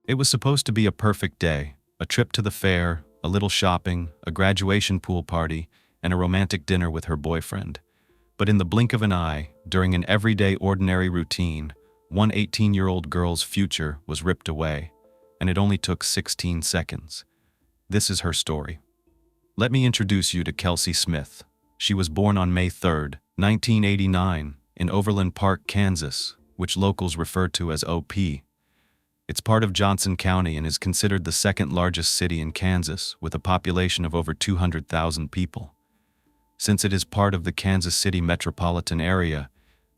It was supposed to be a perfect day, a trip to the fair, a little shopping, a graduation pool party, and a romantic dinner with her boyfriend. But in the blink of an eye, during an everyday ordinary routine, one 18-year-old girl's future was ripped away, and it only took 16 seconds. This is her story. Let me introduce you to Kelsey Smith. She was born on May 3, 1989, in Overland Park, Kansas, which locals refer to as OP. It's part of Johnson County and is considered the second largest city in Kansas, with a population of over 200,000 people. Since it is part of the Kansas City metropolitan area,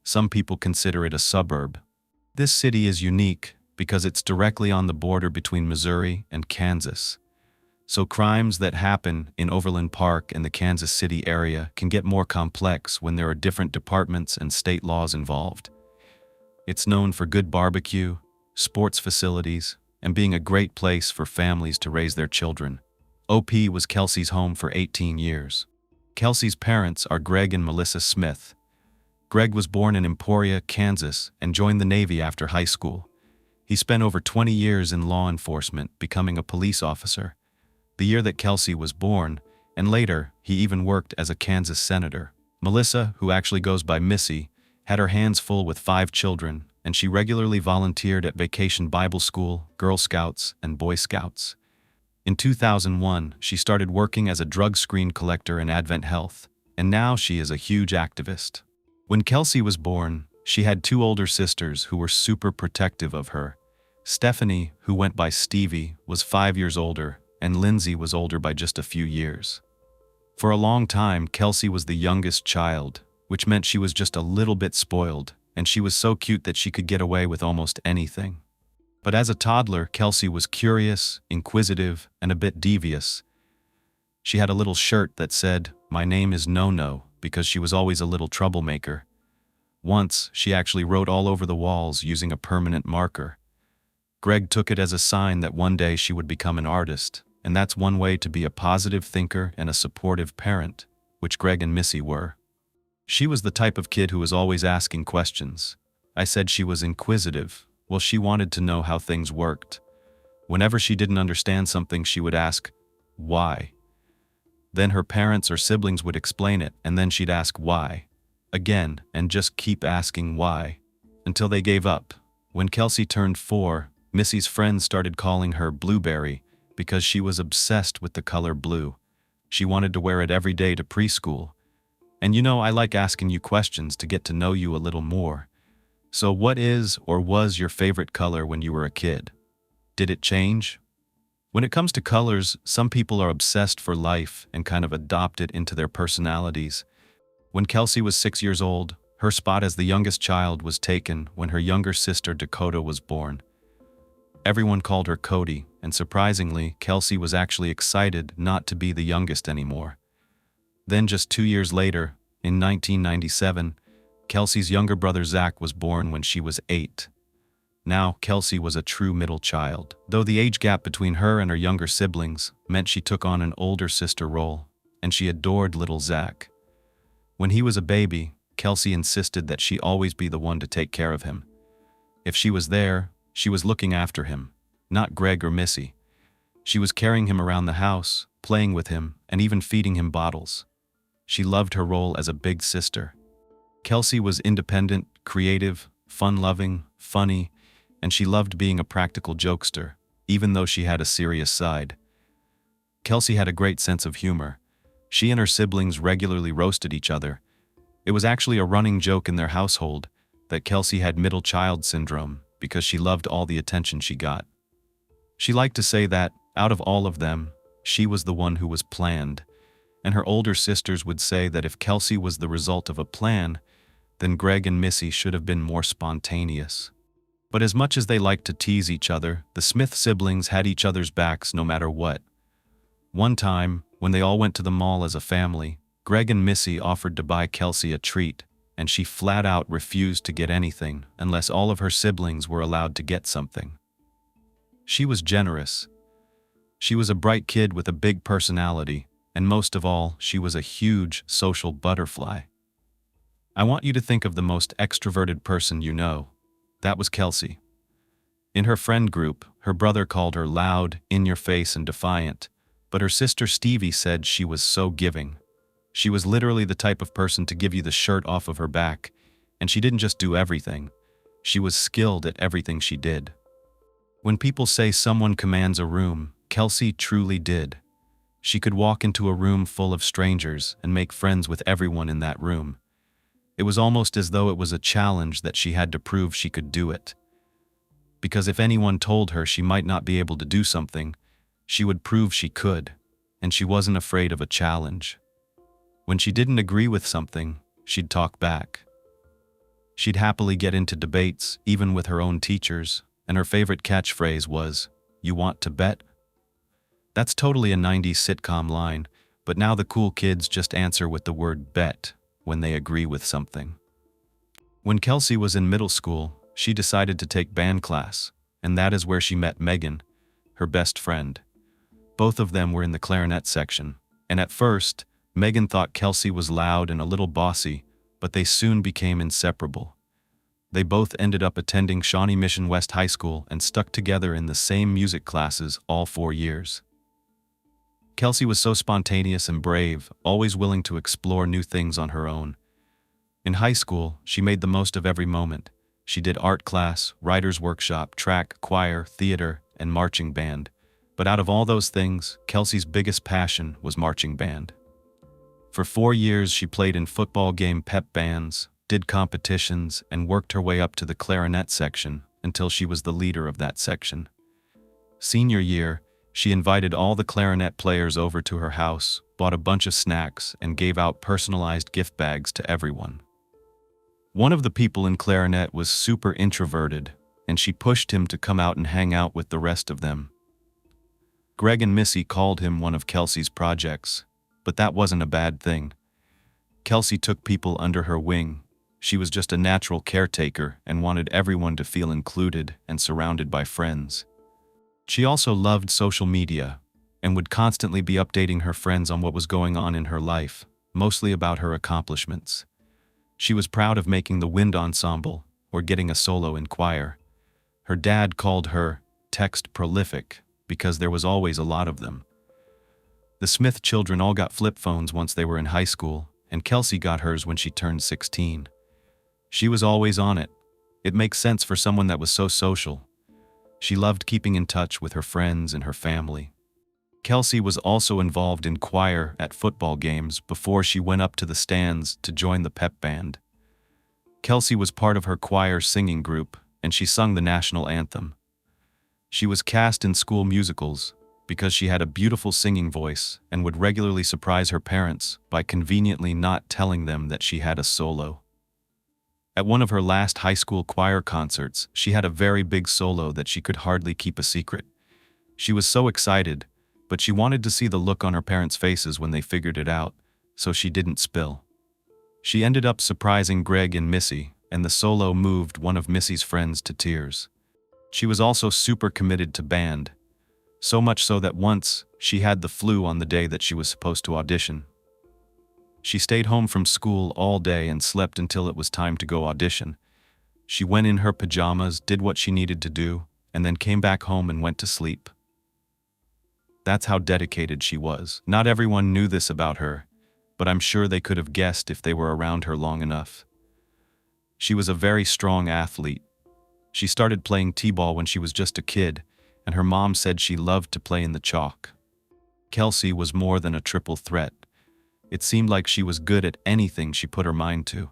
some people consider it a suburb. This city is unique because it's directly on the border between Missouri and Kansas. So crimes that happen in Overland Park and the Kansas City area can get more complex when there are different departments and state laws involved. It's known for good barbecue, sports facilities, and being a great place for families to raise their children. OP was Kelsey's home for 18 years. Kelsey's parents are Greg and Melissa Smith. Greg was born in Emporia, Kansas, and joined the Navy after high school. He spent over 20 years in law enforcement, becoming a police officer the year that Kelsey was born, and later, he even worked as a Kansas senator. Melissa, who actually goes by Missy, had her hands full with 5 children, and she regularly volunteered at Vacation Bible School, Girl Scouts, and Boy Scouts. In 2001, she started working as a drug screen collector in Advent Health, and now she is a huge activist. When Kelsey was born, she had 2 older sisters who were super protective of her. Stephanie, who went by Stevie, was 5 years older, and Lindsay was older by just a few years. For a long time, Kelsey was the youngest child, which meant she was just a little bit spoiled, and she was so cute that she could get away with almost anything. But as a toddler, Kelsey was curious, inquisitive, and a bit devious. She had a little shirt that said, "My name is No-No," because she was always a little troublemaker. Once, she actually wrote all over the walls using a permanent marker. Greg took it as a sign that one day she would become an artist, and that's one way to be a positive thinker and a supportive parent, which Greg and Missy were. She was the type of kid who was always asking questions. I said she was inquisitive. Well, she wanted to know how things worked. Whenever she didn't understand something, she would ask, "Why?" Then her parents or siblings would explain it, and then she'd ask why, again, and just keep asking why, until they gave up. When Kelsey turned 4, Missy's friends started calling her Blueberry because she was obsessed with the color blue. She wanted to wear it every day to preschool. And you know, I like asking you questions to get to know you a little more. So what is or was your favorite color when you were a kid? Did it change? When it comes to colors, some people are obsessed for life and kind of adopt it into their personalities. When Kelsey was 6 years old, her spot as the youngest child was taken when her younger sister Dakota was born. Everyone called her Cody, and surprisingly, Kelsey was actually excited not to be the youngest anymore. Then just 2 years later, in 1997, Kelsey's younger brother Zach was born when she was 8. Now, Kelsey was a true middle child, though the age gap between her and her younger siblings meant she took on an older sister role, and she adored little Zach. When he was a baby, Kelsey insisted that she always be the one to take care of him. If she was there, she was looking after him, not Greg or Missy. She was carrying him around the house, playing with him, and even feeding him bottles. She loved her role as a big sister. Kelsey was independent, creative, fun-loving, funny, and she loved being a practical jokester, even though she had a serious side. Kelsey had a great sense of humor. She and her siblings regularly roasted each other. It was actually a running joke in their household that Kelsey had middle child syndrome because she loved all the attention she got. She liked to say that, out of all of them, she was the one who was planned, and her older sisters would say that if Kelsey was the result of a plan, then Greg and Missy should have been more spontaneous. But as much as they liked to tease each other, the Smith siblings had each other's backs no matter what. One time, when they all went to the mall as a family, Greg and Missy offered to buy Kelsey a treat, and she flat out refused to get anything unless all of her siblings were allowed to get something. She was generous. She was a bright kid with a big personality, and most of all, she was a huge social butterfly. I want you to think of the most extroverted person you know. That was Kelsey. In her friend group, her brother called her loud, in-your-face, and defiant, but her sister Stevie said she was so giving. She was literally the type of person to give you the shirt off of her back, and she didn't just do everything. She was skilled at everything she did. When people say someone commands a room, Kelsey truly did. She could walk into a room full of strangers and make friends with everyone in that room. It was almost as though it was a challenge that she had to prove she could do it. Because if anyone told her she might not be able to do something, she would prove she could, and she wasn't afraid of a challenge. When she didn't agree with something, she'd talk back. She'd happily get into debates, even with her own teachers, and her favorite catchphrase was, "You want to bet?" That's totally a 90s sitcom line, but now the cool kids just answer with the word bet when they agree with something. When Kelsey was in middle school, she decided to take band class, and that is where she met Megan, her best friend. Both of them were in the clarinet section, and at first, Megan thought Kelsey was loud and a little bossy, but they soon became inseparable. They both ended up attending Shawnee Mission West High School and stuck together in the same music classes all 4 years. Kelsey was so spontaneous and brave, always willing to explore new things on her own. In high school, she made the most of every moment. She did art class, writer's workshop, track, choir, theater, and marching band. But out of all those things, Kelsey's biggest passion was marching band. For 4 years, she played in football game pep bands, did competitions, and worked her way up to the clarinet section until she was the leader of that section. Senior year, she invited all the clarinet players over to her house, bought a bunch of snacks, and gave out personalized gift bags to everyone. One of the people in clarinet was super introverted, and she pushed him to come out and hang out with the rest of them. Greg and Missy called him one of Kelsey's projects, but that wasn't a bad thing. Kelsey took people under her wing. She was just a natural caretaker and wanted everyone to feel included and surrounded by friends. She also loved social media and would constantly be updating her friends on what was going on in her life, mostly about her accomplishments. She was proud of making the wind ensemble or getting a solo in choir. Her dad called her text prolific because there was always a lot of them. The Smith children all got flip phones once they were in high school, and Kelsey got hers when she turned 16. She was always on it. It makes sense for someone that was so social. She loved keeping in touch with her friends and her family. Kelsey was also involved in choir at football games before she went up to the stands to join the pep band. Kelsey was part of her choir singing group, and she sung the national anthem. She was cast in school musicals because she had a beautiful singing voice and would regularly surprise her parents by conveniently not telling them that she had a solo. At one of her last high school choir concerts, she had a very big solo that she could hardly keep a secret. She was so excited, but she wanted to see the look on her parents' faces when they figured it out, so she didn't spill. She ended up surprising Greg and Missy, and the solo moved one of Missy's friends to tears. She was also super committed to band, so much so that once she had the flu on the day that she was supposed to audition. She stayed home from school all day and slept until it was time to go audition. She went in her pajamas, did what she needed to do, and then came back home and went to sleep. That's how dedicated she was. Not everyone knew this about her, but I'm sure they could have guessed if they were around her long enough. She was a very strong athlete. She started playing t-ball when she was just a kid, and her mom said she loved to play in the chalk. Kelsey was more than a triple threat. It seemed like she was good at anything she put her mind to.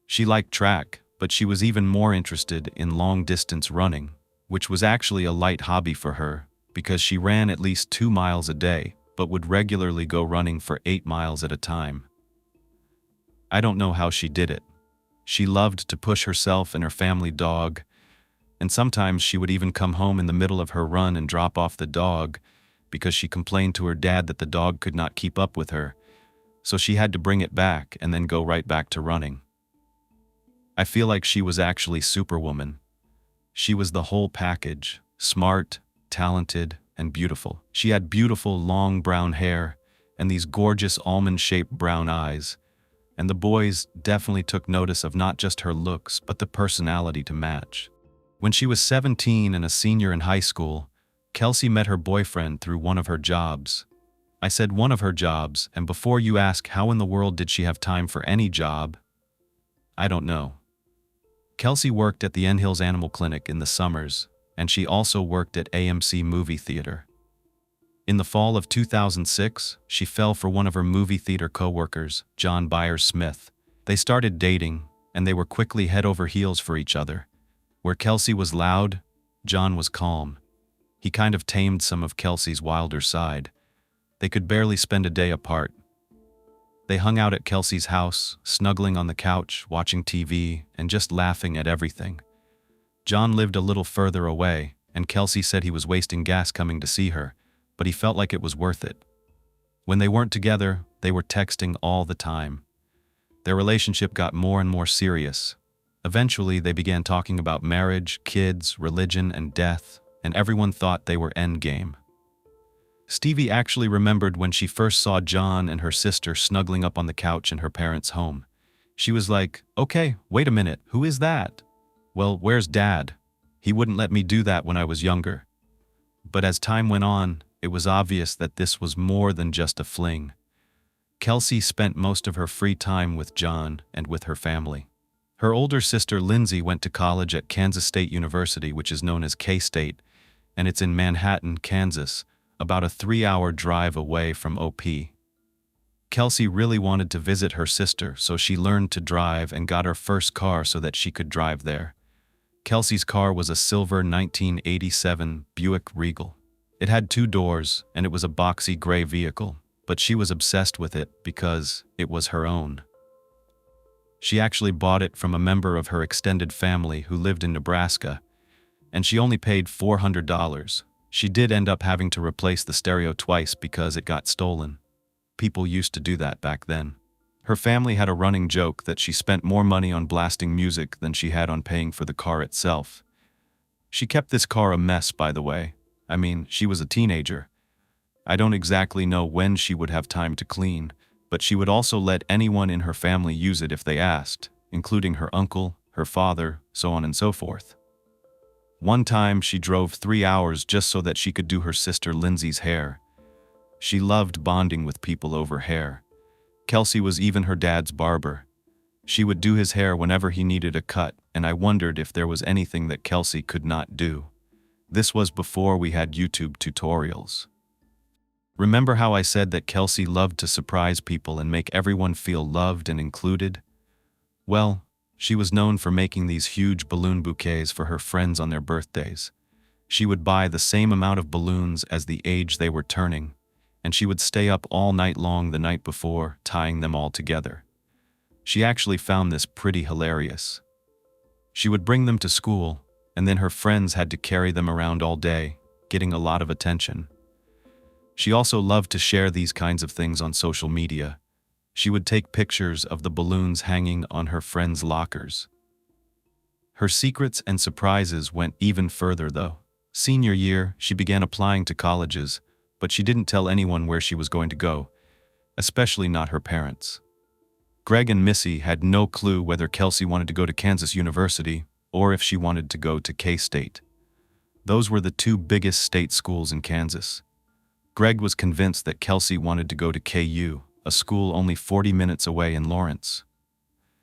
She liked track, but she was even more interested in long-distance running, which was actually a light hobby for her because she ran at least 2 miles a day, but would regularly go running for 8 miles at a time. I don't know how she did it. She loved to push herself and her family dog, and sometimes she would even come home in the middle of her run and drop off the dog because she complained to her dad that the dog could not keep up with her, so she had to bring it back and then go right back to running. I feel like she was actually Superwoman. She was the whole package, smart, talented, and beautiful. She had beautiful long brown hair and these gorgeous almond-shaped brown eyes, and the boys definitely took notice of not just her looks but the personality to match. When she was 17 and a senior in high school, Kelsey met her boyfriend through one of her jobs. I said one of her jobs, and before you ask how in the world did she have time for any job, I don't know. Kelsey worked at the N Hills Animal Clinic in the summers, and she also worked at AMC Movie Theater. In the fall of 2006, she fell for one of her movie theater co-workers, John Byers Smith. They started dating, and they were quickly head over heels for each other. Where Kelsey was loud, John was calm. He kind of tamed some of Kelsey's wilder side. They could barely spend a day apart. They hung out at Kelsey's house, snuggling on the couch, watching TV, and just laughing at everything. John lived a little further away, and Kelsey said he was wasting gas coming to see her, but he felt like it was worth it. When they weren't together, they were texting all the time. Their relationship got more and more serious. Eventually, they began talking about marriage, kids, religion, and death, and everyone thought they were endgame. Stevie actually remembered when she first saw John and her sister snuggling up on the couch in her parents' home. She was like, "Okay, wait a minute, who is that?" "Well, where's Dad? He wouldn't let me do that when I was younger." But as time went on, it was obvious that this was more than just a fling. Kelsey spent most of her free time with John and with her family. Her older sister Lindsay went to college at Kansas State University, which is known as K-State, and it's in Manhattan, Kansas, about a 3-hour drive away from OP. Kelsey really wanted to visit her sister, so she learned to drive and got her first car so that she could drive there. Kelsey's car was a silver 1987 Buick Regal. It had 2 doors, and it was a boxy gray vehicle, but she was obsessed with it because it was her own. She actually bought it from a member of her extended family who lived in Nebraska, and she only paid $400. She did end up having to replace the stereo twice because it got stolen. People used to do that back then. Her family had a running joke that she spent more money on blasting music than she had on paying for the car itself. She kept this car a mess, by the way. I mean, she was a teenager. I don't exactly know when she would have time to clean, but she would also let anyone in her family use it if they asked, including her uncle, her father, so on and so forth. One time, she drove 3 hours just so that she could do her sister Lindsay's hair. She loved bonding with people over hair. Kelsey was even her dad's barber. She would do his hair whenever he needed a cut, and I wondered if there was anything that Kelsey could not do. This was before we had YouTube tutorials. Remember how I said that Kelsey loved to surprise people and make everyone feel loved and included? Well, she was known for making these huge balloon bouquets for her friends on their birthdays. She would buy the same amount of balloons as the age they were turning, and she would stay up all night long the night before, tying them all together. She actually found this pretty hilarious. She would bring them to school, and then her friends had to carry them around all day, getting a lot of attention. She also loved to share these kinds of things on social media. She would take pictures of the balloons hanging on her friends' lockers. Her secrets and surprises went even further, though. Senior year, she began applying to colleges, but she didn't tell anyone where she was going to go, especially not her parents. Greg and Missy had no clue whether Kelsey wanted to go to Kansas University or if she wanted to go to K-State. Those were the 2 biggest state schools in Kansas. Greg was convinced that Kelsey wanted to go to KU, a school only 40 minutes away in Lawrence.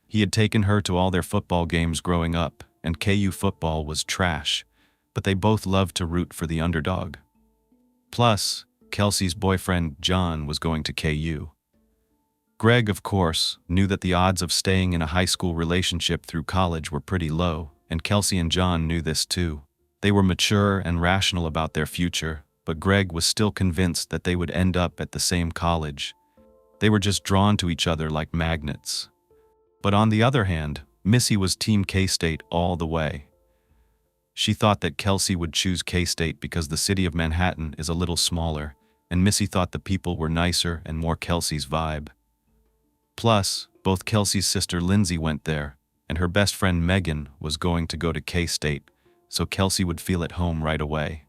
He had taken her to all their football games growing up, and KU football was trash, but they both loved to root for the underdog. Plus, Kelsey's boyfriend, John, was going to KU. Greg, of course, knew that the odds of staying in a high school relationship through college were pretty low, and Kelsey and John knew this too. They were mature and rational about their future, but Greg was still convinced that they would end up at the same college. They were just drawn to each other like magnets. But on the other hand, Missy was Team K-State all the way. She thought that Kelsey would choose K-State because the city of Manhattan is a little smaller, and Missy thought the people were nicer and more Kelsey's vibe. Plus, both Kelsey's sister Lindsay went there, and her best friend Megan was going to go to K-State, so Kelsey would feel at home right away.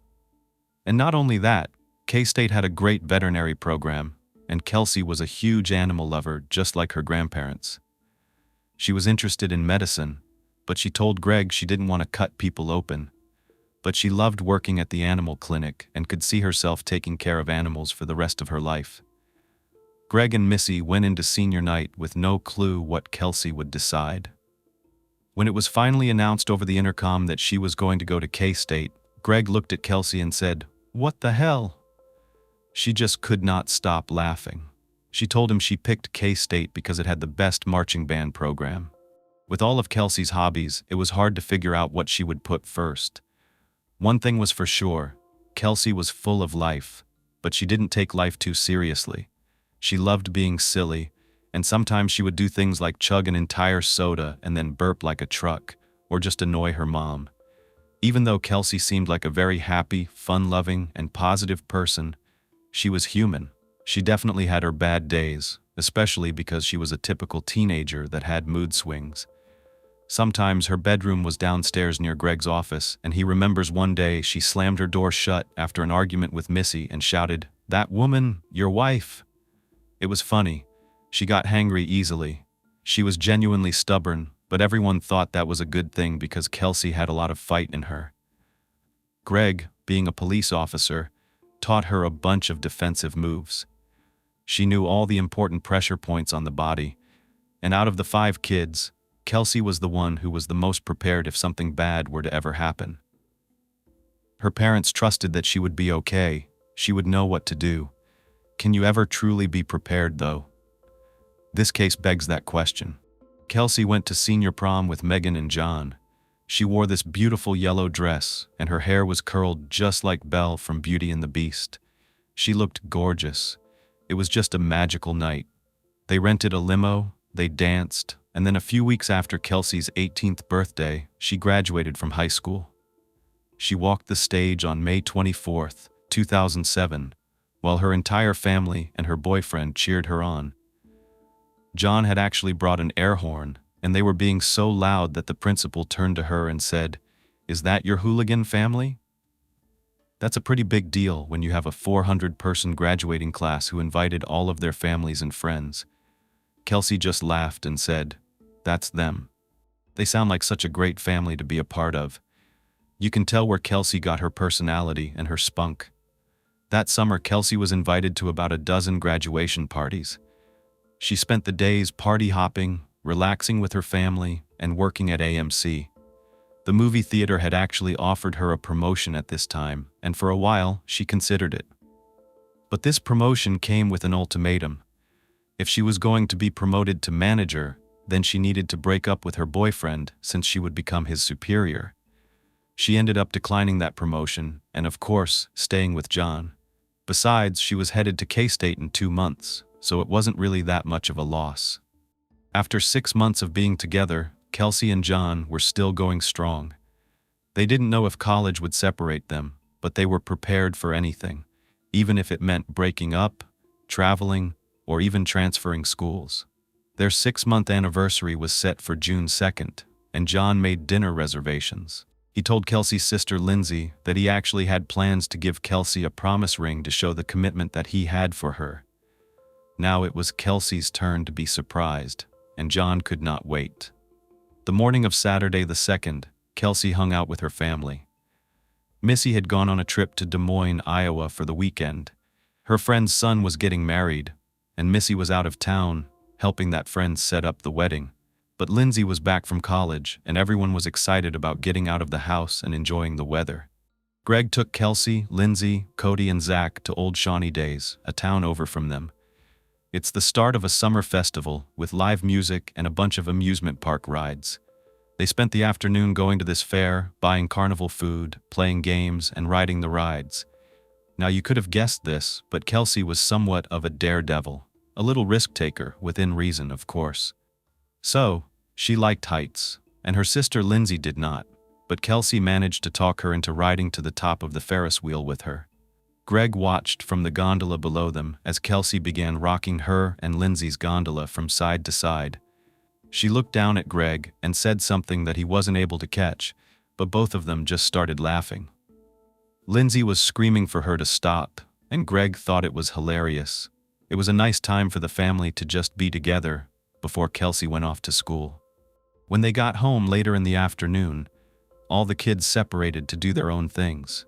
And not only that, K-State had a great veterinary program, and Kelsey was a huge animal lover just like her grandparents. She was interested in medicine, but she told Greg she didn't want to cut people open. But she loved working at the animal clinic and could see herself taking care of animals for the rest of her life. Greg and Missy went into senior night with no clue what Kelsey would decide. When it was finally announced over the intercom that she was going to go to K-State, Greg looked at Kelsey and said, "What the hell?" She just could not stop laughing. She told him she picked K-State because it had the best marching band program. With all of Kelsey's hobbies, it was hard to figure out what she would put first. One thing was for sure, Kelsey was full of life, but she didn't take life too seriously. She loved being silly, and sometimes she would do things like chug an entire soda and then burp like a truck, or just annoy her mom. Even though Kelsey seemed like a very happy, fun-loving, and positive person, she was human. She definitely had her bad days, especially because she was a typical teenager that had mood swings. Sometimes her bedroom was downstairs near Greg's office, and he remembers one day she slammed her door shut after an argument with Missy and shouted, "That woman, your wife." It was funny. She got hangry easily. She was genuinely stubborn, but everyone thought that was a good thing because Kelsey had a lot of fight in her. Greg, being a police officer, taught her a bunch of defensive moves. She knew all the important pressure points on the body, and out of the 5 kids, Kelsey was the one who was the most prepared if something bad were to ever happen. Her parents trusted that she would be okay, she would know what to do. Can you ever truly be prepared, though? This case begs that question. Kelsey went to senior prom with Megan and John. She wore this beautiful yellow dress, and her hair was curled just like Belle from Beauty and the Beast. She looked gorgeous. It was just a magical night. They rented a limo, they danced, and then a few weeks after Kelsey's 18th birthday, she graduated from high school. She walked the stage on May 24th, 2007, while her entire family and her boyfriend cheered her on. John had actually brought an air horn, and they were being so loud that the principal turned to her and said, "Is that your hooligan family?" That's a pretty big deal when you have a 400-person graduating class who invited all of their families and friends. Kelsey just laughed and said, "That's them. They sound like such a great family to be a part of." You can tell where Kelsey got her personality and her spunk. That summer, Kelsey was invited to about a dozen graduation parties. She spent the days party hopping, relaxing with her family, and working at AMC. The movie theater had actually offered her a promotion at this time, and for a while, she considered it. But this promotion came with an ultimatum. If she was going to be promoted to manager, then she needed to break up with her boyfriend since she would become his superior. She ended up declining that promotion and, of course, staying with John. Besides, she was headed to K-State in 2 months, so it wasn't really that much of a loss. After 6 months of being together, Kelsey and John were still going strong. They didn't know if college would separate them, but they were prepared for anything, even if it meant breaking up, traveling, or even transferring schools. Their 6-month anniversary was set for June 2nd, and John made dinner reservations. He told Kelsey's sister Lindsay that he actually had plans to give Kelsey a promise ring to show the commitment that he had for her. Now it was Kelsey's turn to be surprised, and John could not wait. The morning of Saturday the 2nd, Kelsey hung out with her family. Missy had gone on a trip to Des Moines, Iowa for the weekend. Her friend's son was getting married, and Missy was out of town, helping that friend set up the wedding. But Lindsay was back from college, and everyone was excited about getting out of the house and enjoying the weather. Greg took Kelsey, Lindsay, Cody, and Zach to Old Shawnee Days, a town over from them. It's the start of a summer festival with live music and a bunch of amusement park rides. They spent the afternoon going to this fair, buying carnival food, playing games, and riding the rides. Now you could have guessed this, but Kelsey was somewhat of a daredevil, a little risk-taker, within reason, of course. So, she liked heights, and her sister Lindsay did not, but Kelsey managed to talk her into riding to the top of the Ferris wheel with her. Greg watched from the gondola below them as Kelsey began rocking her and Lindsay's gondola from side to side. She looked down at Greg and said something that he wasn't able to catch, but both of them just started laughing. Lindsay was screaming for her to stop, and Greg thought it was hilarious. It was a nice time for the family to just be together before Kelsey went off to school. When they got home later in the afternoon, all the kids separated to do their own things.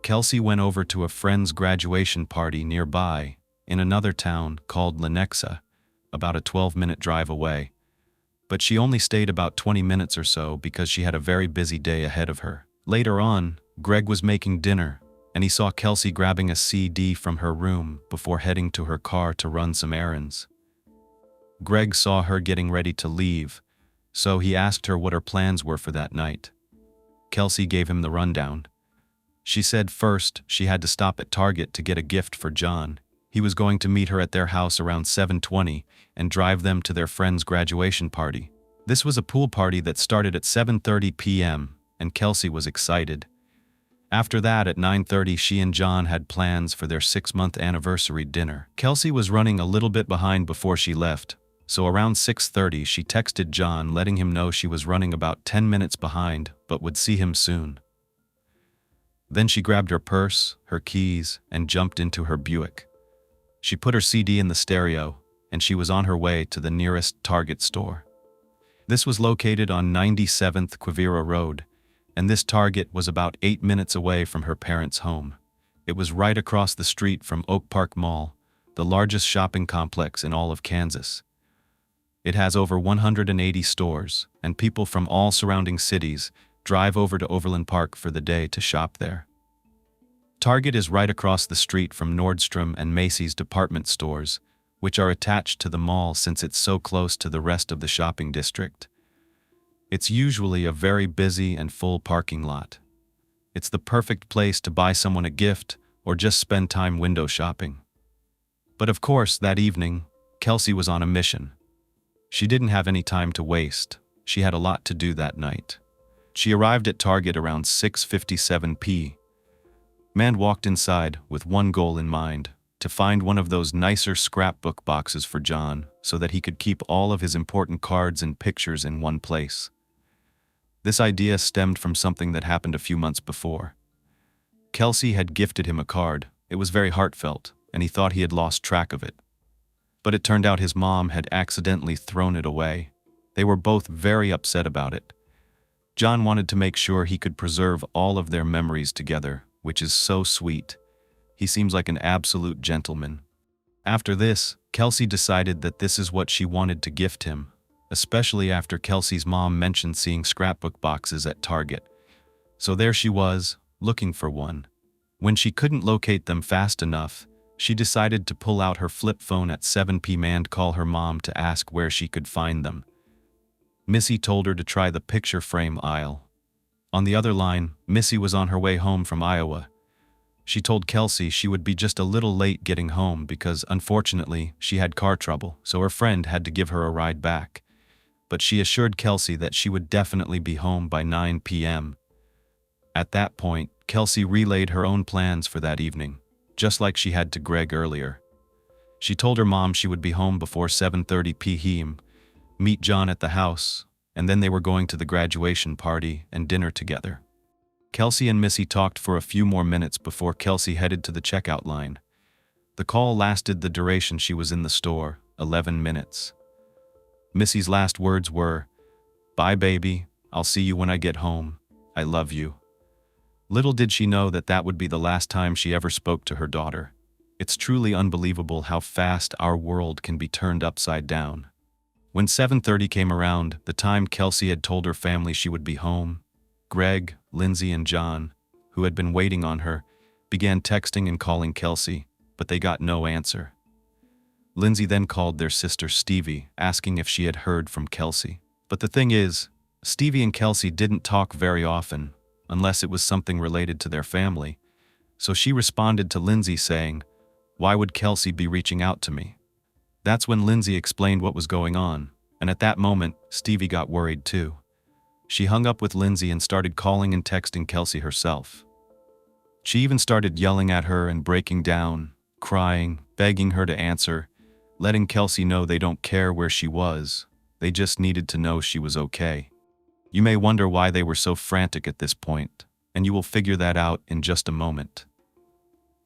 Kelsey went over to a friend's graduation party nearby in another town called Lenexa, about a 12-minute drive away. But she only stayed about 20 minutes or so because she had a very busy day ahead of her. Later on, Greg was making dinner, and he saw Kelsey grabbing a CD from her room before heading to her car to run some errands. Greg saw her getting ready to leave, so he asked her what her plans were for that night. Kelsey gave him the rundown. She said first she had to stop at Target to get a gift for John. He was going to meet her at their house around 7:20 and drive them to their friend's graduation party. This was a pool party that started at 7:30 p.m., and Kelsey was excited. After that, at 9:30, she and John had plans for their 6-month anniversary dinner. Kelsey was running a little bit behind before she left, so around 6:30 she texted John letting him know she was running about 10 minutes behind but would see him soon. Then she grabbed her purse, her keys, and jumped into her Buick. She put her CD in the stereo, and she was on her way to the nearest Target store. This was located on 97th Quivira Road, and this Target was about 8 minutes away from her parents' home. It was right across the street from Oak Park Mall, the largest shopping complex in all of Kansas. It has over 180 stores, and people from all surrounding cities drive over to Overland Park for the day to shop there. Target is right across the street from Nordstrom and Macy's department stores, which are attached to the mall since it's so close to the rest of the shopping district. It's usually a very busy and full parking lot. It's the perfect place to buy someone a gift or just spend time window shopping. But of course, that evening, Kelsey was on a mission. She didn't have any time to waste. She had a lot to do that night. She arrived at Target around 6:57 p.m. Man walked inside with one goal in mind, to find one of those nicer scrapbook boxes for John so that he could keep all of his important cards and pictures in one place. This idea stemmed from something that happened a few months before. Kelsey had gifted him a card. It was very heartfelt, and he thought he had lost track of it. But it turned out his mom had accidentally thrown it away. They were both very upset about it. John wanted to make sure he could preserve all of their memories together, which is so sweet. He seems like an absolute gentleman. After this, Kelsey decided that this is what she wanted to gift him, especially after Kelsey's mom mentioned seeing scrapbook boxes at Target. So there she was, looking for one. When she couldn't locate them fast enough, she decided to pull out her flip phone at 7 p.m. and call her mom to ask where she could find them. Missy told her to try the picture frame aisle. On the other line, Missy was on her way home from Iowa. She told Kelsey she would be just a little late getting home because, unfortunately, she had car trouble, so her friend had to give her a ride back. But she assured Kelsey that she would definitely be home by 9 p.m. At that point, Kelsey relayed her own plans for that evening, just like she had to Greg earlier. She told her mom she would be home before 7:30 p.m., meet John at the house, and then they were going to the graduation party and dinner together. Kelsey and Missy talked for a few more minutes before Kelsey headed to the checkout line. The call lasted the duration she was in the store, 11 minutes. Missy's last words were, "Bye, baby. I'll see you when I get home. I love you." Little did she know that that would be the last time she ever spoke to her daughter. It's truly unbelievable how fast our world can be turned upside down. When 7:30 came around, the time Kelsey had told her family she would be home, Greg, Lindsay, and John, who had been waiting on her, began texting and calling Kelsey, but they got no answer. Lindsay then called their sister Stevie, asking if she had heard from Kelsey. But the thing is, Stevie and Kelsey didn't talk very often, unless it was something related to their family, so she responded to Lindsay saying, "Why would Kelsey be reaching out to me?" That's when Lindsay explained what was going on, and at that moment, Stevie got worried too. She hung up with Lindsay and started calling and texting Kelsey herself. She even started yelling at her and breaking down, crying, begging her to answer, letting Kelsey know they don't care where she was, they just needed to know she was okay. You may wonder why they were so frantic at this point, and you will figure that out in just a moment.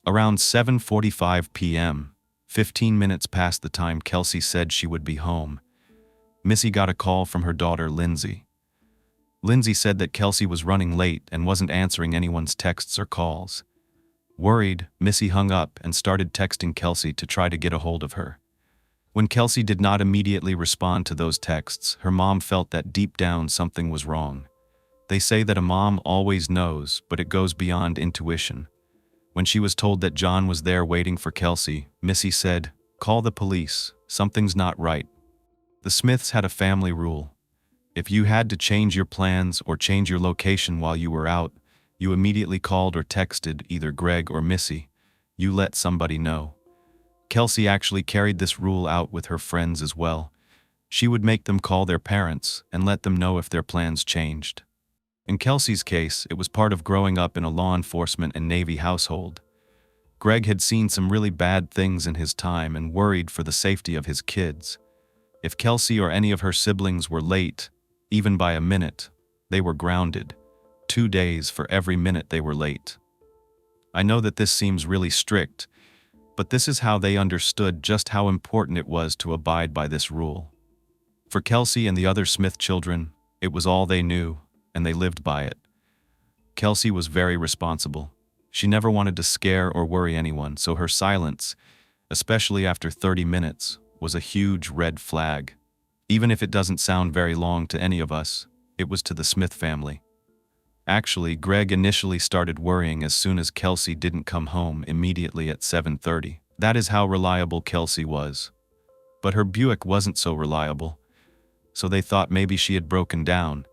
Around 7:45 p.m., 15 minutes past the time Kelsey said she would be home, Missy got a call from her daughter, Lindsay. Lindsay said that Kelsey was running late and wasn't answering anyone's texts or calls. Worried, Missy hung up and started texting Kelsey to try to get a hold of her. When Kelsey did not immediately respond to those texts, her mom felt that deep down something was wrong. They say that a mom always knows, but it goes beyond intuition. When she was told that John was there waiting for Kelsey, Missy said, "Call the police, something's not right." The Smiths had a family rule. If you had to change your plans or change your location while you were out, you immediately called or texted either Greg or Missy. You let somebody know. Kelsey actually carried this rule out with her friends as well. She would make them call their parents and let them know if their plans changed. In Kelsey's case, it was part of growing up in a law enforcement and Navy household. Greg had seen some really bad things in his time and worried for the safety of his kids. If Kelsey or any of her siblings were late, even by a minute, they were grounded. 2 days for every minute they were late. I know that this seems really strict, but this is how they understood just how important it was to abide by this rule. For Kelsey and the other Smith children, it was all they knew, and they lived by it. Kelsey was very responsible. She never wanted to scare or worry anyone, so her silence, especially after 30 minutes, was a huge red flag. Even if it doesn't sound very long to any of us, it was to the Smith family. Actually, Greg initially started worrying as soon as Kelsey didn't come home immediately at 7:30. That is how reliable Kelsey was. But her Buick wasn't so reliable, so they thought maybe she had broken down.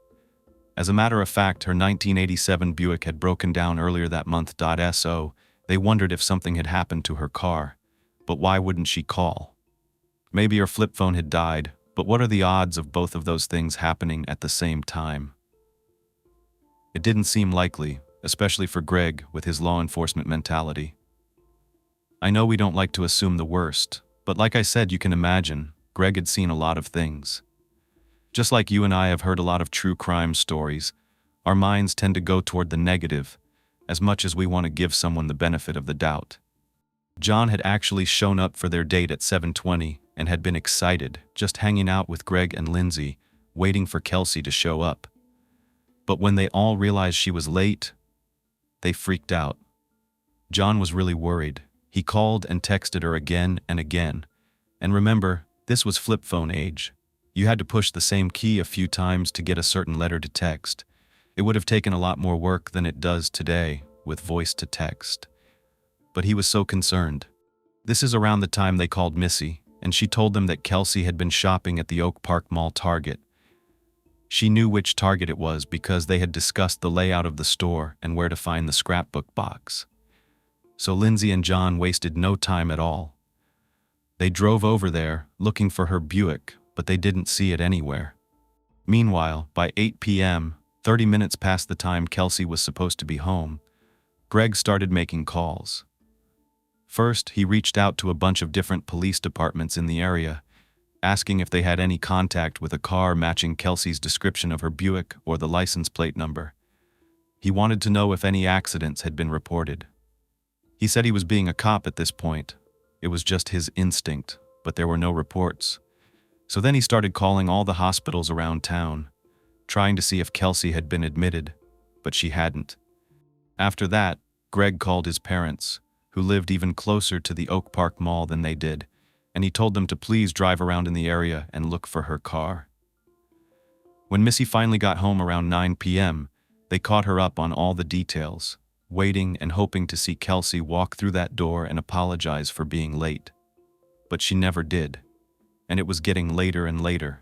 As a matter of fact, her 1987 Buick had broken down earlier that month. So they wondered if something had happened to her car. But why wouldn't she call? Maybe her flip phone had died, but what are the odds of both of those things happening at the same time? It didn't seem likely, especially for Greg with his law enforcement mentality. I know we don't like to assume the worst, but like I said, you can imagine, Greg had seen a lot of things. Just like you and I have heard a lot of true crime stories, our minds tend to go toward the negative, as much as we want to give someone the benefit of the doubt. John had actually shown up for their date at 7:20 and had been excited, just hanging out with Greg and Lindsay, waiting for Kelsey to show up. But when they all realized she was late, they freaked out. John was really worried. He called and texted her again and again. And remember, this was flip phone age. You had to push the same key a few times to get a certain letter to text. It would have taken a lot more work than it does today with voice to text. But he was so concerned. This is around the time they called Missy, and she told them that Kelsey had been shopping at the Oak Park Mall Target. She knew which Target it was because they had discussed the layout of the store and where to find the scrapbook box. So Lindsay and John wasted no time at all. They drove over there, looking for her Buick, but they didn't see it anywhere. Meanwhile, by 8 p.m., 30 minutes past the time Kelsey was supposed to be home, Greg started making calls. First, he reached out to a bunch of different police departments in the area, asking if they had any contact with a car matching Kelsey's description of her Buick or the license plate number. He wanted to know if any accidents had been reported. He said he was being a cop at this point. It was just his instinct, but there were no reports. So then he started calling all the hospitals around town, trying to see if Kelsey had been admitted, but she hadn't. After that, Greg called his parents, who lived even closer to the Oak Park Mall than they did, and he told them to please drive around in the area and look for her car. When Missy finally got home around 9 p.m., they caught her up on all the details, waiting and hoping to see Kelsey walk through that door and apologize for being late. But she never did, and it was getting later and later.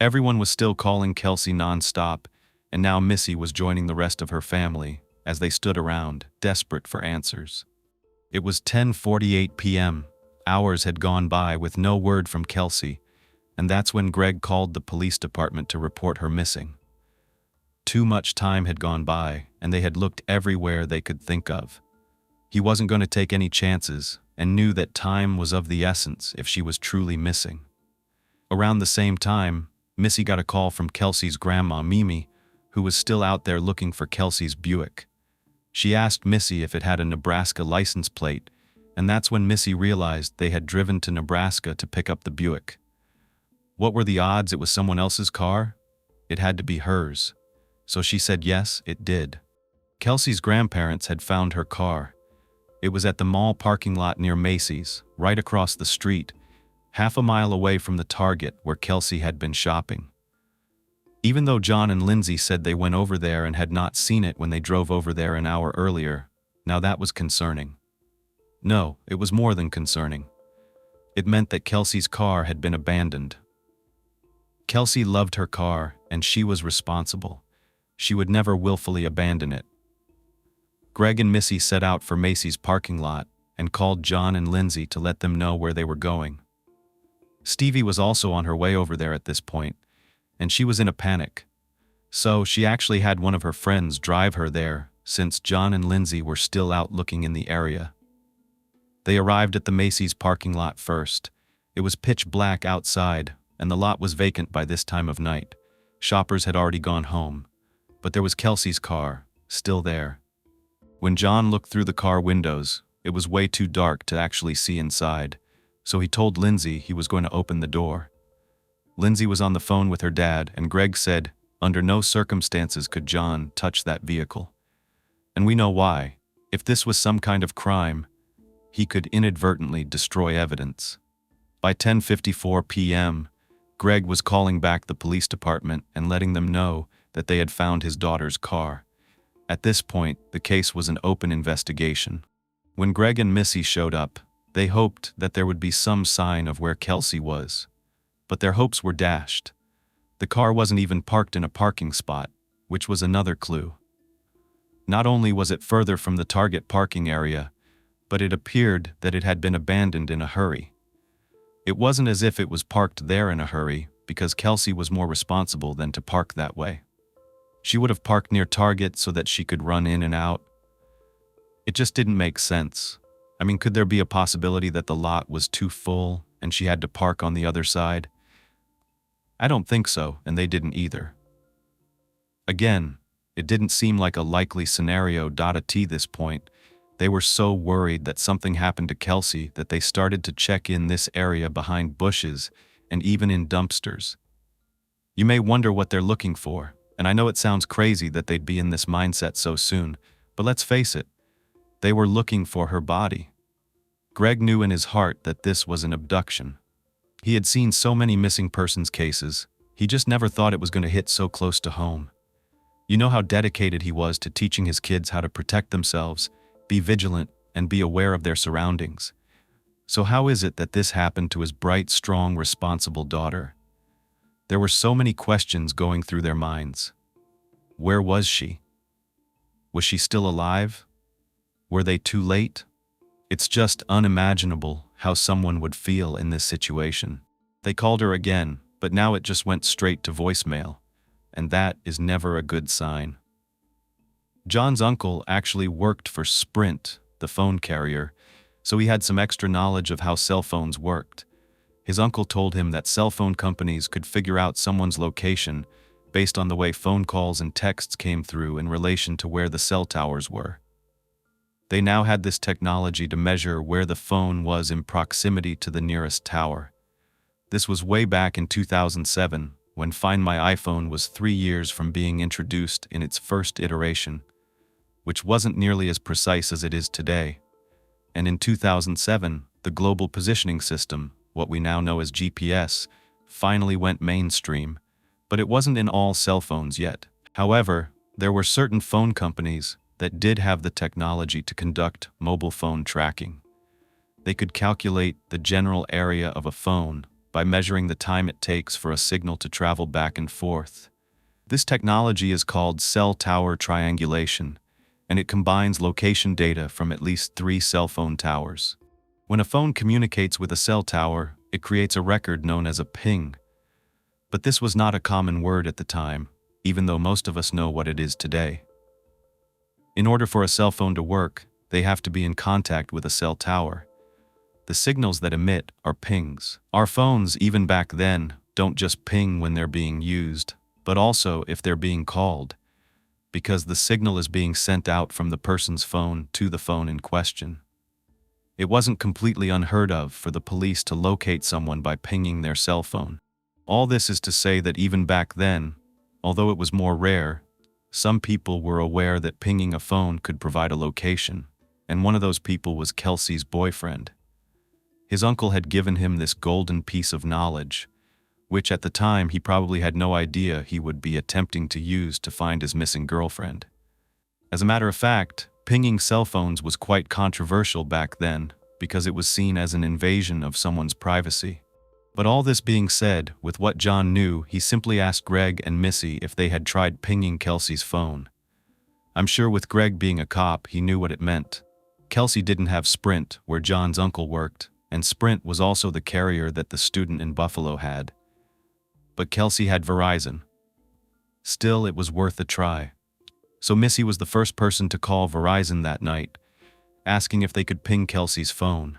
Everyone was still calling Kelsey nonstop, and now Missy was joining the rest of her family as they stood around, desperate for answers. It was 10:48 p.m. Hours had gone by with no word from Kelsey, and that's when Greg called the police department to report her missing. Too much time had gone by, and they had looked everywhere they could think of. He wasn't going to take any chances, and knew that time was of the essence if she was truly missing. Around the same time, Missy got a call from Kelsey's grandma, Mimi, who was still out there looking for Kelsey's Buick. She asked Missy if it had a Nebraska license plate, and that's when Missy realized they had driven to Nebraska to pick up the Buick. What were the odds it was someone else's car? It had to be hers. So she said yes, it did. Kelsey's grandparents had found her car. It was at the mall parking lot near Macy's, right across the street, half a mile away from the Target where Kelsey had been shopping. Even though John and Lindsay said they went over there and had not seen it when they drove over there an hour earlier, now that was concerning. No, it was more than concerning. It meant that Kelsey's car had been abandoned. Kelsey loved her car, and she was responsible. She would never willfully abandon it. Greg and Missy set out for Macy's parking lot and called John and Lindsay to let them know where they were going. Stevie was also on her way over there at this point, and she was in a panic. So she actually had one of her friends drive her there, since John and Lindsay were still out looking in the area. They arrived at the Macy's parking lot first. It was pitch black outside, and the lot was vacant by this time of night. Shoppers had already gone home, but there was Kelsey's car, still there. When John looked through the car windows, it was way too dark to actually see inside, so he told Lindsay he was going to open the door. Lindsay was on the phone with her dad, and Greg said, under no circumstances could John touch that vehicle. And we know why. If this was some kind of crime, he could inadvertently destroy evidence. By 10:54 p.m., Greg was calling back the police department and letting them know that they had found his daughter's car. At this point, the case was an open investigation. When Greg and Missy showed up, they hoped that there would be some sign of where Kelsey was. But their hopes were dashed. The car wasn't even parked in a parking spot, which was another clue. Not only was it further from the Target parking area, but it appeared that it had been abandoned in a hurry. It wasn't as if it was parked there in a hurry, because Kelsey was more responsible than to park that way. She would have parked near Target so that she could run in and out. It just didn't make sense. I mean, could there be a possibility that the lot was too full and she had to park on the other side? I don't think so, and they didn't either. Again, it didn't seem like a likely scenario at this point. They were so worried that something happened to Kelsey that they started to check in this area behind bushes and even in dumpsters. You may wonder what they're looking for, and I know it sounds crazy that they'd be in this mindset so soon, but let's face it, they were looking for her body. Greg knew in his heart that this was an abduction. He had seen so many missing persons cases, he just never thought it was going to hit so close to home. You know how dedicated he was to teaching his kids how to protect themselves, be vigilant, and be aware of their surroundings. So how is it that this happened to his bright, strong, responsible daughter? There were so many questions going through their minds. Where was she? Was she still alive? Were they too late? It's just unimaginable how someone would feel in this situation. They called her again, but now it just went straight to voicemail, and that is never a good sign. John's uncle actually worked for Sprint, the phone carrier, so he had some extra knowledge of how cell phones worked. His uncle told him that cell phone companies could figure out someone's location based on the way phone calls and texts came through in relation to where the cell towers were. They now had this technology to measure where the phone was in proximity to the nearest tower. This was way back in 2007, when Find My iPhone was 3 years from being introduced in its first iteration, which wasn't nearly as precise as it is today. And in 2007, the Global Positioning System, what we now know as GPS, finally went mainstream, but it wasn't in all cell phones yet. However, there were certain phone companies that did have the technology to conduct mobile phone tracking. They could calculate the general area of a phone by measuring the time it takes for a signal to travel back and forth. This technology is called cell tower triangulation, and it combines location data from at least 3 cell phone towers. When a phone communicates with a cell tower, it creates a record known as a ping. But this was not a common word at the time, even though most of us know what it is today. In order for a cell phone to work, they have to be in contact with a cell tower. The signals that emit are pings. Our phones, even back then, don't just ping when they're being used, but also if they're being called, because the signal is being sent out from the person's phone to the phone in question. It wasn't completely unheard of for the police to locate someone by pinging their cell phone. All this is to say that even back then, although it was more rare, some people were aware that pinging a phone could provide a location, and one of those people was Kelsey's boyfriend. His uncle had given him this golden piece of knowledge, which at the time he probably had no idea he would be attempting to use to find his missing girlfriend. As a matter of fact, pinging cell phones was quite controversial back then because it was seen as an invasion of someone's privacy. But all this being said, with what John knew, he simply asked Greg and Missy if they had tried pinging Kelsey's phone. I'm sure with Greg being a cop, he knew what it meant. Kelsey didn't have Sprint, where John's uncle worked, and Sprint was also the carrier that the student in Buffalo had. But Kelsey had Verizon. Still, it was worth a try. So Missy was the first person to call Verizon that night, asking if they could ping Kelsey's phone.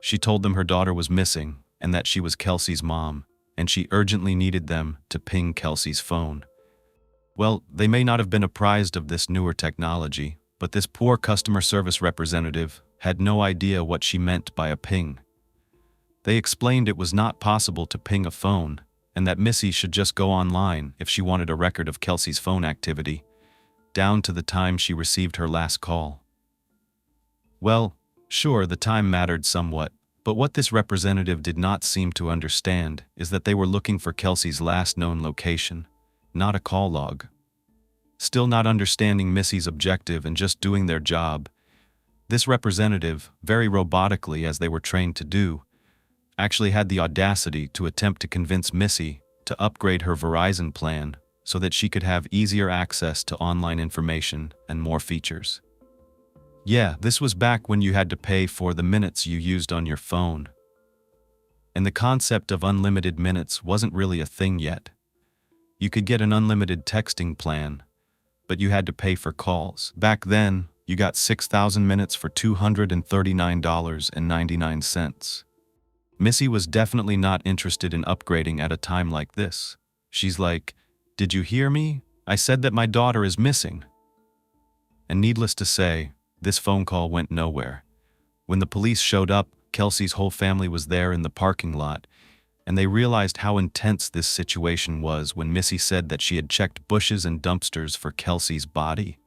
She told them her daughter was missing and that she was Kelsey's mom, and she urgently needed them to ping Kelsey's phone. Well, they may not have been apprised of this newer technology, but this poor customer service representative had no idea what she meant by a ping. They explained it was not possible to ping a phone, and that Missy should just go online if she wanted a record of Kelsey's phone activity, down to the time she received her last call. Well, sure, the time mattered somewhat, but what this representative did not seem to understand is that they were looking for Kelsey's last known location, not a call log. Still not understanding Missy's objective and just doing their job, this representative, very robotically as they were trained to do, actually had the audacity to attempt to convince Missy to upgrade her Verizon plan so that she could have easier access to online information and more features. Yeah, this was back when you had to pay for the minutes you used on your phone. And the concept of unlimited minutes wasn't really a thing yet. You could get an unlimited texting plan, but you had to pay for calls. Back then, you got 6,000 minutes for $239.99. Missy was definitely not interested in upgrading at a time like this. She's like, "Did you hear me? I said that my daughter is missing." And needless to say, this phone call went nowhere. When the police showed up, Kelsey's whole family was there in the parking lot, and they realized how intense this situation was when Missy said that she had checked bushes and dumpsters for Kelsey's body.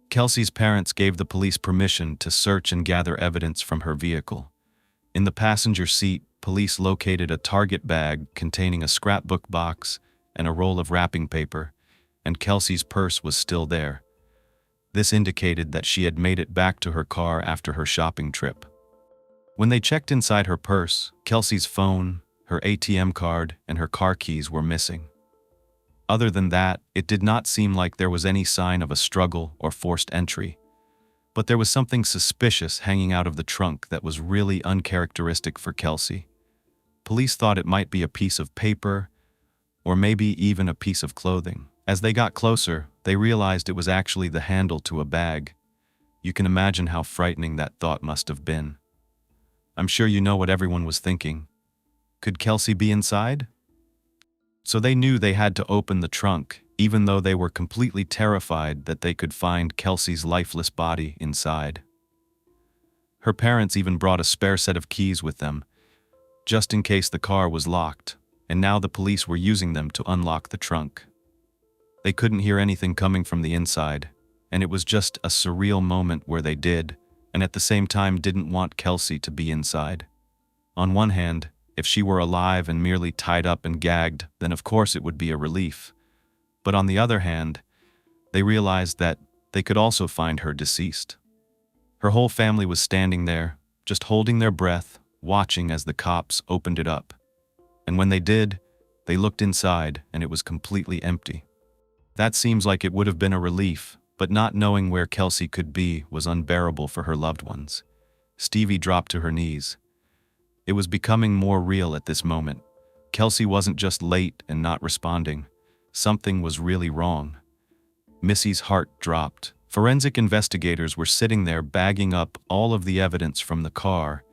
Kelsey's parents gave the police permission to search and gather evidence from her vehicle. In the passenger seat, police located a Target bag containing a scrapbook box and a roll of wrapping paper, and Kelsey's purse was still there. This indicated that she had made it back to her car after her shopping trip. When they checked inside her purse, Kelsey's phone, her ATM card, and her car keys were missing. Other than that, it did not seem like there was any sign of a struggle or forced entry. But there was something suspicious hanging out of the trunk that was really uncharacteristic for Kelsey. Police thought it might be a piece of paper, or maybe even a piece of clothing. As they got closer, they realized it was actually the handle to a bag. You can imagine how frightening that thought must have been. I'm sure you know what everyone was thinking. Could Kelsey be inside? So they knew they had to open the trunk, even though they were completely terrified that they could find Kelsey's lifeless body inside. Her parents even brought a spare set of keys with them, just in case the car was locked, and now the police were using them to unlock the trunk. They couldn't hear anything coming from the inside, and it was just a surreal moment where they did, and at the same time didn't want Kelsey to be inside. On one hand, if she were alive and merely tied up and gagged, then of course it would be a relief. But on the other hand, they realized that they could also find her deceased. Her whole family was standing there, just holding their breath, watching as the cops opened it up. And when they did, they looked inside and it was completely empty. That seems like it would have been a relief, but not knowing where Kelsey could be was unbearable for her loved ones. Stevie dropped to her knees. It was becoming more real at this moment. Kelsey wasn't just late and not responding. Something was really wrong. Missy's heart dropped. Forensic investigators were sitting there bagging up all of the evidence from the car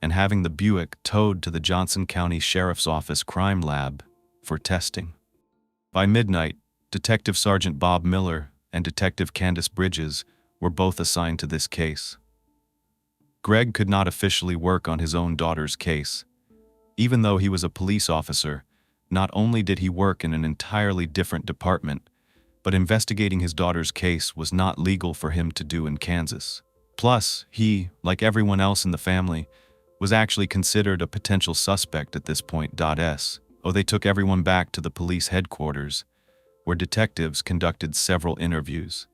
and having the Buick towed to the Johnson County Sheriff's Office crime lab for testing. By midnight, Detective Sergeant Bob Miller and Detective Candace Bridges were both assigned to this case. Greg could not officially work on his own daughter's case. Even though he was a police officer, Not only did he work in an entirely different department, but investigating his daughter's case was not legal for him to do in Kansas. Plus, he, like everyone else in the family, was actually considered a potential suspect at this point. They took everyone back to the police headquarters, where detectives conducted several interviews.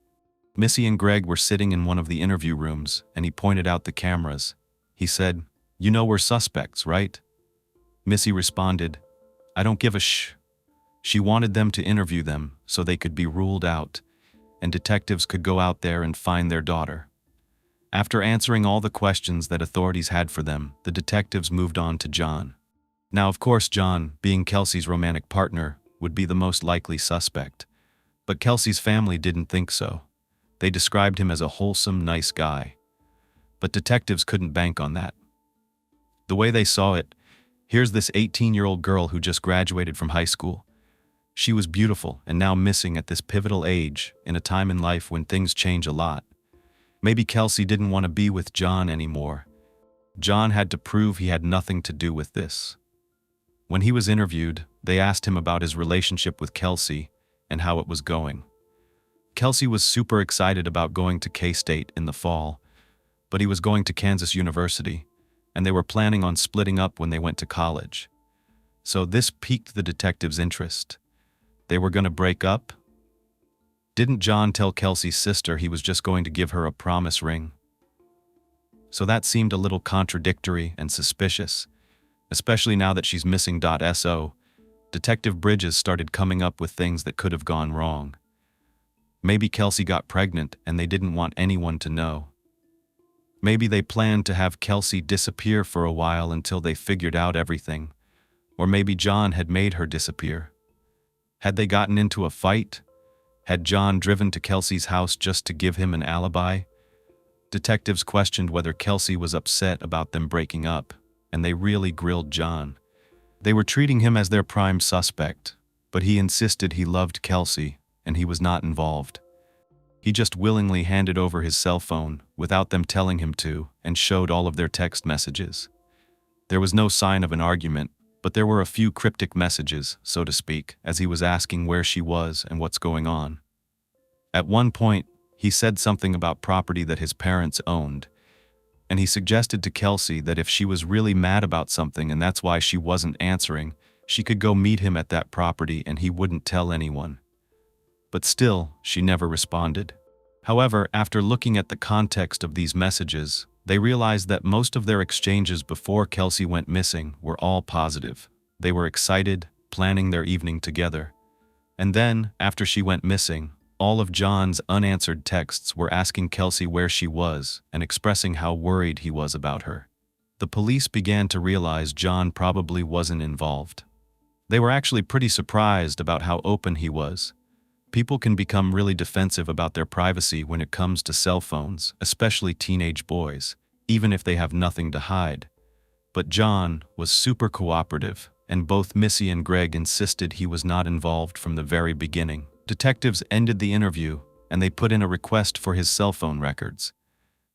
Missy and Greg were sitting in one of the interview rooms, and he pointed out the cameras. He said, "You know we're suspects, right?" Missy responded, "I don't give a sh." She wanted them to interview them so they could be ruled out, and detectives could go out there and find their daughter. After answering all the questions that authorities had for them, the detectives moved on to John. Now, of course, John, being Kelsey's romantic partner, would be the most likely suspect. But Kelsey's family didn't think so. They described him as a wholesome, nice guy. But detectives couldn't bank on that. The way they saw it, here's this 18-year-old girl who just graduated from high school. She was beautiful and now missing at this pivotal age, in a time in life when things change a lot. Maybe Kelsey didn't want to be with John anymore. John had to prove he had nothing to do with this. When he was interviewed, they asked him about his relationship with Kelsey and how it was going. Kelsey was super excited about going to K-State in the fall, but he was going to Kansas University, and they were planning on splitting up when they went to college. So this piqued the detectives' interest. They were going to break up? Didn't John tell Kelsey's sister he was just going to give her a promise ring? So that seemed a little contradictory and suspicious, especially now that she's missing. Detective Bridges started coming up with things that could have gone wrong. Maybe Kelsey got pregnant and they didn't want anyone to know. Maybe they planned to have Kelsey disappear for a while until they figured out everything. Or maybe John had made her disappear. Had they gotten into a fight? Had John driven to Kelsey's house just to give him an alibi? Detectives questioned whether Kelsey was upset about them breaking up, and they really grilled John. They were treating him as their prime suspect, but he insisted he loved Kelsey and he was not involved. He just willingly handed over his cell phone without them telling him to and showed all of their text messages. There was no sign of an argument, but there were a few cryptic messages, so to speak, as he was asking where she was and what's going on. At one point, he said something about property that his parents owned, and he suggested to Kelsey that if she was really mad about something and that's why she wasn't answering, she could go meet him at that property and he wouldn't tell anyone. But still, she never responded. However, after looking at the context of these messages, they realized that most of their exchanges before Kelsey went missing were all positive. They were excited, planning their evening together. And then, after she went missing, all of John's unanswered texts were asking Kelsey where she was and expressing how worried he was about her. The police began to realize John probably wasn't involved. They were actually pretty surprised about how open he was. People can become really defensive about their privacy when it comes to cell phones, especially teenage boys, even if they have nothing to hide. But John was super cooperative, and both Missy and Greg insisted he was not involved from the very beginning. Detectives ended the interview, and they put in a request for his cell phone records.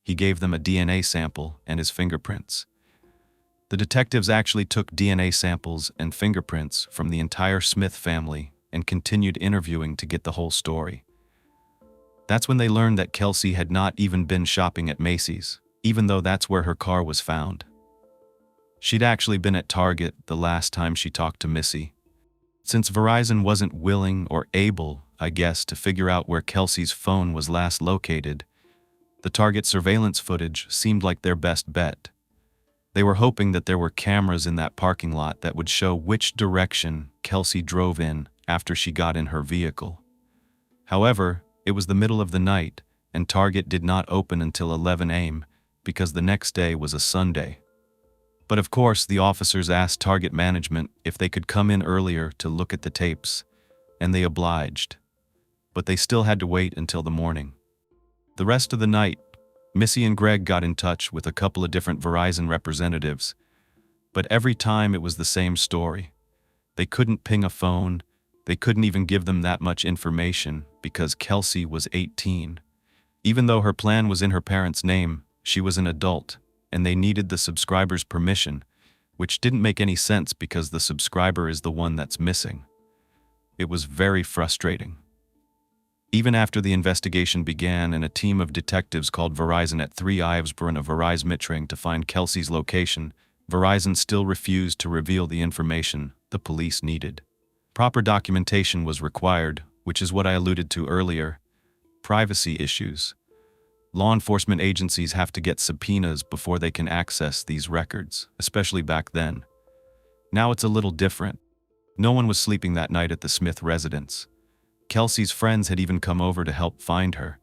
He gave them a DNA sample and his fingerprints. The detectives actually took DNA samples and fingerprints from the entire Smith family and continued interviewing to get the whole story. That's when they learned that Kelsey had not even been shopping at Macy's, even though that's where her car was found. She'd actually been at Target the last time she talked to Missy. Since Verizon wasn't willing or able, I guess, to figure out where Kelsey's phone was last located, the Target surveillance footage seemed like their best bet. They were hoping that there were cameras in that parking lot that would show which direction Kelsey drove in after she got in her vehicle. However, it was the middle of the night, and Target did not open until 11 a.m. because the next day was a Sunday. But of course, the officers asked Target management if they could come in earlier to look at the tapes, and they obliged. But they still had to wait until the morning. The rest of the night, Missy and Greg got in touch with a couple of different Verizon representatives, but every time it was the same story. They couldn't ping a phone. They couldn't even give them that much information because Kelsey was 18. Even though her plan was in her parents' name, she was an adult, and they needed the subscriber's permission, which didn't make any sense because the subscriber is the one that's missing. It was very frustrating. Even after the investigation began and a team of detectives called Verizon at 3 Ivesbury of Verizon Mitring to find Kelsey's location, Verizon still refused to reveal the information the police needed. Proper documentation was required, which is what I alluded to earlier. Privacy issues. Law enforcement agencies have to get subpoenas before they can access these records, especially back then. Now it's a little different. No one was sleeping that night at the Smith residence. Kelsey's friends had even come over to help find her.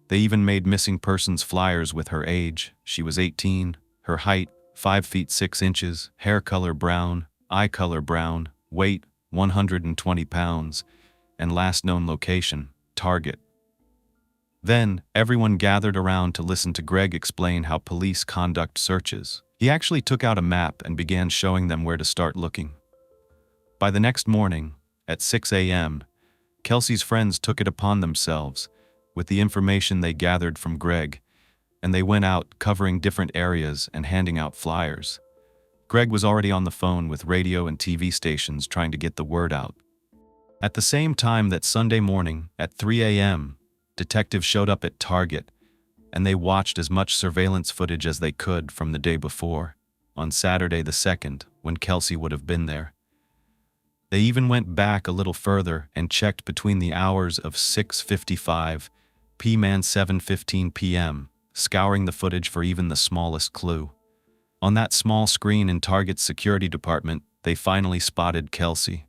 They even made missing persons flyers with her age. She was 18, her height 5 feet 6 inches, hair color brown, eye color brown, weight 120 pounds, and last known location, Target. Then, everyone gathered around to listen to Greg explain how police conduct searches. He actually took out a map and began showing them where to start looking. By the next morning, at 6 a.m., Kelsey's friends took it upon themselves, with the information they gathered from Greg, and they went out covering different areas and handing out flyers. Greg was already on the phone with radio and TV stations trying to get the word out. At the same time that Sunday morning, at 3 a.m., detectives showed up at Target, and they watched as much surveillance footage as they could from the day before, on Saturday the 2nd, when Kelsey would have been there. They even went back a little further and checked between the hours of 6:55 p.m. and 7:15 p.m., scouring the footage for even the smallest clue. On that small screen in Target's security department, they finally spotted Kelsey.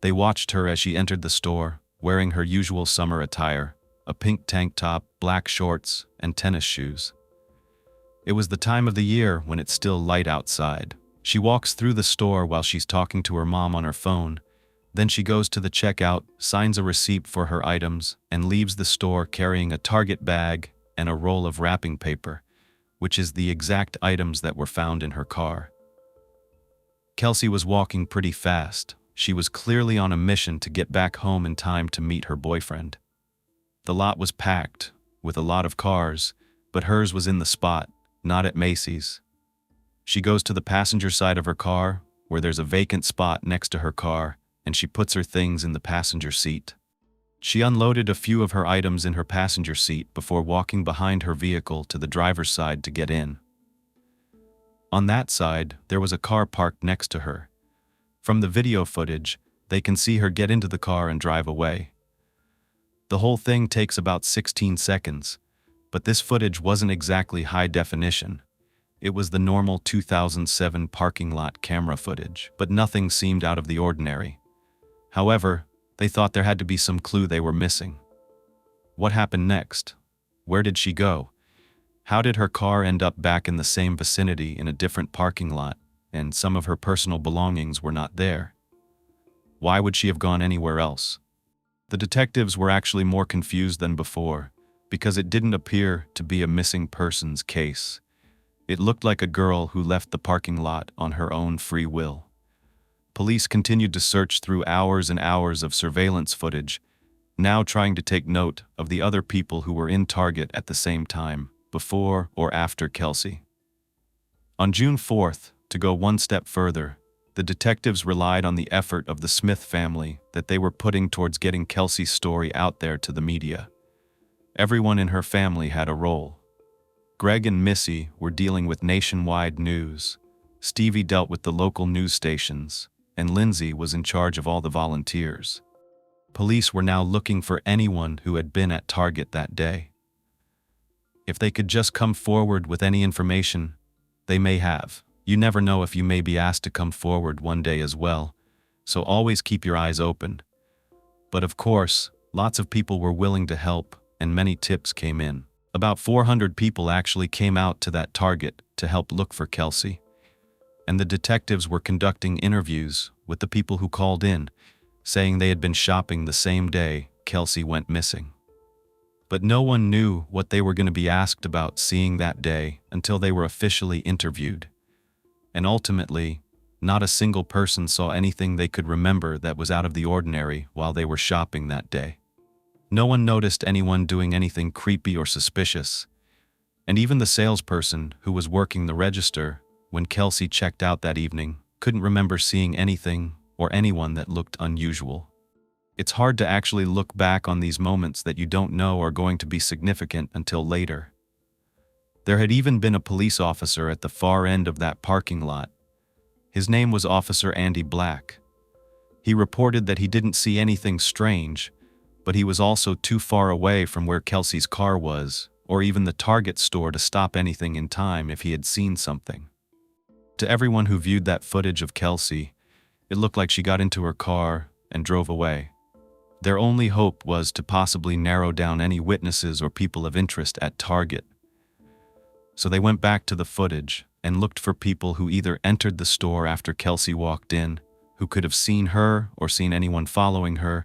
They watched her as she entered the store, wearing her usual summer attire, a pink tank top, black shorts, and tennis shoes. It was the time of the year when it's still light outside. She walks through the store while she's talking to her mom on her phone. Then she goes to the checkout, signs a receipt for her items, and leaves the store carrying a Target bag and a roll of wrapping paper, which is the exact items that were found in her car. Kelsey was walking pretty fast. She was clearly on a mission to get back home in time to meet her boyfriend. The lot was packed, with a lot of cars, but hers was in the spot, not at Macy's. She goes to the passenger side of her car, where there's a vacant spot next to her car, and she puts her things in the passenger seat. She unloaded a few of her items in her passenger seat before walking behind her vehicle to the driver's side to get in. On that side, there was a car parked next to her. From the video footage, they can see her get into the car and drive away. The whole thing takes about 16 seconds, but this footage wasn't exactly high definition. It was the normal 2007 parking lot camera footage, but nothing seemed out of the ordinary. However, they thought there had to be some clue they were missing. What happened next? Where did she go? How did her car end up back in the same vicinity in a different parking lot, and some of her personal belongings were not there? Why would she have gone anywhere else? The detectives were actually more confused than before, because it didn't appear to be a missing persons case. It looked like a girl who left the parking lot on her own free will. Police continued to search through hours and hours of surveillance footage, now trying to take note of the other people who were in Target at the same time, before or after Kelsey. On June 4th, to go one step further, the detectives relied on the effort of the Smith family that they were putting towards getting Kelsey's story out there to the media. Everyone in her family had a role. Greg and Missy were dealing with nationwide news, Stevie dealt with the local news stations, and Lindsay was in charge of all the volunteers. Police were now looking for anyone who had been at Target that day. If they could just come forward with any information, they may have. You never know if you may be asked to come forward one day as well, so always keep your eyes open. But of course, lots of people were willing to help, and many tips came in. About 400 people actually came out to that Target to help look for Kelsey. And the detectives were conducting interviews with the people who called in, saying they had been shopping the same day Kelsey went missing. But no one knew what they were going to be asked about seeing that day until they were officially interviewed. And ultimately, not a single person saw anything they could remember that was out of the ordinary while they were shopping that day. No one noticed anyone doing anything creepy or suspicious, and even the salesperson who was working the register, when Kelsey checked out that evening, couldn't remember seeing anything or anyone that looked unusual. It's hard to actually look back on these moments that you don't know are going to be significant until later. There had even been a police officer at the far end of that parking lot. His name was Officer Andy Black. He reported that he didn't see anything strange, but he was also too far away from where Kelsey's car was, or even the Target store to stop anything in time if he had seen something. To everyone who viewed that footage of Kelsey, it looked like she got into her car and drove away. Their only hope was to possibly narrow down any witnesses or people of interest at Target. So they went back to the footage and looked for people who either entered the store after Kelsey walked in, who could have seen her or seen anyone following her,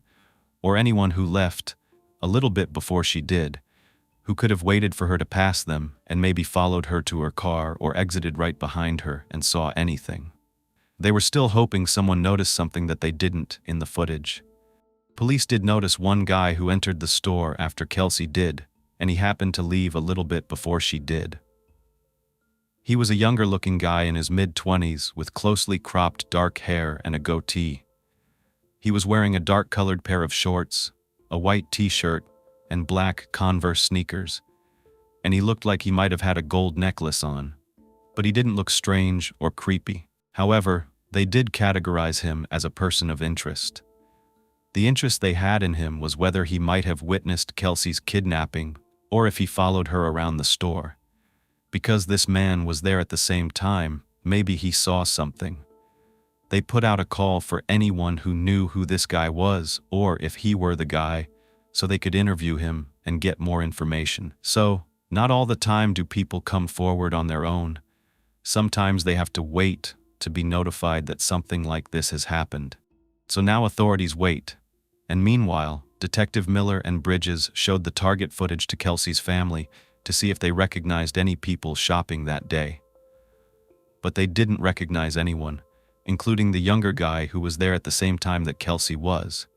or anyone who left a little bit before she did, who could have waited for her to pass them and maybe followed her to her car or exited right behind her and saw anything. They were still hoping someone noticed something that they didn't in the footage. Police did notice one guy who entered the store after Kelsey did, and he happened to leave a little bit before she did. He was a younger-looking guy in his mid-20s with closely cropped dark hair and a goatee. He was wearing a dark-colored pair of shorts, a white t-shirt, and black Converse sneakers, and he looked like he might have had a gold necklace on. But he didn't look strange or creepy. However, they did categorize him as a person of interest. The interest they had in him was whether he might have witnessed Kelsey's kidnapping or if he followed her around the store. Because this man was there at the same time, maybe he saw something. They put out a call for anyone who knew who this guy was or if he were the guy, so they could interview him and get more information. So, not all the time do people come forward on their own. Sometimes they have to wait to be notified that something like this has happened. So now authorities wait. And meanwhile, Detective Miller and Bridges showed the Target footage to Kelsey's family to see if they recognized any people shopping that day. But they didn't recognize anyone, including the younger guy who was there at the same time that Kelsey was.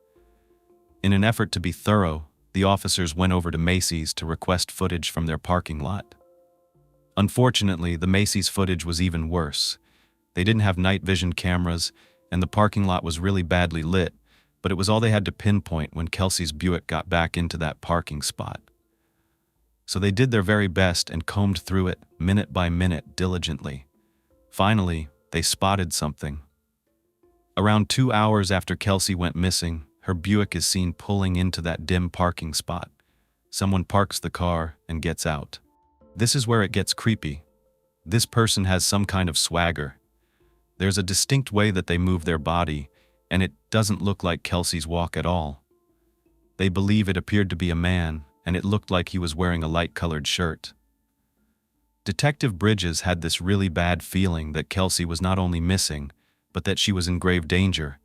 In an effort to be thorough, the officers went over to Macy's to request footage from their parking lot. Unfortunately, the Macy's footage was even worse. They didn't have night vision cameras, and the parking lot was really badly lit, but it was all they had to pinpoint when Kelsey's Buick got back into that parking spot. So they did their very best and combed through it, minute by minute, diligently. Finally, they spotted something. Around 2 hours after Kelsey went missing, her Buick is seen pulling into that dim parking spot. Someone parks the car and gets out. This is where it gets creepy. This person has some kind of swagger. There's a distinct way that they move their body, and it doesn't look like Kelsey's walk at all. They believe it appeared to be a man, and it looked like he was wearing a light-colored shirt. Detective Bridges had this really bad feeling that Kelsey was not only missing, but that she was in grave danger,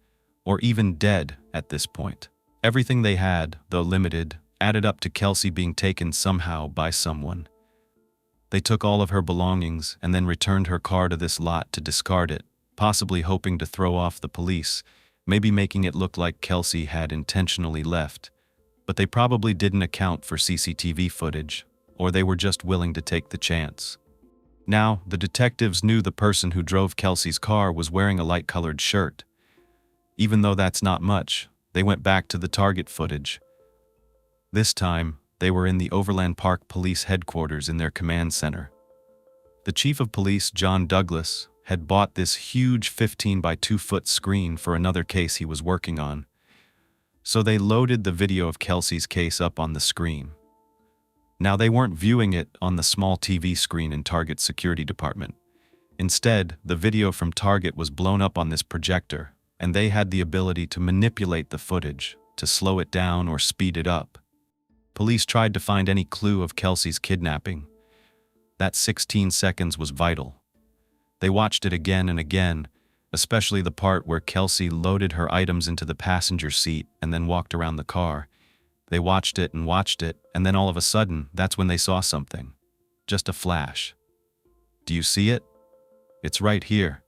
or even dead at this point. Everything they had, though limited, added up to Kelsey being taken somehow by someone. They took all of her belongings and then returned her car to this lot to discard it, possibly hoping to throw off the police, maybe making it look like Kelsey had intentionally left. But they probably didn't account for CCTV footage, or they were just willing to take the chance. Now, the detectives knew the person who drove Kelsey's car was wearing a light-colored shirt. Even though that's not much, they went back to the Target footage. This time, they were in the Overland Park Police headquarters in their command center. The chief of police, John Douglas, had bought this huge 15 by 2 foot screen for another case he was working on. So they loaded the video of Kelsey's case up on the screen. Now they weren't viewing it on the small TV screen in Target's security department. Instead, the video from Target was blown up on this projector, and they had the ability to manipulate the footage, to slow it down or speed it up. Police tried to find any clue of Kelsey's kidnapping. That 16 seconds was vital. They watched it again and again, especially the part where Kelsey loaded her items into the passenger seat and then walked around the car. They watched it, and then all of a sudden, that's when they saw something. Just a flash. Do you see it? It's right here.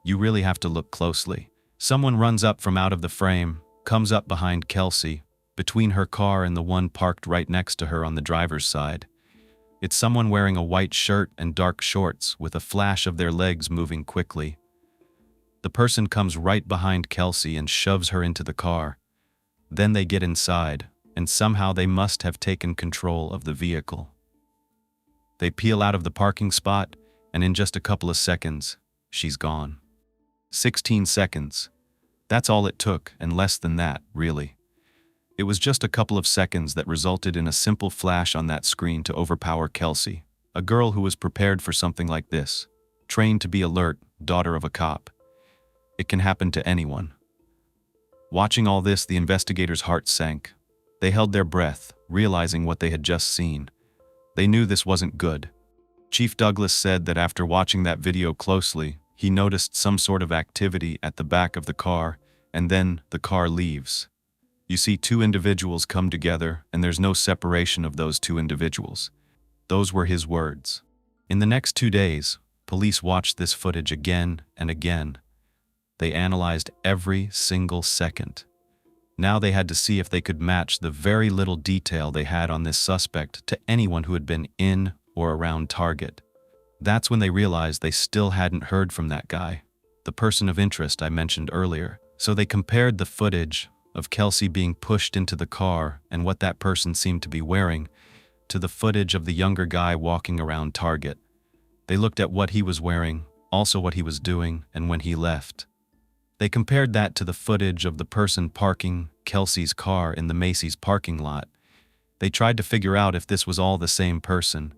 You really have to look closely. Someone runs up from out of the frame, comes up behind Kelsey, between her car and the one parked right next to her on the driver's side. It's someone wearing a white shirt and dark shorts with a flash of their legs moving quickly. The person comes right behind Kelsey and shoves her into the car. Then they get inside, and somehow they must have taken control of the vehicle. They peel out of the parking spot, and in just a couple of seconds, she's gone. 16 seconds. That's all it took, and less than that, really. It was just a couple of seconds that resulted in a simple flash on that screen to overpower Kelsey, a girl who was prepared for something like this, trained to be alert, daughter of a cop. It can happen to anyone. Watching all this, the investigators' hearts sank. They held their breath, realizing what they had just seen. They knew this wasn't good. Chief Douglas said that after watching that video closely, he noticed some sort of activity at the back of the car, and then the car leaves. You see two individuals come together, and there's no separation of those two individuals. Those were his words. In the next 2 days, police watched this footage again and again. They analyzed every single second. Now they had to see if they could match the very little detail they had on this suspect to anyone who had been in or around Target. That's when they realized they still hadn't heard from that guy, the person of interest I mentioned earlier. So they compared the footage of Kelsey being pushed into the car and what that person seemed to be wearing to the footage of the younger guy walking around Target. They looked at what he was wearing, also what he was doing, and when he left. They compared that to the footage of the person parking Kelsey's car in the Macy's parking lot. They tried to figure out if this was all the same person.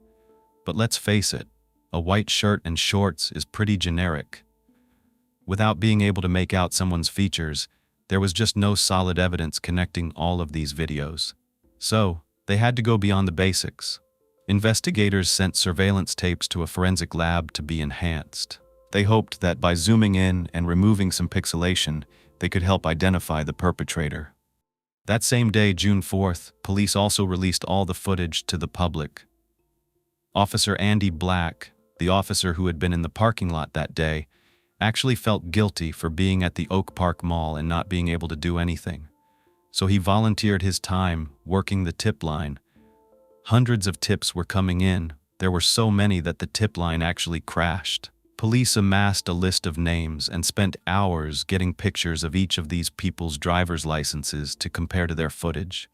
But let's face it, a white shirt and shorts is pretty generic. Without being able to make out someone's features, there was just no solid evidence connecting all of these videos. So, they had to go beyond the basics. Investigators sent surveillance tapes to a forensic lab to be enhanced. They hoped that by zooming in and removing some pixelation, they could help identify the perpetrator. That same day, June 4th, police also released all the footage to the public. Officer Andy Black, the officer who had been in the parking lot that day, actually felt guilty for being at the Oak Park Mall and not being able to do anything. So he volunteered his time working the tip line. Hundreds of tips were coming in. There were so many that the tip line actually crashed. Police amassed a list of names and spent hours getting pictures of each of these people's driver's licenses to compare to their footage.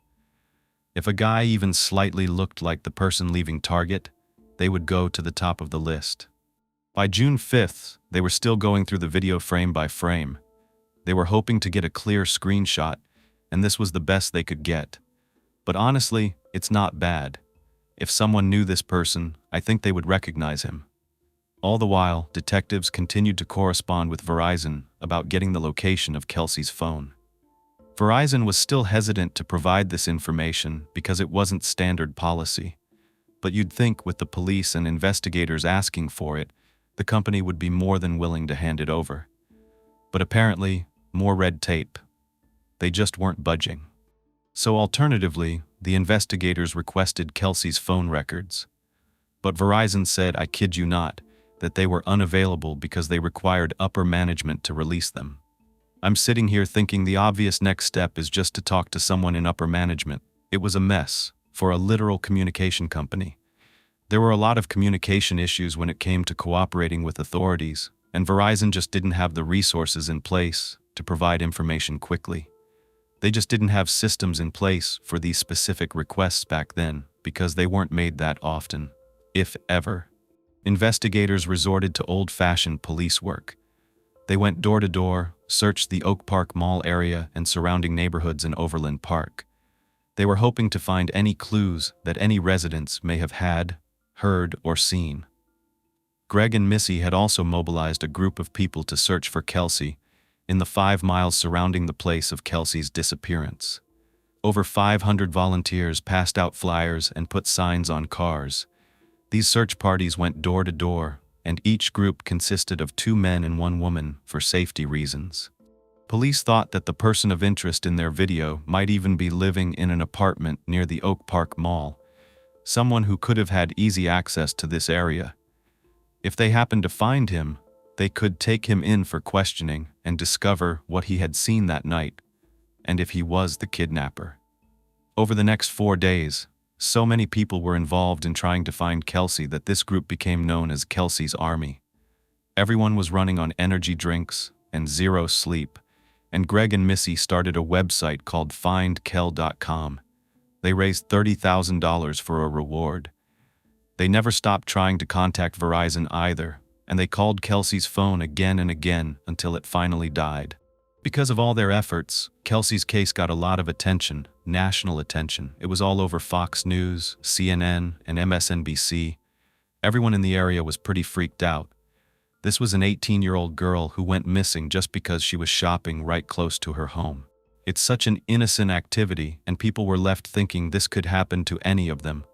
If a guy even slightly looked like the person leaving Target, they would go to the top of the list. By June 5th, they were still going through the video frame by frame. They were hoping to get a clear screenshot, and this was the best they could get. But honestly, it's not bad. If someone knew this person, I think they would recognize him. All the while, detectives continued to correspond with Verizon about getting the location of Kelsey's phone. Verizon was still hesitant to provide this information because it wasn't standard policy. But you'd think with the police and investigators asking for it, the company would be more than willing to hand it over. But apparently, more red tape. They just weren't budging. So alternatively, the investigators requested Kelsey's phone records. But Verizon said, I kid you not, that they were unavailable because they required upper management to release them. I'm sitting here thinking the obvious next step is just to talk to someone in upper management. It was a mess for a literal communication company. There were a lot of communication issues when it came to cooperating with authorities, and Verizon just didn't have the resources in place to provide information quickly. They just didn't have systems in place for these specific requests back then because they weren't made that often, if ever. Investigators resorted to old-fashioned police work. They went door to door, searched the Oak Park Mall area and surrounding neighborhoods in Overland Park. They were hoping to find any clues that any residents may have had, heard, or seen. Greg and Missy had also mobilized a group of people to search for Kelsey in the 5 miles surrounding the place of Kelsey's disappearance. Over 500 volunteers passed out flyers and put signs on cars. These search parties went door to door, and each group consisted of 2 men and 1 woman for safety reasons. Police thought that the person of interest in their video might even be living in an apartment near the Oak Park Mall, someone who could have had easy access to this area. If they happened to find him, they could take him in for questioning and discover what he had seen that night, and if he was the kidnapper. Over the next 4 days, So many people were involved in trying to find Kelsey that this group became known as Kelsey's Army. Everyone was running on energy drinks and zero sleep, and Greg and Missy started a website called findkel.com. They raised $30,000 for a reward. They never stopped trying to contact Verizon either, and they called Kelsey's phone again and again until it finally died. Because of all their efforts, Kelsey's case got a lot of attention, national attention. It was all over Fox News, CNN, and MSNBC. Everyone in the area was pretty freaked out. This was an 18-year-old girl who went missing just because she was shopping right close to her home. It's such an innocent activity, and people were left thinking this could happen to any of them.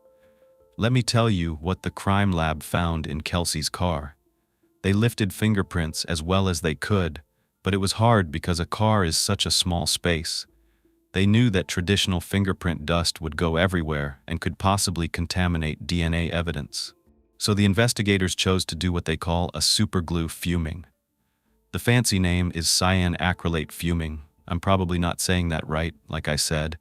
Let me tell you what the crime lab found in Kelsey's car. They lifted fingerprints as well as they could, but it was hard because a car is such a small space. They knew that traditional fingerprint dust would go everywhere and could possibly contaminate DNA evidence. So the investigators chose to do what they call a superglue fuming. The fancy name is cyan acrylate fuming. I'm probably not saying that right, like I said,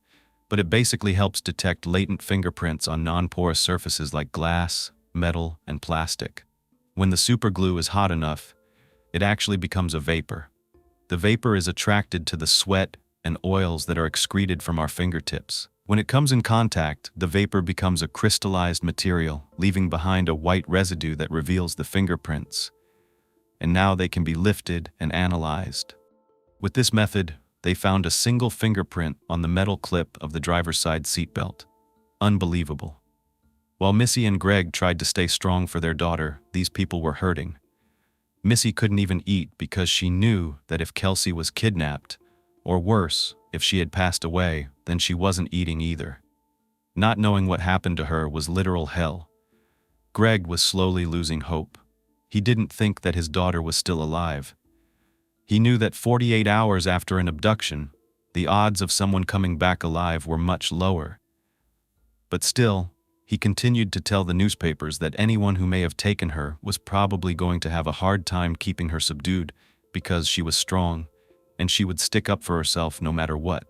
but it basically helps detect latent fingerprints on non-porous surfaces like glass, metal, and plastic. When the superglue is hot enough, it actually becomes a vapor. The vapor is attracted to the sweat and oils that are excreted from our fingertips. When it comes in contact, the vapor becomes a crystallized material, leaving behind a white residue that reveals the fingerprints. And now they can be lifted and analyzed. With this method, they found a single fingerprint on the metal clip of the driver's side seatbelt. Unbelievable. While Missy and Greg tried to stay strong for their daughter, these people were hurting. Missy couldn't even eat because she knew that if Kelsey was kidnapped, or worse, if she had passed away, then she wasn't eating either. Not knowing what happened to her was literal hell. Greg was slowly losing hope. He didn't think that his daughter was still alive. He knew that 48 hours after an abduction, the odds of someone coming back alive were much lower. But still, he continued to tell the newspapers that anyone who may have taken her was probably going to have a hard time keeping her subdued because she was strong, and she would stick up for herself no matter what.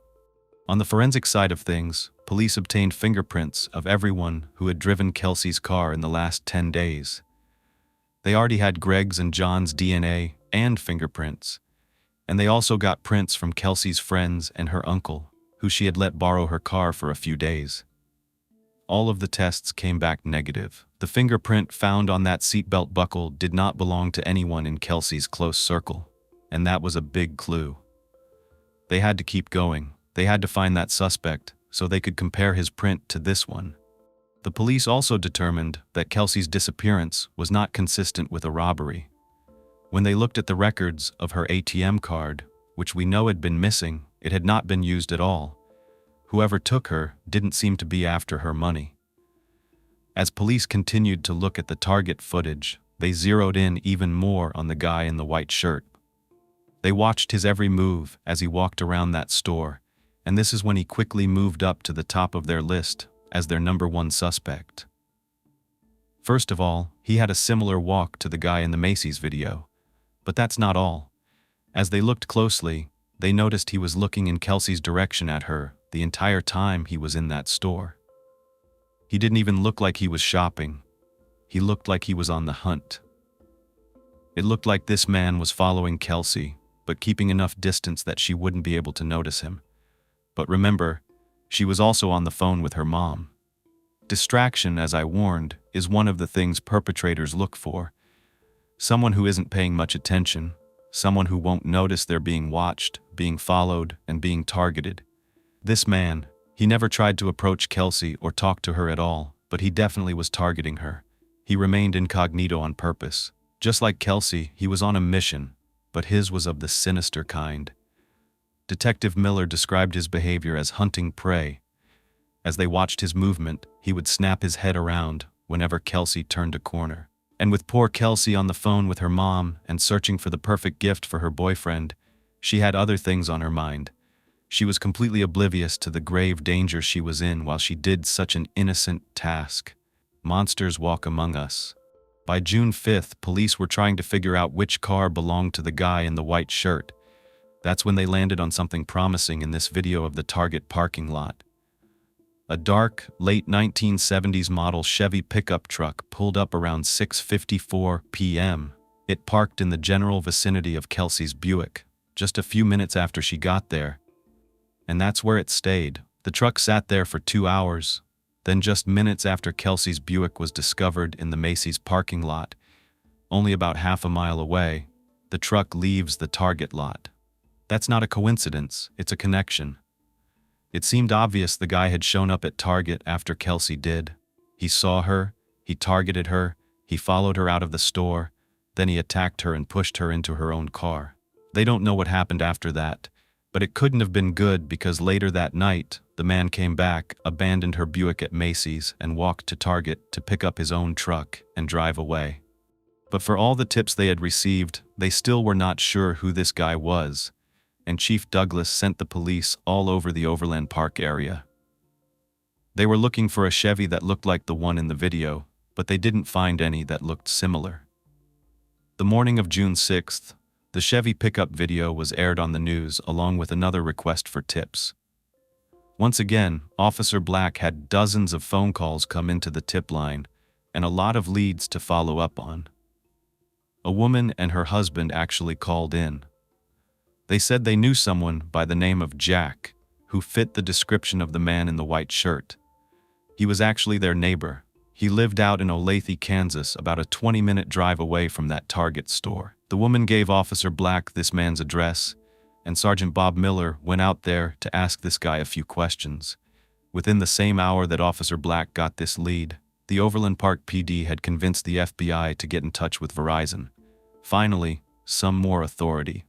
On the forensic side of things, police obtained fingerprints of everyone who had driven Kelsey's car in the last 10 days. They already had Greg's and John's DNA and fingerprints, and they also got prints from Kelsey's friends and her uncle, who she had let borrow her car for a few days. All of the tests came back negative. The fingerprint found on that seatbelt buckle did not belong to anyone in Kelsey's close circle, and that was a big clue. They had to keep going. They had to find that suspect so they could compare his print to this one. The police also determined that Kelsey's disappearance was not consistent with a robbery. When they looked at the records of her ATM card, which we know had been missing, it had not been used at all. Whoever took her didn't seem to be after her money. As police continued to look at the target footage, they zeroed in even more on the guy in the white shirt. They watched his every move as he walked around that store, and this is when he quickly moved up to the top of their list as their #1 suspect. First of all, he had a similar walk to the guy in the Macy's video. But that's not all. As they looked closely, they noticed he was looking in Kelsey's direction at her the entire time he was in that store. He didn't even look like he was shopping. He looked like he was on the hunt. It looked like this man was following Kelsey, but keeping enough distance that she wouldn't be able to notice him. But remember, she was also on the phone with her mom. Distraction, as I warned, is one of the things perpetrators look for. Someone who isn't paying much attention, someone who won't notice they're being watched, being followed, and being targeted. This man, he never tried to approach Kelsey or talk to her at all, but he definitely was targeting her. He remained incognito on purpose. Just like Kelsey, he was on a mission, but his was of the sinister kind. Detective Miller described his behavior as hunting prey. As they watched his movement, he would snap his head around whenever Kelsey turned a corner. And with poor Kelsey on the phone with her mom and searching for the perfect gift for her boyfriend, she had other things on her mind. She was completely oblivious to the grave danger she was in while she did such an innocent task. Monsters walk among us. By June 5th, police were trying to figure out which car belonged to the guy in the white shirt. That's when they landed on something promising in this video of the Target parking lot. A dark, late 1970s model Chevy pickup truck pulled up around 6:54 p.m. It parked in the general vicinity of Kelsey's Buick, just a few minutes after she got there. And that's where it stayed. The truck sat there for 2 hours. Then just minutes after Kelsey's Buick was discovered in the Macy's parking lot, only about half a mile away, the truck leaves the Target lot. That's not a coincidence, it's a connection. It seemed obvious the guy had shown up at Target after Kelsey did. He saw her, he targeted her, he followed her out of the store, then he attacked her and pushed her into her own car. They don't know what happened after that, but it couldn't have been good because later that night, the man came back, abandoned her Buick at Macy's, and walked to Target to pick up his own truck and drive away. But for all the tips they had received, they still were not sure who this guy was, and Chief Douglas sent the police all over the Overland Park area. They were looking for a Chevy that looked like the one in the video, but they didn't find any that looked similar. The morning of June 6th, the Chevy pickup video was aired on the news along with another request for tips. Once again, Officer Black had dozens of phone calls come into the tip line and a lot of leads to follow up on. A woman and her husband actually called in. They said they knew someone by the name of Jack who fit the description of the man in the white shirt. He was actually their neighbor. He lived out in Olathe, Kansas, about a 20-minute drive away from that Target store. The woman gave Officer Black this man's address, and Sergeant Bob Miller went out there to ask this guy a few questions. Within the same hour that Officer Black got this lead, the Overland Park PD had convinced the FBI to get in touch with Verizon. Finally, some more authority.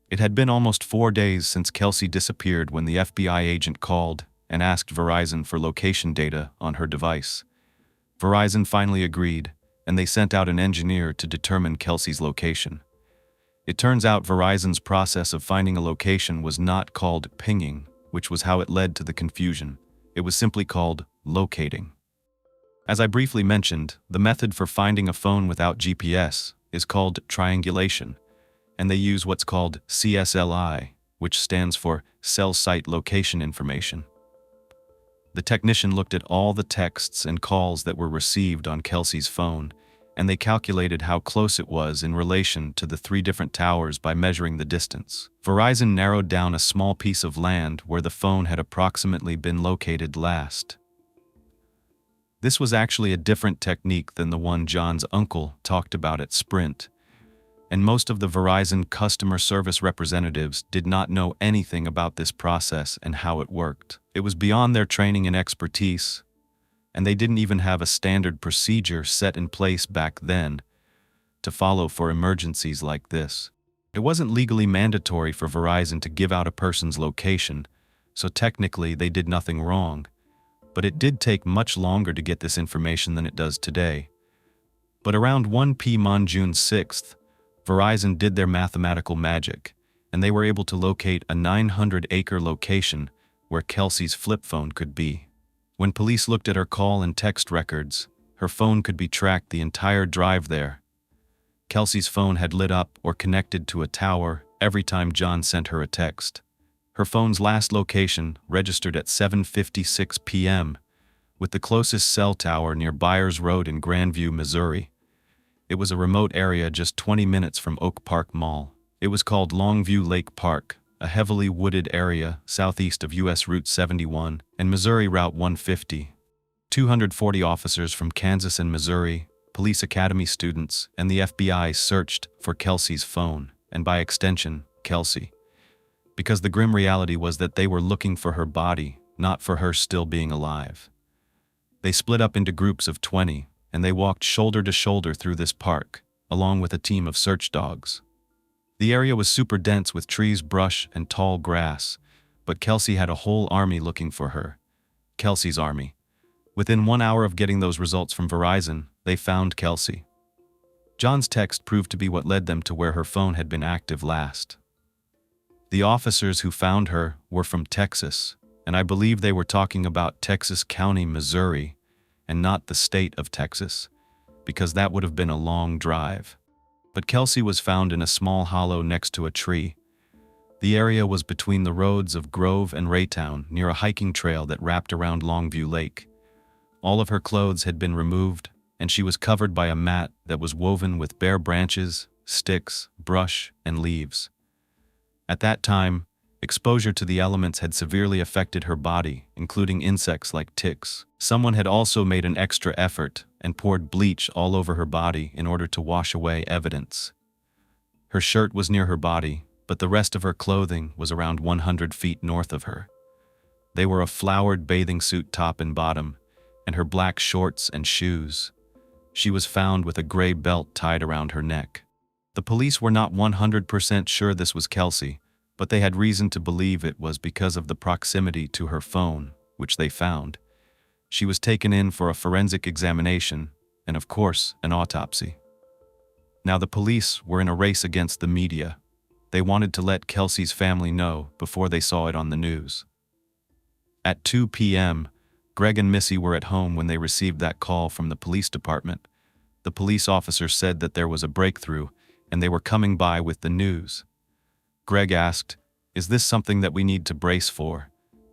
It had been almost 4 days since Kelsey disappeared when the FBI agent called and asked Verizon for location data on her device. Verizon finally agreed, and they sent out an engineer to determine Kelsey's location. It turns out Verizon's process of finding a location was not called pinging, which was how it led to the confusion. It was simply called locating. As I briefly mentioned, the method for finding a phone without GPS is called triangulation, and they use what's called CSLI, which stands for Cell Site Location Information. The technician looked at all the texts and calls that were received on Kelsey's phone, and they calculated how close it was in relation to the 3 different towers by measuring the distance. Verizon narrowed down a small piece of land where the phone had approximately been located last. This was actually a different technique than the one John's uncle talked about at Sprint, and most of the Verizon customer service representatives did not know anything about this process and how it worked. It was beyond their training and expertise, and they didn't even have a standard procedure set in place back then to follow for emergencies like this. It wasn't legally mandatory for Verizon to give out a person's location, so technically they did nothing wrong, but it did take much longer to get this information than it does today. But around 1 p.m. on June 6th, Verizon did their mathematical magic, and they were able to locate a 900-acre location where Kelsey's flip phone could be. When police looked at her call and text records, her phone could be tracked the entire drive there. Kelsey's phone had lit up or connected to a tower every time John sent her a text. Her phone's last location registered at 7:56 p.m., with the closest cell tower near Byers Road in Grandview, Missouri. It was a remote area just 20 minutes from Oak Park Mall. It was called Longview Lake Park, a heavily wooded area southeast of U.S. Route 71 and Missouri Route 150. 240 officers from Kansas and Missouri, police academy students, and the FBI searched for Kelsey's phone, and by extension, Kelsey. Because the grim reality was that they were looking for her body, not for her still being alive. They split up into groups of 20, and they walked shoulder to shoulder through this park, along with a team of search dogs. The area was super dense with trees, brush, and tall grass, but Kelsey had a whole army looking for her. Kelsey's army. Within 1 hour of getting those results from Verizon, they found Kelsey. John's text proved to be what led them to where her phone had been active last. The officers who found her were from Texas, and I believe they were talking about Texas County, Missouri, and not the state of Texas, because that would have been a long drive. But Kelsey was found in a small hollow next to a tree. The area was between the roads of Grove and Raytown, near a hiking trail that wrapped around Longview Lake. All of her clothes had been removed, and she was covered by a mat that was woven with bare branches, sticks, brush, and leaves. At that time, exposure to the elements had severely affected her body, including insects like ticks. Someone had also made an extra effort and poured bleach all over her body in order to wash away evidence. Her shirt was near her body, but the rest of her clothing was around 100 feet north of her. They were a flowered bathing suit top and bottom, and her black shorts and shoes. She was found with a gray belt tied around her neck. The police were not 100% sure this was Kelsey, but they had reason to believe it was because of the proximity to her phone, which they found. She was taken in for a forensic examination, and of course, an autopsy. Now the police were in a race against the media. They wanted to let Kelsey's family know before they saw it on the news. At 2 p.m., Greg and Missy were at home when they received that call from the police department. The police officer said that there was a breakthrough, and they were coming by with the news. Greg asked, "Is this something that we need to brace for?"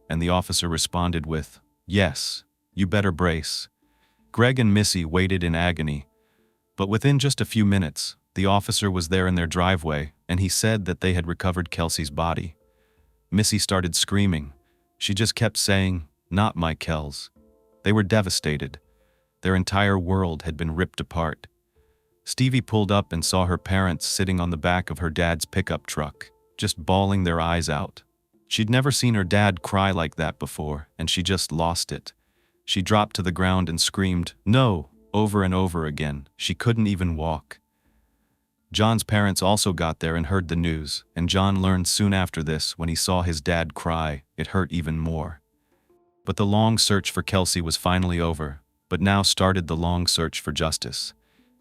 And the officer responded with, "Yes, you better brace." Greg and Missy waited in agony, but within just a few minutes, the officer was there in their driveway, and he said that they had recovered Kelsey's body. Missy started screaming. She just kept saying, "Not my Kels." They were devastated. Their entire world had been ripped apart. Stevie pulled up and saw her parents sitting on the back of her dad's pickup truck, just bawling their eyes out. She'd never seen her dad cry like that before, and she just lost it. She dropped to the ground and screamed, "No," over and over again. She couldn't even walk. John's parents also got there and heard the news, and John learned soon after this when he saw his dad cry, it hurt even more. But the long search for Kelsey was finally over, but now started the long search for justice.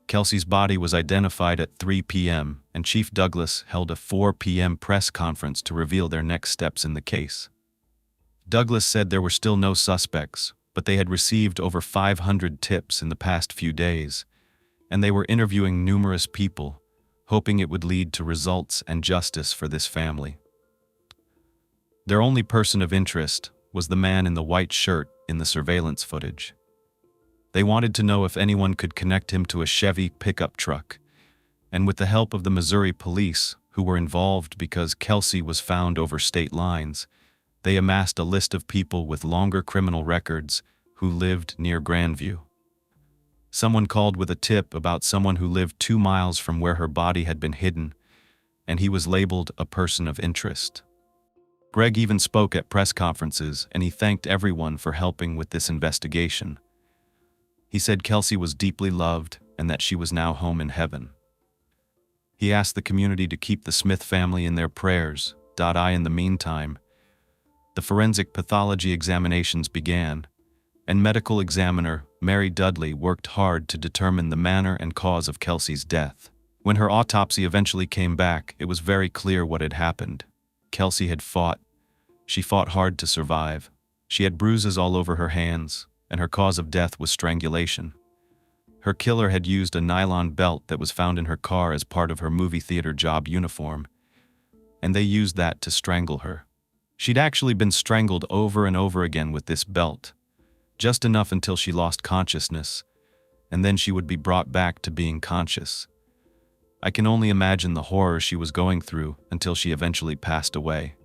Kelsey's body was identified at 3 p.m., and Chief Douglas held a 4 p.m. press conference to reveal their next steps in the case. Douglas said there were still no suspects, but they had received over 500 tips in the past few days, and they were interviewing numerous people, hoping it would lead to results and justice for this family. Their only person of interest was the man in the white shirt in the surveillance footage. They wanted to know if anyone could connect him to a Chevy pickup truck, and with the help of the Missouri police, who were involved because Kelsey was found over state lines, they amassed a list of people with longer criminal records who lived near Grandview. Someone called with a tip about someone who lived 2 miles from where her body had been hidden, and he was labeled a person of interest. Greg even spoke at press conferences, and he thanked everyone for helping with this investigation. He said Kelsey was deeply loved and that she was now home in heaven. He asked the community to keep the Smith family in their prayers. In the meantime, the forensic pathology examinations began, and medical examiner Mary Dudley worked hard to determine the manner and cause of Kelsey's death. When her autopsy eventually came back, it was very clear what had happened. Kelsey had fought. She fought hard to survive. She had bruises all over her hands, and her cause of death was strangulation. Her killer had used a nylon belt that was found in her car as part of her movie theater job uniform, and they used that to strangle her. She'd actually been strangled over and over again with this belt, just enough until she lost consciousness, and then she would be brought back to being conscious. I can only imagine the horror she was going through until she eventually passed away.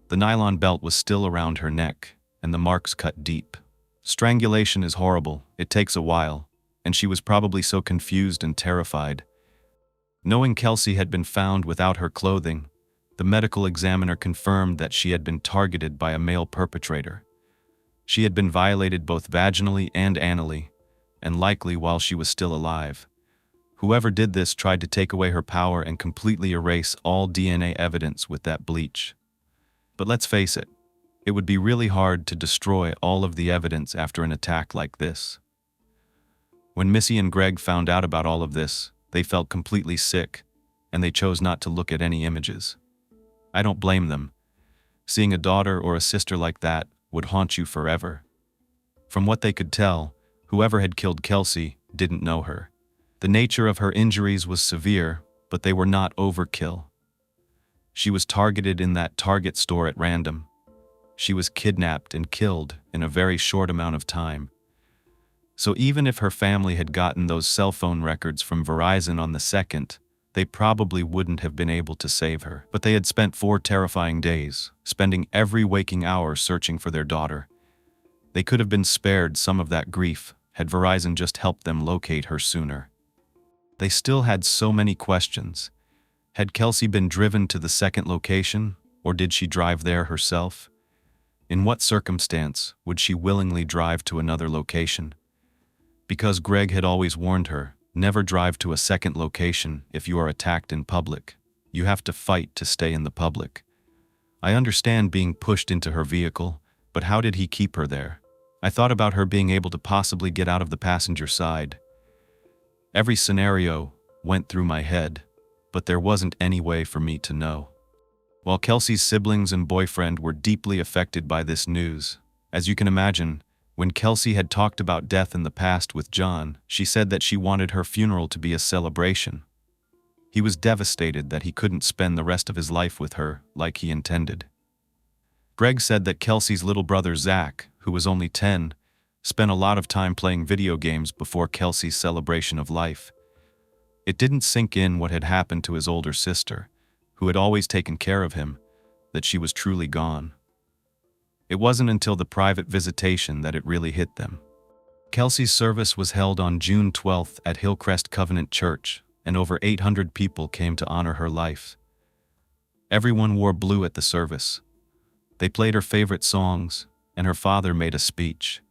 The nylon belt was still around her neck, and the marks cut deep. Strangulation is horrible, it takes a while, and she was probably so confused and terrified. Knowing Kelsey had been found without her clothing, the medical examiner confirmed that she had been targeted by a male perpetrator. She had been violated both vaginally and anally, and likely while she was still alive. Whoever did this tried to take away her power and completely erase all DNA evidence with that bleach. But let's face it, it would be really hard to destroy all of the evidence after an attack like this. When Missy and Greg found out about all of this, they felt completely sick, and they chose not to look at any images. I don't blame them. Seeing a daughter or a sister like that would haunt you forever. From what they could tell, whoever had killed Kelsey didn't know her. The nature of her injuries was severe, but they were not overkill. She was targeted in that Target store at random. She was kidnapped and killed in a very short amount of time. So even if her family had gotten those cell phone records from Verizon on the 2nd, they probably wouldn't have been able to save her. But they had spent 4 terrifying days, spending every waking hour searching for their daughter. They could have been spared some of that grief had Verizon just helped them locate her sooner. They still had so many questions. Had Kelsey been driven to the second location, or did she drive there herself? In what circumstance would she willingly drive to another location? Because Greg had always warned her, never drive to a second location if you are attacked in public. You have to fight to stay in the public. I understand being pushed into her vehicle, but how did he keep her there? I thought about her being able to possibly get out of the passenger side. Every scenario went through my head, but there wasn't any way for me to know. While Kelsey's siblings and boyfriend were deeply affected by this news, as you can imagine, when Kelsey had talked about death in the past with John, she said that she wanted her funeral to be a celebration. He was devastated that he couldn't spend the rest of his life with her like he intended. Greg said that Kelsey's little brother Zach, who was only 10, spent a lot of time playing video games before Kelsey's celebration of life. It didn't sink in what had happened to his older sister, who had always taken care of him, that she was truly gone. It wasn't until the private visitation that it really hit them. Kelsey's service was held on June 12th at Hillcrest Covenant Church, and over 800 people came to honor her life. Everyone wore blue at the service. They played her favorite songs, and her father made a speech.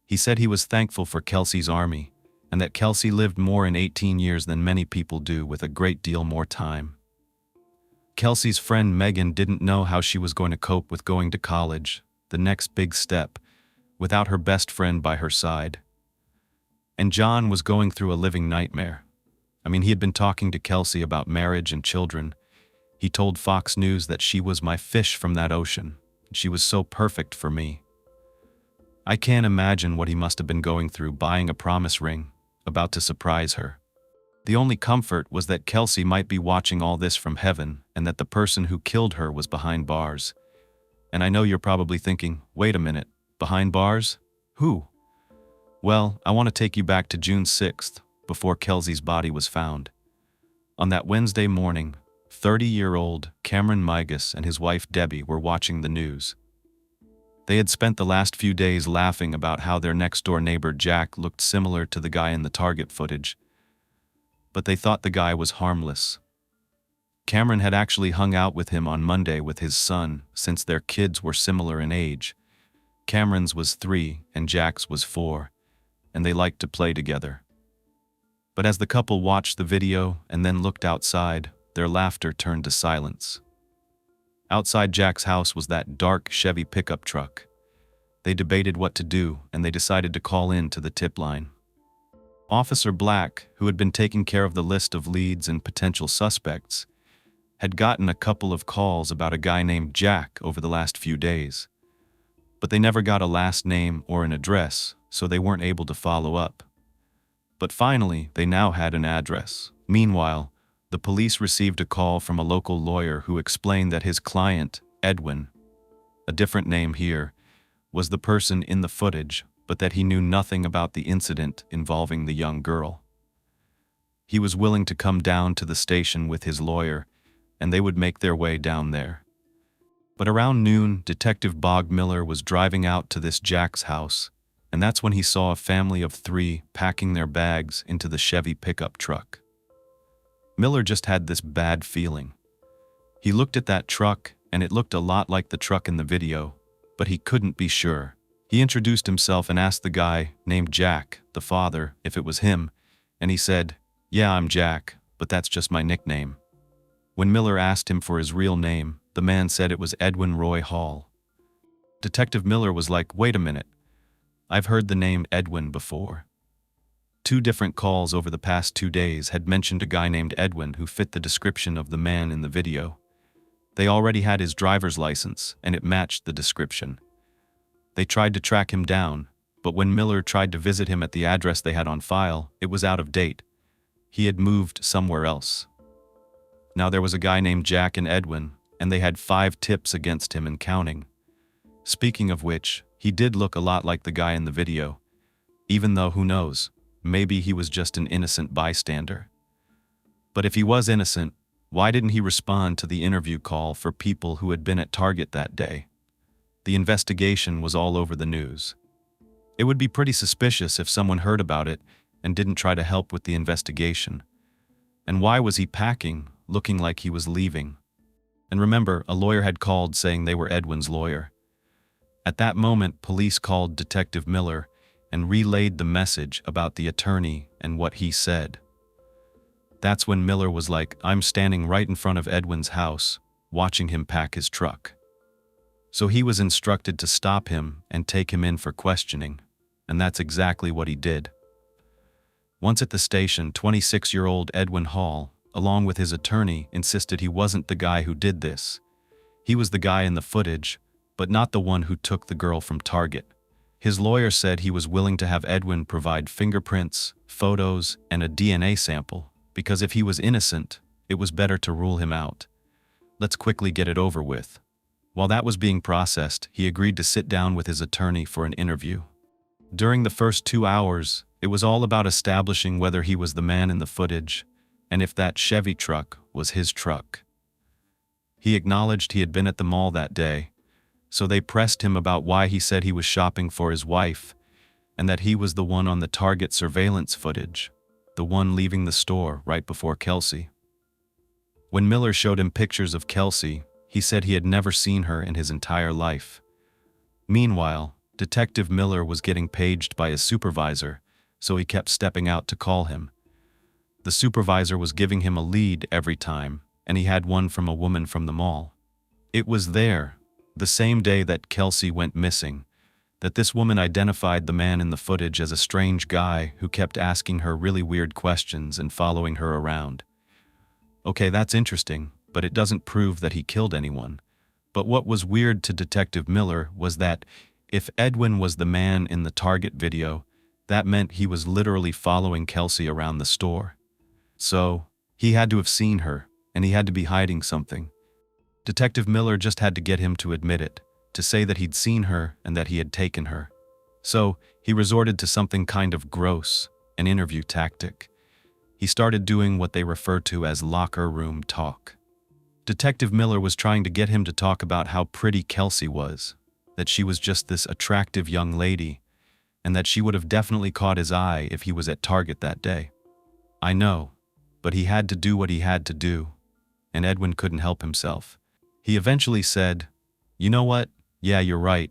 He said he was thankful for Kelsey's army, and that Kelsey lived more in 18 years than many people do with a great deal more time. Kelsey's friend Megan didn't know how she was going to cope with going to college, the next big step, without her best friend by her side. And John was going through a living nightmare. He had been talking to Kelsey about marriage and children. He told Fox News that she was my fish from that ocean. She was so perfect for me. I can't imagine what he must have been going through buying a promise ring, about to surprise her. The only comfort was that Kelsey might be watching all this from heaven and that the person who killed her was behind bars. And I know you're probably thinking, wait a minute, behind bars? Who? Well, I want to take you back to June 6th, before Kelsey's body was found. On that Wednesday morning, 30-year-old Cameron Migas and his wife Debbie were watching the news. They had spent the last few days laughing about how their next-door neighbor Jack looked similar to the guy in the Target footage, but they thought the guy was harmless. Cameron had actually hung out with him on Monday with his son, since their kids were similar in age. Cameron's was 3 and Jack's was 4, and they liked to play together. But as the couple watched the video and then looked outside, their laughter turned to silence. Outside Jack's house was that dark Chevy pickup truck. They debated what to do, and they decided to call in to the tip line. Officer Black, who had been taking care of the list of leads and potential suspects, had gotten a couple of calls about a guy named Jack over the last few days. But they never got a last name or an address, so they weren't able to follow up. But finally, they now had an address. Meanwhile, the police received a call from a local lawyer who explained that his client, Edwin, a different name here, was the person in the footage, but that he knew nothing about the incident involving the young girl. He was willing to come down to the station with his lawyer, and they would make their way down there. But around noon, Detective Bog Miller was driving out to this Jack's house, and that's when he saw a family of 3 packing their bags into the Chevy pickup truck. Miller just had this bad feeling. He looked at that truck, and it looked a lot like the truck in the video, but he couldn't be sure. He introduced himself and asked the guy, named Jack, the father, if it was him, and he said, "Yeah, I'm Jack, but that's just my nickname." When Miller asked him for his real name, the man said it was Edwin Roy Hall. Detective Miller was like, "Wait a minute. I've heard the name Edwin before." 2 different calls over the past 2 days had mentioned a guy named Edwin who fit the description of the man in the video. They already had his driver's license, and it matched the description. They tried to track him down, but when Miller tried to visit him at the address they had on file, it was out of date. He had moved somewhere else. Now there was a guy named Jack and Edwin, and they had 5 tips against him and counting. Speaking of which, he did look a lot like the guy in the video. Even though, who knows, maybe he was just an innocent bystander. But if he was innocent, why didn't he respond to the interview call for people who had been at Target that day? The investigation was all over the news. It would be pretty suspicious if someone heard about it and didn't try to help with the investigation. And why was he packing, looking like he was leaving? And remember, a lawyer had called saying they were Edwin's lawyer. At that moment, police called Detective Miller and relayed the message about the attorney and what he said. That's when Miller was like, "I'm standing right in front of Edwin's house, watching him pack his truck." So he was instructed to stop him and take him in for questioning, and that's exactly what he did. Once at the station, 26-year-old Edwin Hall, along with his attorney, insisted he wasn't the guy who did this. He was the guy in the footage, but not the one who took the girl from Target. His lawyer said he was willing to have Edwin provide fingerprints, photos, and a DNA sample, because if he was innocent, it was better to rule him out. Let's quickly get it over with. While that was being processed, he agreed to sit down with his attorney for an interview. During the first 2 hours, it was all about establishing whether he was the man in the footage, and if that Chevy truck was his truck. He acknowledged he had been at the mall that day, so they pressed him about why he said he was shopping for his wife, and that he was the one on the Target surveillance footage, the one leaving the store right before Kelsey. When Miller showed him pictures of Kelsey, he said he had never seen her in his entire life. Meanwhile, Detective Miller was getting paged by his supervisor, so he kept stepping out to call him. The supervisor was giving him a lead every time, and he had one from a woman from the mall. It was there, the same day that Kelsey went missing, that this woman identified the man in the footage as a strange guy who kept asking her really weird questions and following her around. Okay, that's interesting, but it doesn't prove that he killed anyone. But what was weird to Detective Miller was that if Edwin was the man in the Target video, that meant he was literally following Kelsey around the store. So, he had to have seen her, and he had to be hiding something. Detective Miller just had to get him to admit it, to say that he'd seen her and that he had taken her. So, he resorted to something kind of gross, an interview tactic. He started doing what they refer to as locker room talk. Detective Miller was trying to get him to talk about how pretty Kelsey was, that she was just this attractive young lady, and that she would have definitely caught his eye if he was at Target that day. I know, but he had to do what he had to do, and Edwin couldn't help himself. He eventually said, "You know what? Yeah, you're right.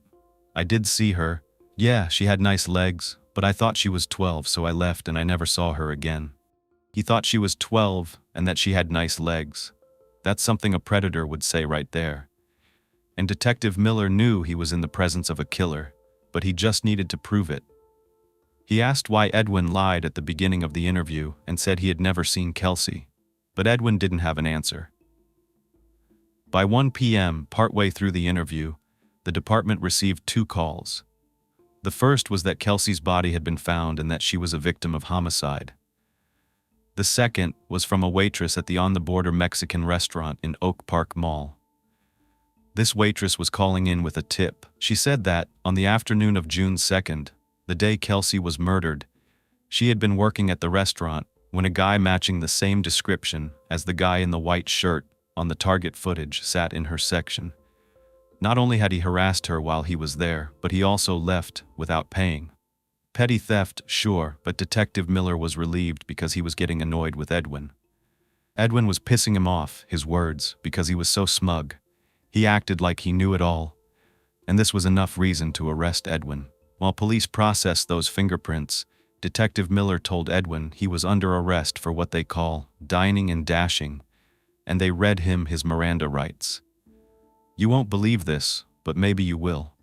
I did see her. Yeah, she had nice legs, but I thought she was 12, so I left and I never saw her again." He thought she was 12 and that she had nice legs. That's something a predator would say right there. And Detective Miller knew he was in the presence of a killer, but he just needed to prove it. He asked why Edwin lied at the beginning of the interview and said he had never seen Kelsey, but Edwin didn't have an answer. By 1 p.m., partway through the interview, the department received 2 calls. The first was that Kelsey's body had been found and that she was a victim of homicide. The second was from a waitress at the on-the-border Mexican restaurant in Oak Park Mall. This waitress was calling in with a tip. She said that, on the afternoon of June 2nd, the day Kelsey was murdered, she had been working at the restaurant when a guy matching the same description as the guy in the white shirt on the Target footage sat in her section. Not only had he harassed her while he was there, but he also left without paying. Petty theft, sure, but Detective Miller was relieved because he was getting annoyed with Edwin. Edwin was pissing him off, his words, because he was so smug. He acted like he knew it all, and this was enough reason to arrest Edwin. While police processed those fingerprints, Detective Miller told Edwin he was under arrest for what they call dining and dashing, and they read him his Miranda rights. "You won't believe this, but maybe you will."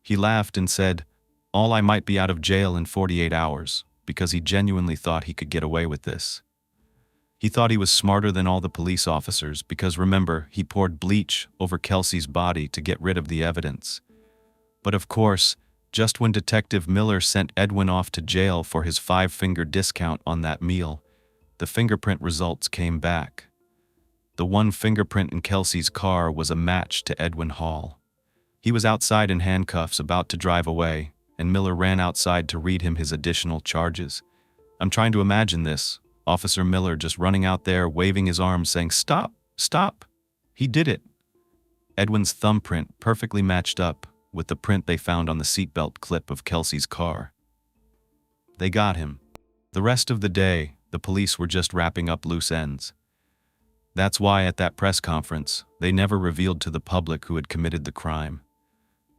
He laughed and said, "All I might be out of jail in 48 hours, because he genuinely thought he could get away with this. He thought he was smarter than all the police officers because remember, he poured bleach over Kelsey's body to get rid of the evidence. But of course, just when Detective Miller sent Edwin off to jail for his 5-finger discount on that meal, the fingerprint results came back. the one fingerprint in Kelsey's car was a match to Edwin Hall. He was outside in handcuffs about to drive away, and Miller ran outside to read him his additional charges. I'm trying to imagine this, Officer Miller just running out there waving his arms saying, "Stop! Stop!" He did it. Edwin's thumbprint perfectly matched up with the print they found on the seatbelt clip of Kelsey's car. They got him. The rest of the day, the police were just wrapping up loose ends. That's why at that press conference, they never revealed to the public who had committed the crime.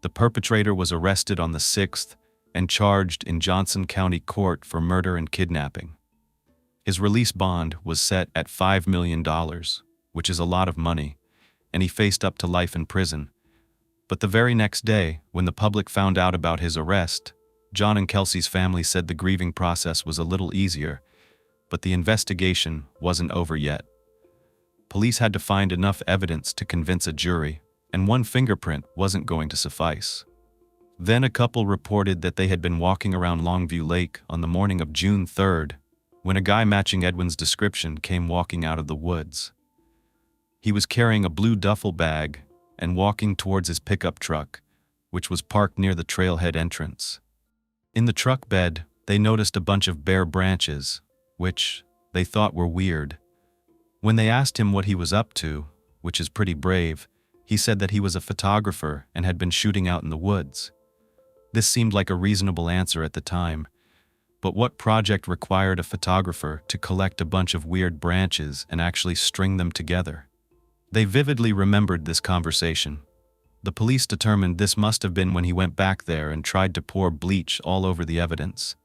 The perpetrator was arrested on the 6th and charged in Johnson County Court for murder and kidnapping. His release bond was set at $5 million, which is a lot of money, and he faced up to life in prison. But the very next day, when the public found out about his arrest, John and Kelsey's family said the grieving process was a little easier, but the investigation wasn't over yet. Police had to find enough evidence to convince a jury, and one fingerprint wasn't going to suffice. Then a couple reported that they had been walking around Longview Lake on the morning of June 3rd, when a guy matching Edwin's description came walking out of the woods. He was carrying a blue duffel bag and walking towards his pickup truck, which was parked near the trailhead entrance. In the truck bed, they noticed a bunch of bare branches, which they thought were weird. When they asked him what he was up to, which is pretty brave, he said that he was a photographer and had been shooting out in the woods. This seemed like a reasonable answer at the time, but what project required a photographer to collect a bunch of weird branches and actually string them together? They vividly remembered this conversation. The police determined this must have been when he went back there and tried to pour bleach all over the evidence.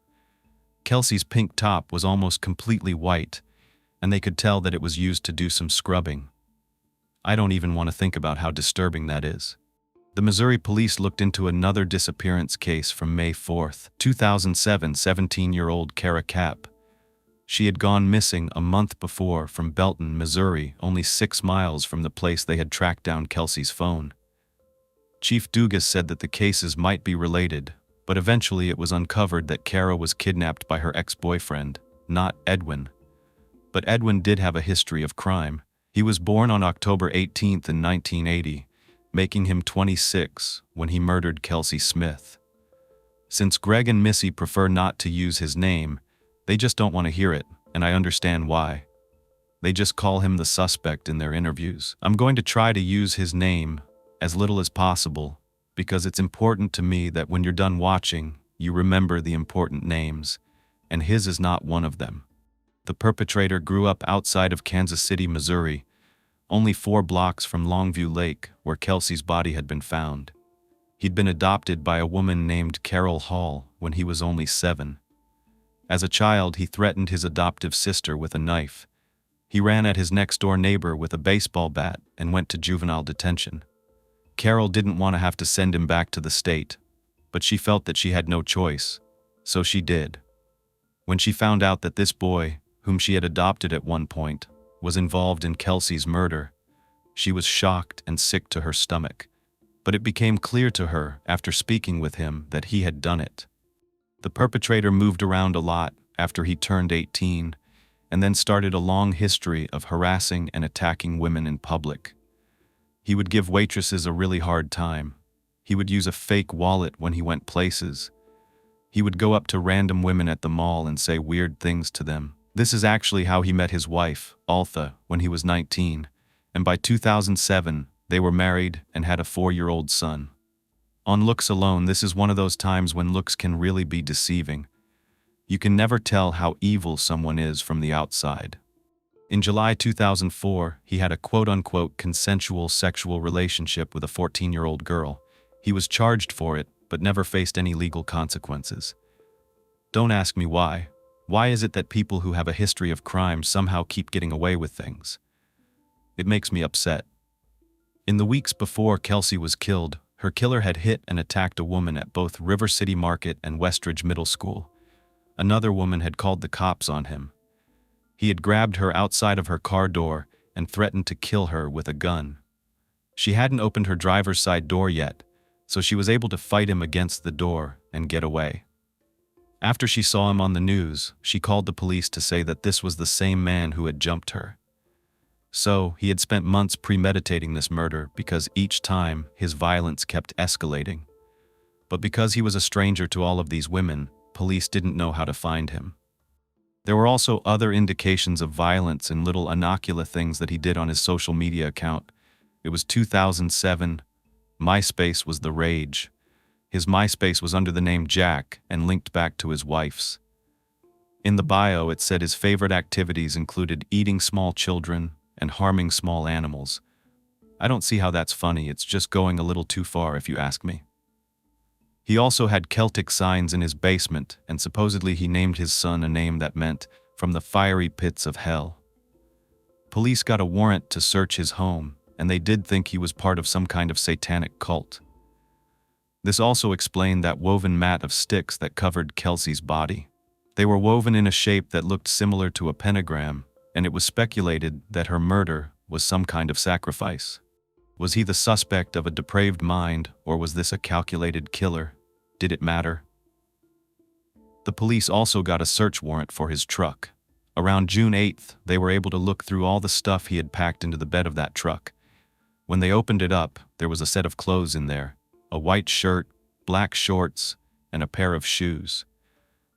Kelsey's pink top was almost completely white, and they could tell that it was used to do some scrubbing. I don't even want to think about how disturbing that is. The Missouri police looked into another disappearance case from May 4, 2007, 17-year-old Kara Kapp. She had gone missing a month before from Belton, Missouri, only 6 miles from the place they had tracked down Kelsey's phone. Chief Dugas said that the cases might be related, but eventually it was uncovered that Kara was kidnapped by her ex-boyfriend, not Edwin. But Edwin did have a history of crime. He was born on October 18 in 1980, making him 26 when he murdered Kelsey Smith. Since Greg and Missy prefer not to use his name, they just don't want to hear it, and I understand why. They just call him the suspect in their interviews. I'm going to try to use his name as little as possible, because it's important to me that when you're done watching, you remember the important names, and his is not one of them. The perpetrator grew up outside of Kansas City, Missouri, only 4 blocks from Longview Lake, where Kelsey's body had been found. He'd been adopted by a woman named Carol Hall when he was only 7. As a child, he threatened his adoptive sister with a knife. He ran at his next-door neighbor with a baseball bat and went to juvenile detention. Carol didn't want to have to send him back to the state, but she felt that she had no choice, so she did. When she found out that this boy, whom she had adopted at one point, was involved in Kelsey's murder, she was shocked and sick to her stomach. But it became clear to her after speaking with him that he had done it. The perpetrator moved around a lot after he turned 18, and then started a long history of harassing and attacking women in public. He would give waitresses a really hard time. He would use a fake wallet when he went places. He would go up to random women at the mall and say weird things to them. This is actually how he met his wife, Altha, when he was 19, and by 2007, they were married and had a 4-year-old son. On looks alone, this is one of those times when looks can really be deceiving. You can never tell how evil someone is from the outside. In July 2004, he had a quote-unquote consensual sexual relationship with a 14-year-old girl. He was charged for it, but never faced any legal consequences. Don't ask me why. Why is it that people who have a history of crime somehow keep getting away with things? It makes me upset. In the weeks before Kelsey was killed, her killer had hit and attacked a woman at both River City Market and Westridge Middle School. Another woman had called the cops on him. He had grabbed her outside of her car door and threatened to kill her with a gun. She hadn't opened her driver's side door yet, so she was able to fight him against the door and get away. After she saw him on the news, she called the police to say that this was the same man who had jumped her. So, he had spent months premeditating this murder because each time his violence kept escalating. But because he was a stranger to all of these women, police didn't know how to find him. There were also other indications of violence and little innocuous things that he did on his social media account. It was 2007. MySpace was the rage. His MySpace was under the name Jack and linked back to his wife's. In the bio, it said his favorite activities included eating small children and harming small animals. I don't see how that's funny, it's just going a little too far if you ask me. He also had Celtic signs in his basement, and supposedly he named his son a name that meant, "from the fiery pits of hell." Police got a warrant to search his home, and they did think he was part of some kind of satanic cult. This also explained that woven mat of sticks that covered Kelsey's body. They were woven in a shape that looked similar to a pentagram, and it was speculated that her murder was some kind of sacrifice. Was he the suspect of a depraved mind, or was this a calculated killer? Did it matter? The police also got a search warrant for his truck. Around June 8th, they were able to look through all the stuff he had packed into the bed of that truck. When they opened it up, there was a set of clothes in there, a white shirt, black shorts, and a pair of shoes.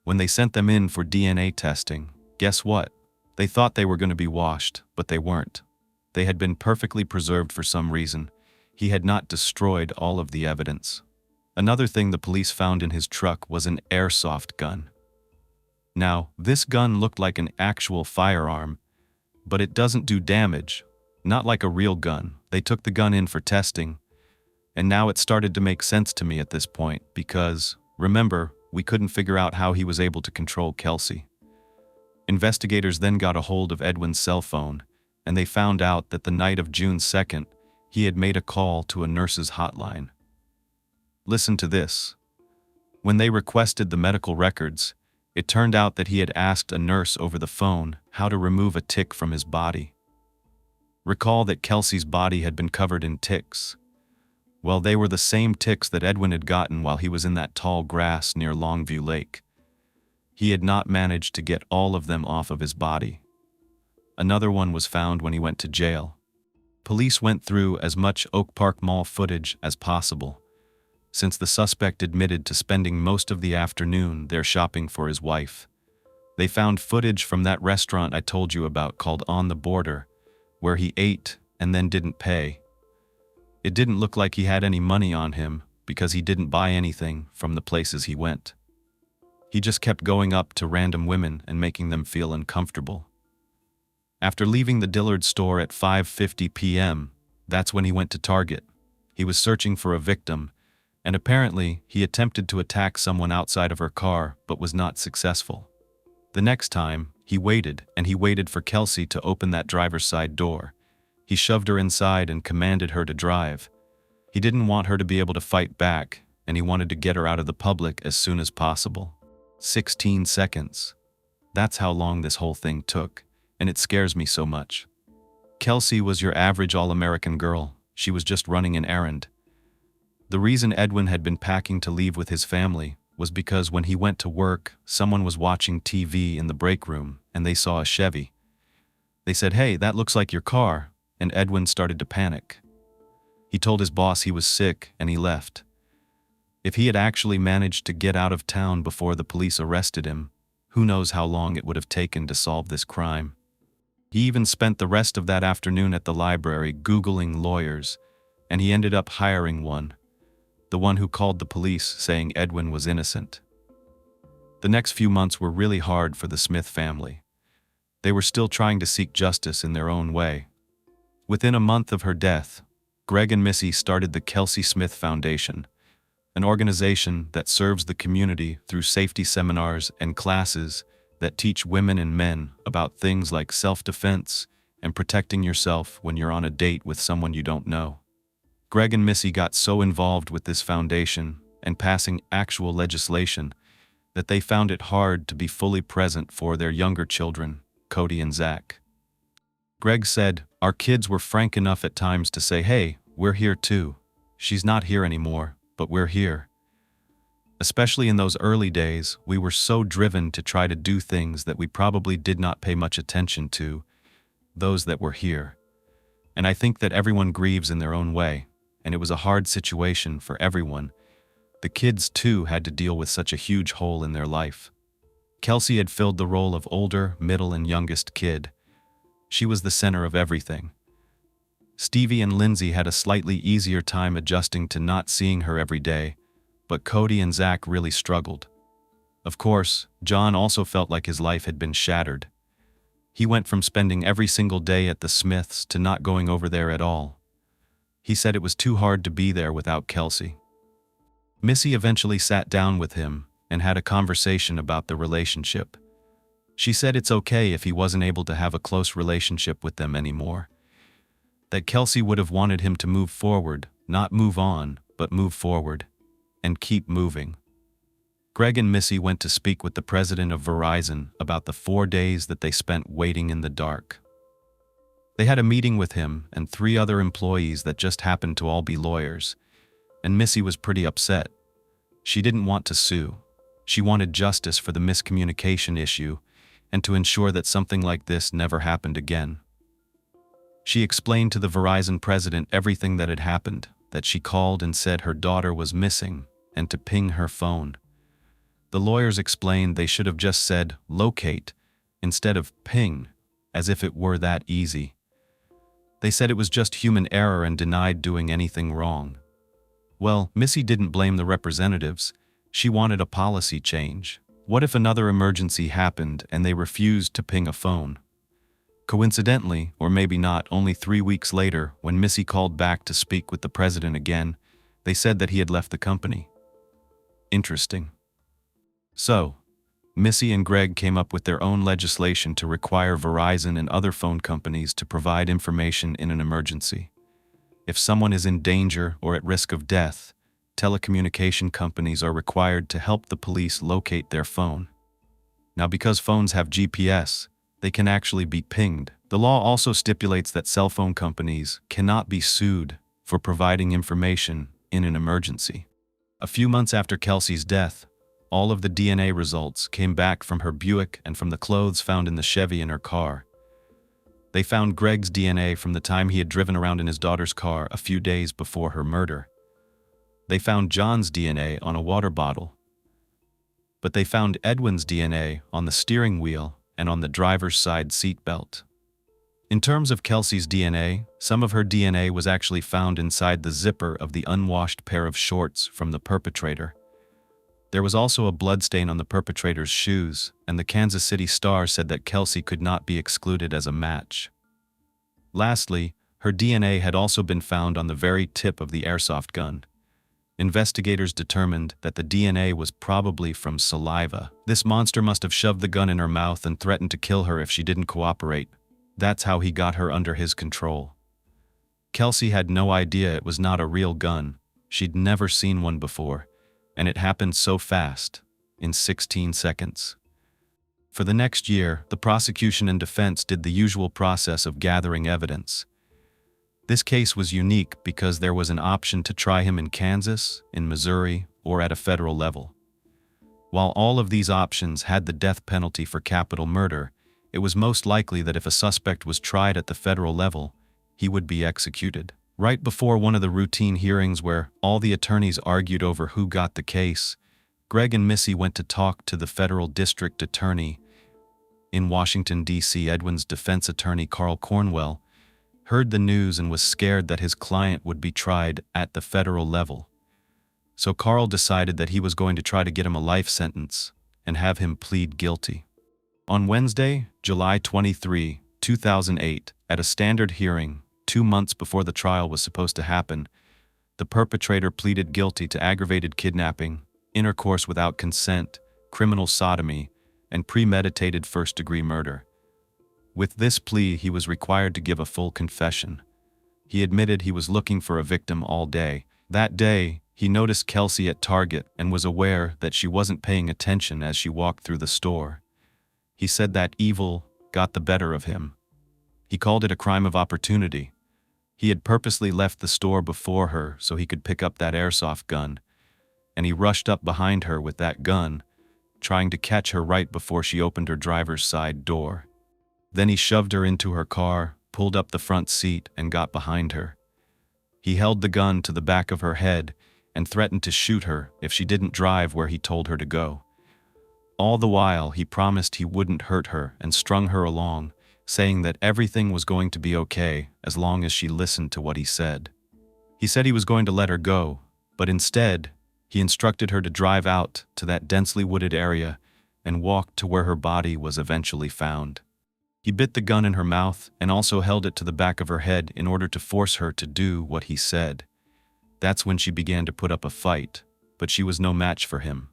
When they sent them in for DNA testing, guess what? They thought they were going to be washed, but they weren't. They had been perfectly preserved for some reason. He had not destroyed all of the evidence. Another thing the police found in his truck was an airsoft gun. Now, this gun looked like an actual firearm, but it doesn't do damage, not like a real gun. They took the gun in for testing, and now it started to make sense to me at this point because, remember, we couldn't figure out how he was able to control Kelsey. Investigators then got a hold of Edwin's cell phone, and they found out that the night of June 2nd, he had made a call to a nurse's hotline. Listen to this. When they requested the medical records, it turned out that he had asked a nurse over the phone how to remove a tick from his body. Recall that Kelsey's body had been covered in ticks. Well, they were the same ticks that Edwin had gotten while he was in that tall grass near Longview Lake. He had not managed to get all of them off of his body. Another one was found when he went to jail. Police went through as much Oak Park Mall footage as possible, since the suspect admitted to spending most of the afternoon there shopping for his wife. They found footage from that restaurant I told you about called On the Border, where he ate and then didn't pay. It didn't look like he had any money on him because he didn't buy anything from the places he went. He just kept going up to random women and making them feel uncomfortable. After leaving the Dillard store at 5:50 p.m., that's when he went to Target. He was searching for a victim, and apparently he attempted to attack someone outside of her car but was not successful. The next time, he waited for Kelsey to open that driver's side door. He shoved her inside and commanded her to drive. He didn't want her to be able to fight back, and he wanted to get her out of the public as soon as possible. 16 seconds. That's how long this whole thing took, and it scares me so much. Kelsey was your average all-American girl. She was just running an errand. The reason Edwin had been packing to leave with his family was because when he went to work, someone was watching TV in the break room, and they saw a Chevy. They said, "Hey, that looks like your car," and Edwin started to panic. He told his boss he was sick, and he left. If he had actually managed to get out of town before the police arrested him, who knows how long it would have taken to solve this crime. He even spent the rest of that afternoon at the library Googling lawyers, and he ended up hiring one, the one who called the police saying Edwin was innocent. The next few months were really hard for the Smith family. They were still trying to seek justice in their own way. Within a month of her death, Greg and Missy started the Kelsey Smith Foundation, an organization that serves the community through safety seminars and classes that teach women and men about things like self-defense and protecting yourself when you're on a date with someone you don't know. Greg and Missy got so involved with this foundation and passing actual legislation that they found it hard to be fully present for their younger children, Cody and Zach. Greg said, "Our kids were frank enough at times to say, 'Hey, we're here too. She's not here anymore, but we're here.' Especially in those early days, we were so driven to try to do things that we probably did not pay much attention to, those that were here. And I think that everyone grieves in their own way, and it was a hard situation for everyone. The kids, too, had to deal with such a huge hole in their life. Kelsey had filled the role of older, middle, and youngest kid. She was the center of everything. Stevie and Lindsay had a slightly easier time adjusting to not seeing her every day, but Cody and Zach really struggled. Of course, John also felt like his life had been shattered. He went from spending every single day at the Smiths to not going over there at all. He said it was too hard to be there without Kelsey. Missy eventually sat down with him and had a conversation about the relationship. She said it's okay if he wasn't able to have a close relationship with them anymore. That Kelsey would have wanted him to move forward, not move on, but move forward, and keep moving. Greg and Missy went to speak with the president of Verizon about the 4 days that they spent waiting in the dark. They had a meeting with him and 3 other employees that just happened to all be lawyers, and Missy was pretty upset. She didn't want to sue. She wanted justice for the miscommunication issue and to ensure that something like this never happened again. She explained to the Verizon president everything that had happened, that she called and said her daughter was missing and to ping her phone. The lawyers explained they should have just said locate instead of ping, as if it were that easy. They said it was just human error and denied doing anything wrong. Well, Missy didn't blame the representatives. She wanted a policy change. What if another emergency happened and they refused to ping a phone? Coincidentally, or maybe not, only 3 weeks later, when Missy called back to speak with the president again, they said that he had left the company. Interesting. So, Missy and Greg came up with their own legislation to require Verizon and other phone companies to provide information in an emergency. If someone is in danger or at risk of death, telecommunication companies are required to help the police locate their phone. Now, because phones have GPS, they can actually be pinged. The law also stipulates that cell phone companies cannot be sued for providing information in an emergency. A few months after Kelsey's death, all of the DNA results came back from her Buick and from the clothes found in the Chevy in her car. They found Greg's DNA from the time he had driven around in his daughter's car a few days before her murder. They found John's DNA on a water bottle. But they found Edwin's DNA on the steering wheel and on the driver's side seat belt. In terms of Kelsey's DNA, some of her DNA was actually found inside the zipper of the unwashed pair of shorts from the perpetrator. There was also a bloodstain on the perpetrator's shoes, and the Kansas City Star said that Kelsey could not be excluded as a match. Lastly, her DNA had also been found on the very tip of the airsoft gun. Investigators determined that the DNA was probably from saliva. This monster must have shoved the gun in her mouth and threatened to kill her if she didn't cooperate. That's how he got her under his control. Kelsey had no idea it was not a real gun. She'd never seen one before. And it happened so fast, in 16 seconds. For the next year, the prosecution and defense did the usual process of gathering evidence. This case was unique because there was an option to try him in Kansas, in Missouri, or at a federal level. While all of these options had the death penalty for capital murder, it was most likely that if a suspect was tried at the federal level, he would be executed. Right before one of the routine hearings where all the attorneys argued over who got the case, Greg and Missy went to talk to the federal district attorney in Washington, D.C. Edwin's defense attorney, Carl Cornwell, heard the news and was scared that his client would be tried at the federal level. So Carl decided that he was going to try to get him a life sentence and have him plead guilty. On Wednesday, July 23, 2008, at a standard hearing, 2 months before the trial was supposed to happen, the perpetrator pleaded guilty to aggravated kidnapping, intercourse without consent, criminal sodomy, and premeditated first-degree murder. With this plea, he was required to give a full confession. He admitted he was looking for a victim all day. That day, he noticed Kelsey at Target and was aware that she wasn't paying attention as she walked through the store. He said that evil got the better of him. He called it a crime of opportunity. He had purposely left the store before her so he could pick up that airsoft gun, and he rushed up behind her with that gun, trying to catch her right before she opened her driver's side door. Then he shoved her into her car, pulled up the front seat, and got behind her. He held the gun to the back of her head and threatened to shoot her if she didn't drive where he told her to go. All the while, he promised he wouldn't hurt her and strung her along, saying that everything was going to be okay as long as she listened to what he said. He said he was going to let her go, but instead, he instructed her to drive out to that densely wooded area and walk to where her body was eventually found. He bit the gun in her mouth and also held it to the back of her head in order to force her to do what he said. That's when she began to put up a fight, but she was no match for him.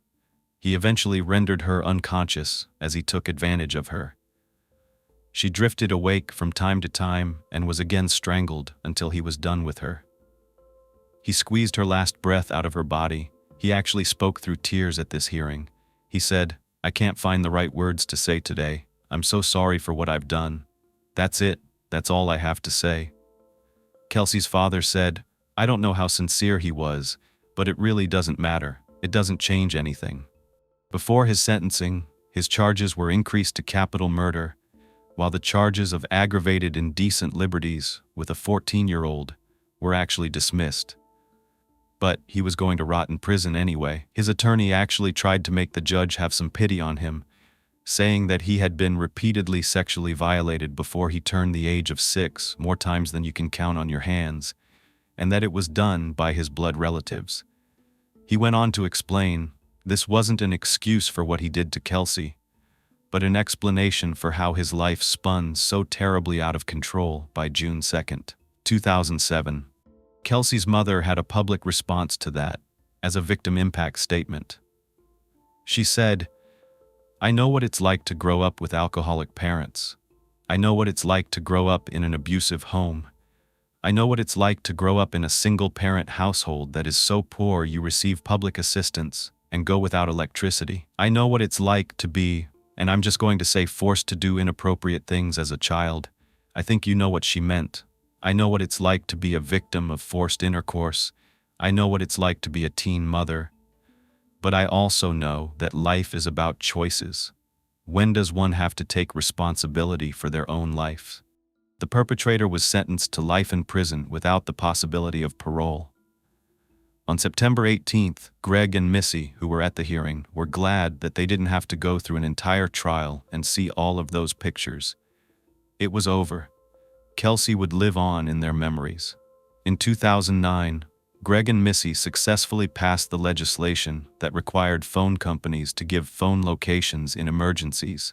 He eventually rendered her unconscious as he took advantage of her. She drifted awake from time to time and was again strangled until he was done with her. He squeezed her last breath out of her body. He actually spoke through tears at this hearing. He said, "I can't find the right words to say today. I'm so sorry for what I've done. That's it. That's all I have to say." Kelsey's father said, "I don't know how sincere he was, but it really doesn't matter. It doesn't change anything." Before his sentencing, his charges were increased to capital murder, while the charges of aggravated indecent liberties with a 14-year-old were actually dismissed. But he was going to rot in prison anyway. His attorney actually tried to make the judge have some pity on him, saying that he had been repeatedly sexually violated before he turned the age of 6, more times than you can count on your hands, and that it was done by his blood relatives. He went on to explain, this wasn't an excuse for what he did to Kelsey, but an explanation for how his life spun so terribly out of control by June 2nd, 2007. Kelsey's mother had a public response to that, as a victim impact statement. She said, "I know what it's like to grow up with alcoholic parents. I know what it's like to grow up in an abusive home. I know what it's like to grow up in a single-parent household that is so poor you receive public assistance and go without electricity. I know what it's like to be, and I'm just going to say, forced to do inappropriate things as a child. I think you know what she meant. I know what it's like to be a victim of forced intercourse. I know what it's like to be a teen mother. But I also know that life is about choices. When does one have to take responsibility for their own life?" The perpetrator was sentenced to life in prison without the possibility of parole. On September 18th, Greg and Missy, who were at the hearing, were glad that they didn't have to go through an entire trial and see all of those pictures. It was over. Kelsey would live on in their memories. In 2009, Greg and Missy successfully passed the legislation that required phone companies to give phone locations in emergencies.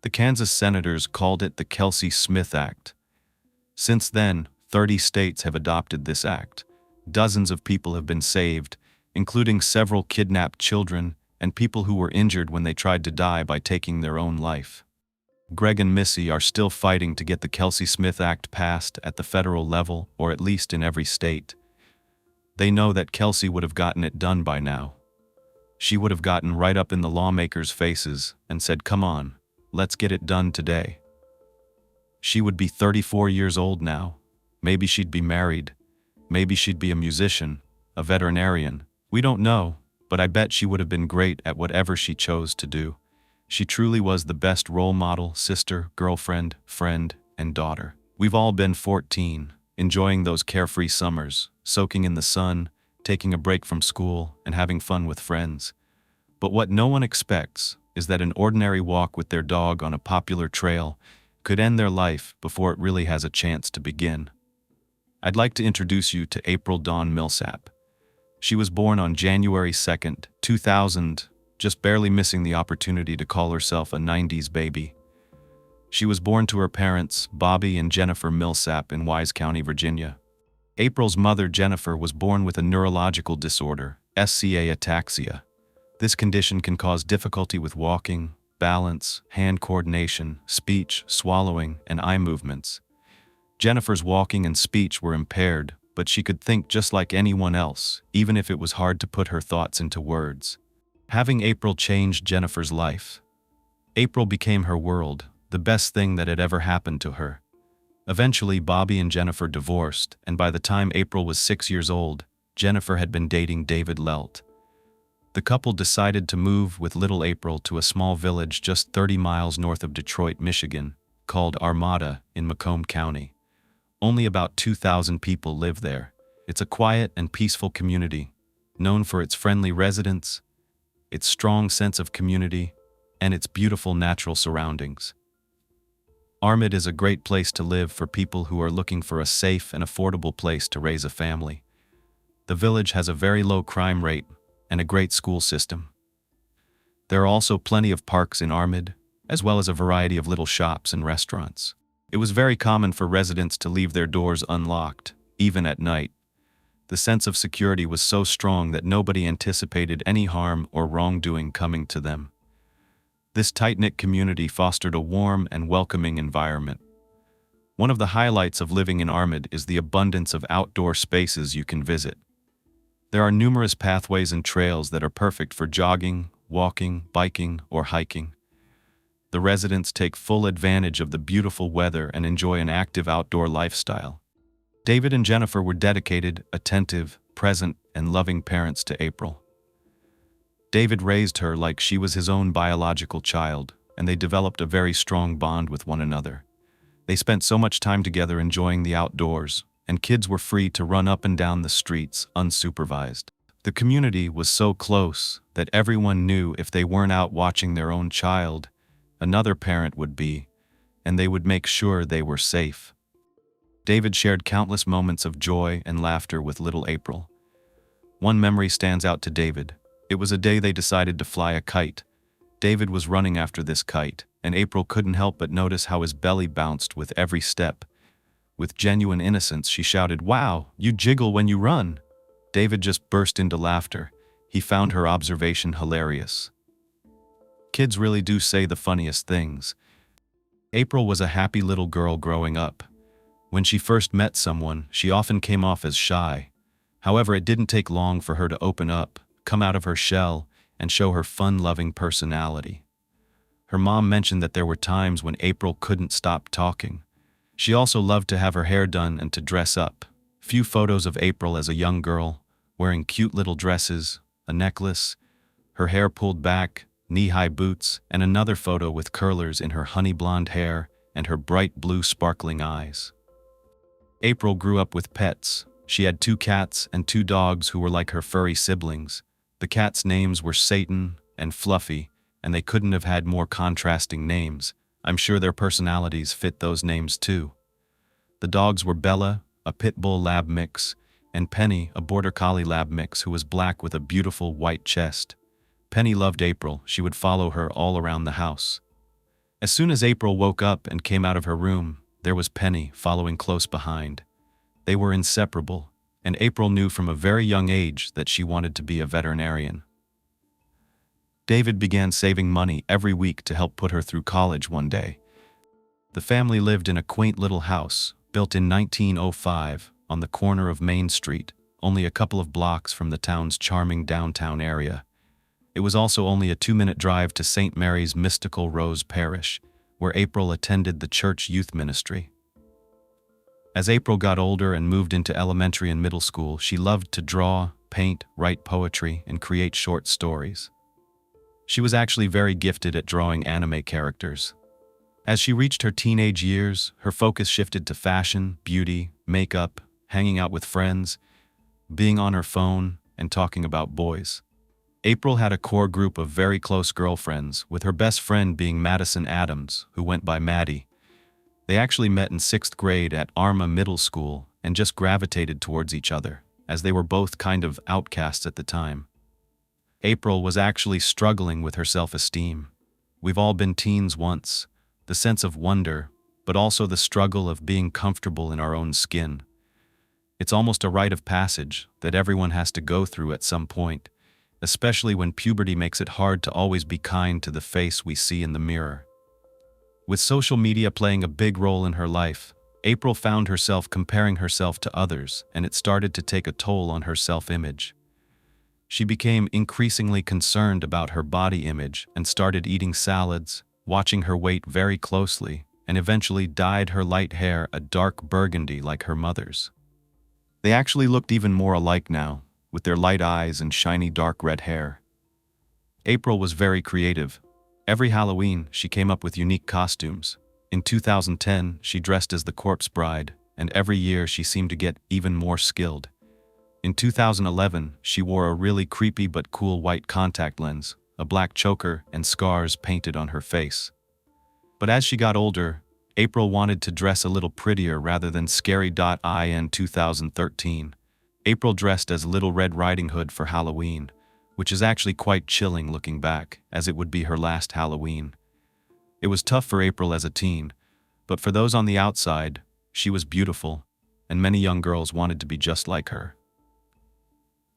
The Kansas senators called it the Kelsey Smith Act. Since then, 30 states have adopted this act. Dozens of people have been saved, including several kidnapped children and people who were injured when they tried to die by taking their own life. Greg and Missy are still fighting to get the Kelsey Smith Act passed at the federal level, or at least in every state. They know that Kelsey would have gotten it done by now. She would have gotten right up in the lawmakers' faces and said, "Come on, let's get it done today." She would be 34 years old now. Maybe she'd be married. Maybe she'd be a musician, a veterinarian. We don't know, but I bet she would have been great at whatever she chose to do. She truly was the best role model, sister, girlfriend, friend, and daughter. We've all been 14, enjoying those carefree summers, soaking in the sun, taking a break from school, and having fun with friends. But what no one expects is that an ordinary walk with their dog on a popular trail could end their life before it really has a chance to begin. I'd like to introduce you to April Dawn Millsap. She was born on January 2nd, 2000, just barely missing the opportunity to call herself a 90s baby. She was born to her parents, Bobby and Jennifer Millsap, in Wise County, Virginia. April's mother, Jennifer, was born with a neurological disorder, SCA ataxia. This condition can cause difficulty with walking, balance, hand coordination, speech, swallowing, and eye movements. Jennifer's walking and speech were impaired, but she could think just like anyone else, even if it was hard to put her thoughts into words. Having April changed Jennifer's life. April became her world, the best thing that had ever happened to her. Eventually, Bobby and Jennifer divorced, and by the time April was 6 years old, Jennifer had been dating David Lelt. The couple decided to move with little April to a small village just 30 miles north of Detroit, Michigan, called Armada in Macomb County. Only about 2,000 people live there. It's a quiet and peaceful community, known for its friendly residents, its strong sense of community, and its beautiful natural surroundings. Armada is a great place to live for people who are looking for a safe and affordable place to raise a family. The village has a very low crime rate and a great school system. There are also plenty of parks in Armada, as well as a variety of little shops and restaurants. It was very common for residents to leave their doors unlocked, even at night. The sense of security was so strong that nobody anticipated any harm or wrongdoing coming to them. This tight-knit community fostered a warm and welcoming environment. One of the highlights of living in Armada is the abundance of outdoor spaces you can visit. There are numerous pathways and trails that are perfect for jogging, walking, biking, or hiking. The residents take full advantage of the beautiful weather and enjoy an active outdoor lifestyle. David and Jennifer were dedicated, attentive, present, and loving parents to April. David raised her like she was his own biological child, and they developed a very strong bond with one another. They spent so much time together enjoying the outdoors, and kids were free to run up and down the streets unsupervised. The community was so close that everyone knew if they weren't out watching their own child, another parent would be, and they would make sure they were safe. David shared countless moments of joy and laughter with little April. One memory stands out to David. It was a day they decided to fly a kite. David was running after this kite, and April couldn't help but notice how his belly bounced with every step. With genuine innocence, she shouted, "Wow, you jiggle when you run!" David just burst into laughter. He found her observation hilarious. Kids really do say the funniest things. April was a happy little girl growing up. When she first met someone, she often came off as shy. However, it didn't take long for her to open up, come out of her shell, and show her fun-loving personality. Her mom mentioned that there were times when April couldn't stop talking. She also loved to have her hair done and to dress up. Few photos of April as a young girl, wearing cute little dresses, a necklace, her hair pulled back, knee-high boots, and another photo with curlers in her honey blonde hair and her bright blue sparkling eyes. April grew up with pets. She had 2 cats and 2 dogs who were like her furry siblings. The cats' names were Satan and Fluffy, and they couldn't have had more contrasting names. I'm sure their personalities fit those names too. The dogs were Bella, a pit bull lab mix, and Penny, a border collie lab mix who was black with a beautiful white chest. Penny loved April. She would follow her all around the house. As soon as April woke up and came out of her room, there was Penny following close behind. They were inseparable, and April knew from a very young age that she wanted to be a veterinarian. David began saving money every week to help put her through college one day. The family lived in a quaint little house, built in 1905, on the corner of Main Street, only a couple of blocks from the town's charming downtown area. It was also only a 2-minute drive to St. Mary's Mystical Rose Parish, where April attended the church youth ministry. As April got older and moved into elementary and middle school, she loved to draw, paint, write poetry, and create short stories. She was actually very gifted at drawing anime characters. As she reached her teenage years, her focus shifted to fashion, beauty, makeup, hanging out with friends, being on her phone, and talking about boys. April had a core group of very close girlfriends, with her best friend being Madison Adams, who went by Maddie. They actually met in 6th grade at Arma Middle School and just gravitated towards each other, as they were both kind of outcasts at the time. April was actually struggling with her self-esteem. We've all been teens once, the sense of wonder, but also the struggle of being comfortable in our own skin. It's almost a rite of passage that everyone has to go through at some point, especially when puberty makes it hard to always be kind to the face we see in the mirror. With social media playing a big role in her life, April found herself comparing herself to others, and it started to take a toll on her self-image. She became increasingly concerned about her body image and started eating salads, watching her weight very closely, and eventually dyed her light hair a dark burgundy like her mother's. They actually looked even more alike now, with their light eyes and shiny dark red hair. April was very creative. Every Halloween, she came up with unique costumes. In 2010, she dressed as the corpse bride, and every year she seemed to get even more skilled. In 2011, she wore a really creepy but cool white contact lens, a black choker, and scars painted on her face. But as she got older, April wanted to dress a little prettier rather than scary. In 2013, April dressed as Little Red Riding Hood for Halloween, which is actually quite chilling looking back, as it would be her last Halloween. It was tough for April as a teen, but for those on the outside, she was beautiful, and many young girls wanted to be just like her.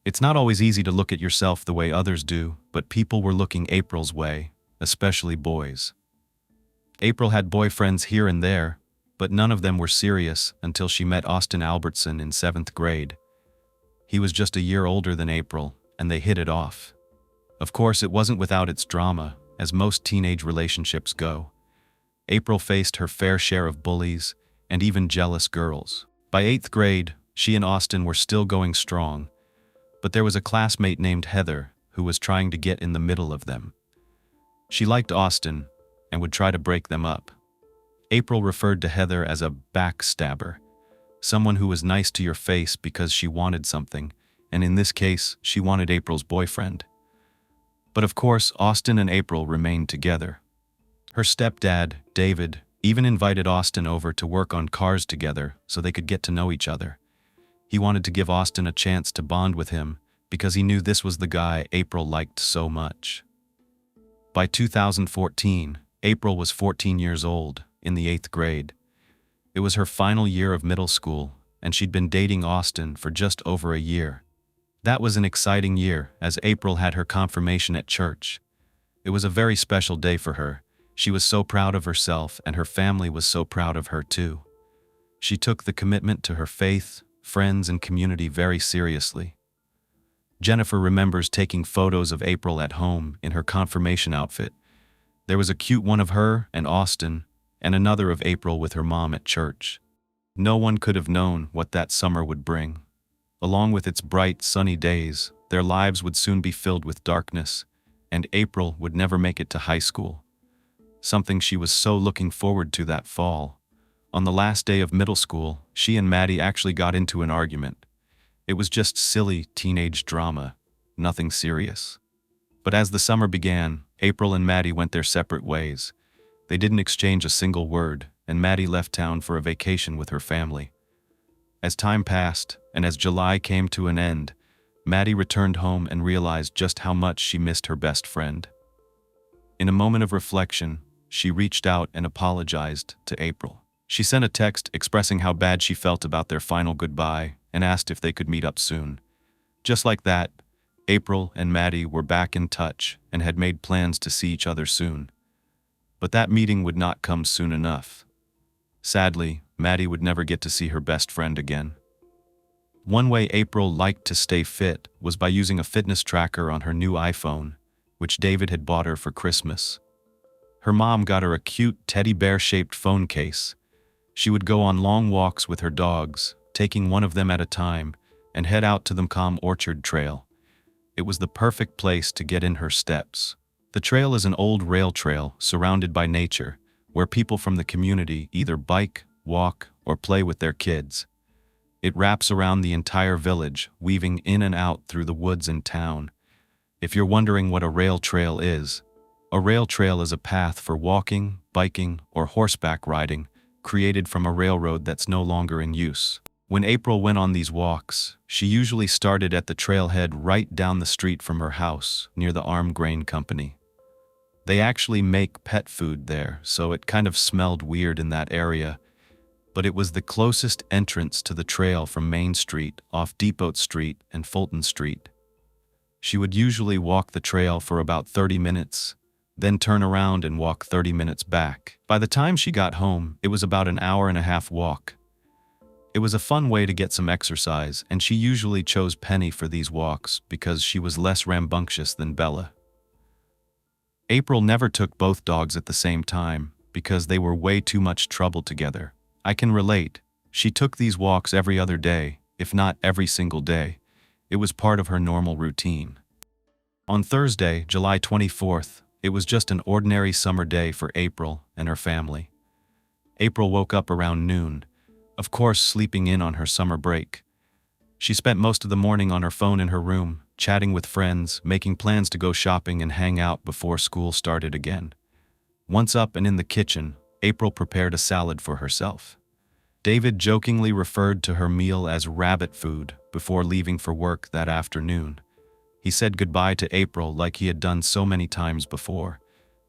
It's not always easy to look at yourself the way others do, but people were looking April's way, especially boys. April had boyfriends here and there, but none of them were serious until she met Austin Albertson in 7th grade. He was just a year older than April, and they hit it off. Of course, it wasn't without its drama, as most teenage relationships go. April faced her fair share of bullies and even jealous girls. By 8th grade, she and Austin were still going strong, but there was a classmate named Heather who was trying to get in the middle of them. She liked Austin and would try to break them up. April referred to Heather as a backstabber, someone who was nice to your face because she wanted something, and in this case, she wanted April's boyfriend. But of course, Austin and April remained together. Her stepdad, David, even invited Austin over to work on cars together so they could get to know each other. He wanted to give Austin a chance to bond with him because he knew this was the guy April liked so much. By 2014, April was 14 years old, in the 8th grade. It was her final year of middle school, and she'd been dating Austin for just over a year. That was an exciting year, as April had her confirmation at church. It was a very special day for her. She was so proud of herself, and her family was so proud of her too. She took the commitment to her faith, friends, and community very seriously. Jennifer remembers taking photos of April at home in her confirmation outfit. There was a cute one of her and Austin, and another of April with her mom at church. No one could have known what that summer would bring. Along with its bright, sunny days, their lives would soon be filled with darkness, and April would never make it to high school. Something she was so looking forward to that fall. On the last day of middle school, she and Maddie actually got into an argument. It was just silly teenage drama, nothing serious. But as the summer began, April and Maddie went their separate ways. They didn't exchange a single word, and Maddie left town for a vacation with her family. As time passed, and as July came to an end, Maddie returned home and realized just how much she missed her best friend. In a moment of reflection, she reached out and apologized to April. She sent a text expressing how bad she felt about their final goodbye and asked if they could meet up soon. Just like that, April and Maddie were back in touch and had made plans to see each other soon. But that meeting would not come soon enough. Sadly, Maddie would never get to see her best friend again. One way April liked to stay fit was by using a fitness tracker on her new iPhone, which David had bought her for Christmas. Her mom got her a cute teddy bear-shaped phone case. She would go on long walks with her dogs, taking one of them at a time, and head out to the Calm Orchard Trail. It was the perfect place to get in her steps. The trail is an old rail trail surrounded by nature, where people from the community either bike, walk, or play with their kids. It wraps around the entire village, weaving in and out through the woods and town. If you're wondering what a rail trail is a path for walking, biking, or horseback riding, created from a railroad that's no longer in use. When April went on these walks, she usually started at the trailhead right down the street from her house, near the Arm Grain Company. They actually make pet food there, so it kind of smelled weird in that area, but it was the closest entrance to the trail from Main Street, off Depot Street and Fulton Street. She would usually walk the trail for about 30 minutes, then turn around and walk 30 minutes back. By the time she got home, it was about an hour-and-a-half walk. It was a fun way to get some exercise, and she usually chose Penny for these walks because she was less rambunctious than Bella. April never took both dogs at the same time because they were way too much trouble together. I can relate. She took these walks every other day, if not every single day. It was part of her normal routine. On Thursday, July 24th, it was just an ordinary summer day for April and her family. April woke up around noon, of course sleeping in on her summer break. She spent most of the morning on her phone in her room, chatting with friends, making plans to go shopping and hang out before school started again. Once up and in the kitchen, April prepared a salad for herself. David jokingly referred to her meal as rabbit food before leaving for work that afternoon. He said goodbye to April like he had done so many times before.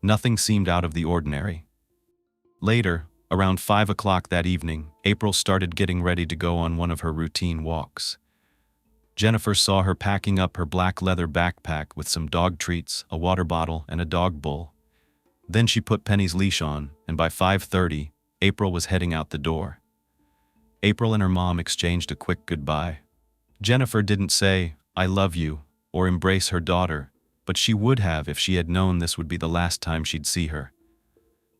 Nothing seemed out of the ordinary. Later, around 5 o'clock that evening, April started getting ready to go on one of her routine walks. Jennifer saw her packing up her black leather backpack with some dog treats, a water bottle, and a dog bowl. Then she put Penny's leash on, and by 5:30, April was heading out the door. April and her mom exchanged a quick goodbye. Jennifer didn't say, "I love you," or embrace her daughter, but she would have if she had known this would be the last time she'd see her.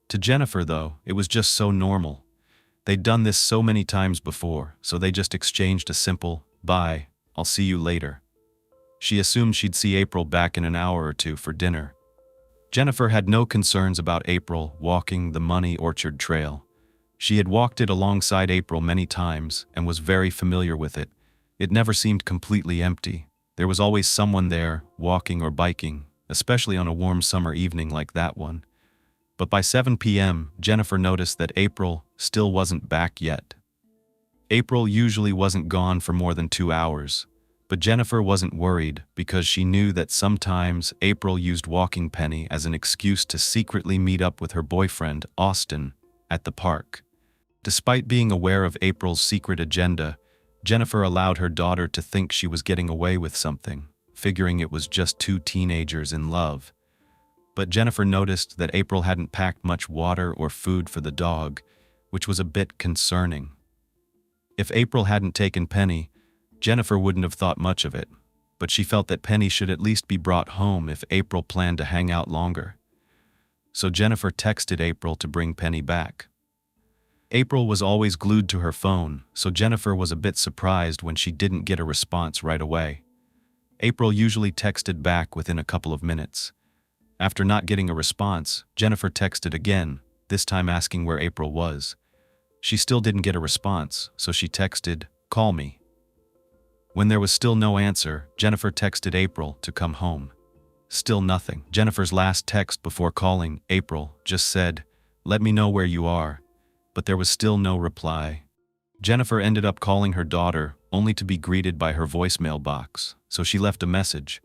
To Jennifer, though, it was just so normal. They'd done this so many times before, so they just exchanged a simple, "Bye, I'll see you later." She assumed she'd see April back in an hour or two for dinner. Jennifer had no concerns about April walking the Money Orchard Trail. She had walked it alongside April many times and was very familiar with it. It never seemed completely empty. There was always someone there, walking or biking, especially on a warm summer evening like that one. But by 7 p.m., Jennifer noticed that April still wasn't back yet. April usually wasn't gone for more than 2 hours, but Jennifer wasn't worried because she knew that sometimes April used walking Penny as an excuse to secretly meet up with her boyfriend, Austin, at the park. Despite being aware of April's secret agenda, Jennifer allowed her daughter to think she was getting away with something, figuring it was just two teenagers in love. But Jennifer noticed that April hadn't packed much water or food for the dog, which was a bit concerning. If April hadn't taken Penny, Jennifer wouldn't have thought much of it, but she felt that Penny should at least be brought home if April planned to hang out longer. So Jennifer texted April to bring Penny back. April was always glued to her phone, so Jennifer was a bit surprised when she didn't get a response right away. April usually texted back within a couple of minutes. After not getting a response, Jennifer texted again, this time asking where April was. She still didn't get a response, so she texted, "Call me." When there was still no answer, Jennifer texted April to come home. Still nothing. Jennifer's last text before calling April just said, "Let me know where you are," but there was still no reply. Jennifer ended up calling her daughter, only to be greeted by her voicemail box, so she left a message.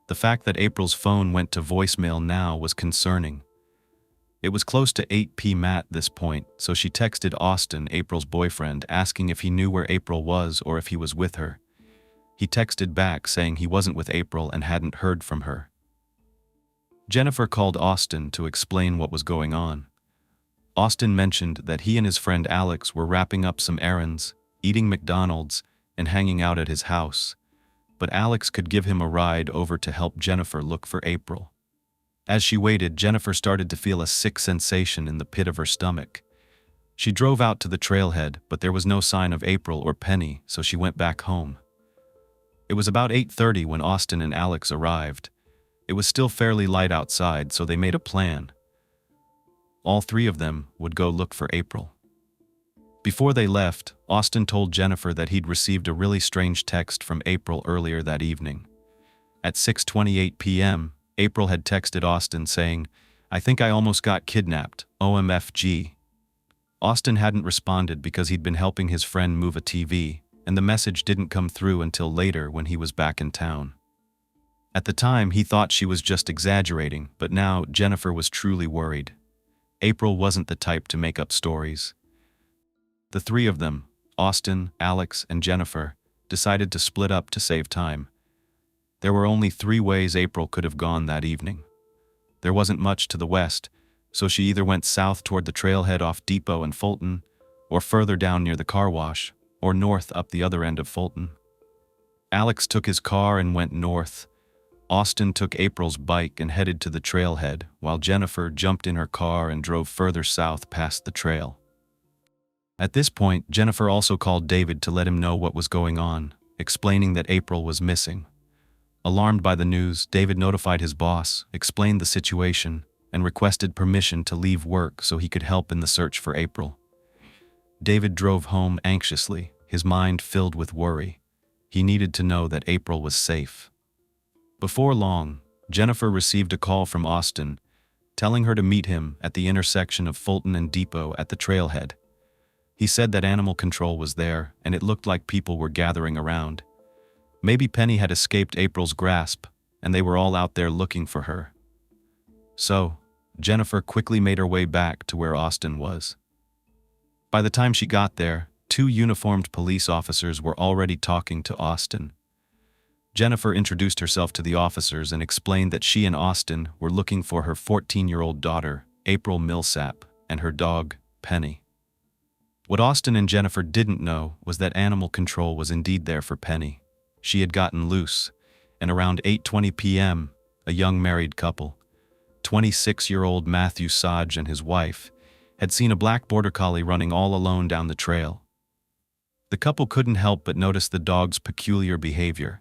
The fact that April's phone went to voicemail now was concerning. It was close to 8 p.m. at this point, so she texted Austin, April's boyfriend, asking if he knew where April was or if he was with her. He texted back saying he wasn't with April and hadn't heard from her. Jennifer called Austin to explain what was going on. Austin mentioned that he and his friend Alex were wrapping up some errands, eating McDonald's, and hanging out at his house, but Alex could give him a ride over to help Jennifer look for April. As she waited, Jennifer started to feel a sick sensation in the pit of her stomach. She drove out to the trailhead, but there was no sign of April or Penny, so she went back home. It was about 8:30 when Austin and Alex arrived. It was still fairly light outside, so they made a plan. All three of them would go look for April. Before they left, Austin told Jennifer that he'd received a really strange text from April earlier that evening. At 6:28 p.m., April had texted Austin saying, "I think I almost got kidnapped, OMFG." Austin hadn't responded because he'd been helping his friend move a TV, and the message didn't come through until later when he was back in town. At the time, he thought she was just exaggerating, but now Jennifer was truly worried. April wasn't the type to make up stories. The three of them, Austin, Alex, and Jennifer, decided to split up to save time. There were only 3 ways April could have gone that evening. There wasn't much to the west, so she either went south toward the trailhead off Depot and Fulton, or further down near the car wash, or north up the other end of Fulton. Alex took his car and went north. Austin took April's bike and headed to the trailhead, while Jennifer jumped in her car and drove further south past the trail. At this point, Jennifer also called David to let him know what was going on, explaining that April was missing. Alarmed by the news, David notified his boss, explained the situation, and requested permission to leave work so he could help in the search for April. David drove home anxiously, his mind filled with worry. He needed to know that April was safe. Before long, Jennifer received a call from Austin, telling her to meet him at the intersection of Fulton and Depot at the trailhead. He said that animal control was there, and it looked like people were gathering around. Maybe Penny had escaped April's grasp, and they were all out there looking for her. So, Jennifer quickly made her way back to where Austin was. By the time she got there, 2 uniformed police officers were already talking to Austin. Jennifer introduced herself to the officers and explained that she and Austin were looking for her 14-year-old daughter, April Millsap, and her dog, Penny. What Austin and Jennifer didn't know was that animal control was indeed there for Penny. She had gotten loose, and around 8:20 p.m., a young married couple, 26-year-old Matthew Sodge and his wife, had seen a black border collie running all alone down the trail. The couple couldn't help but notice the dog's peculiar behavior.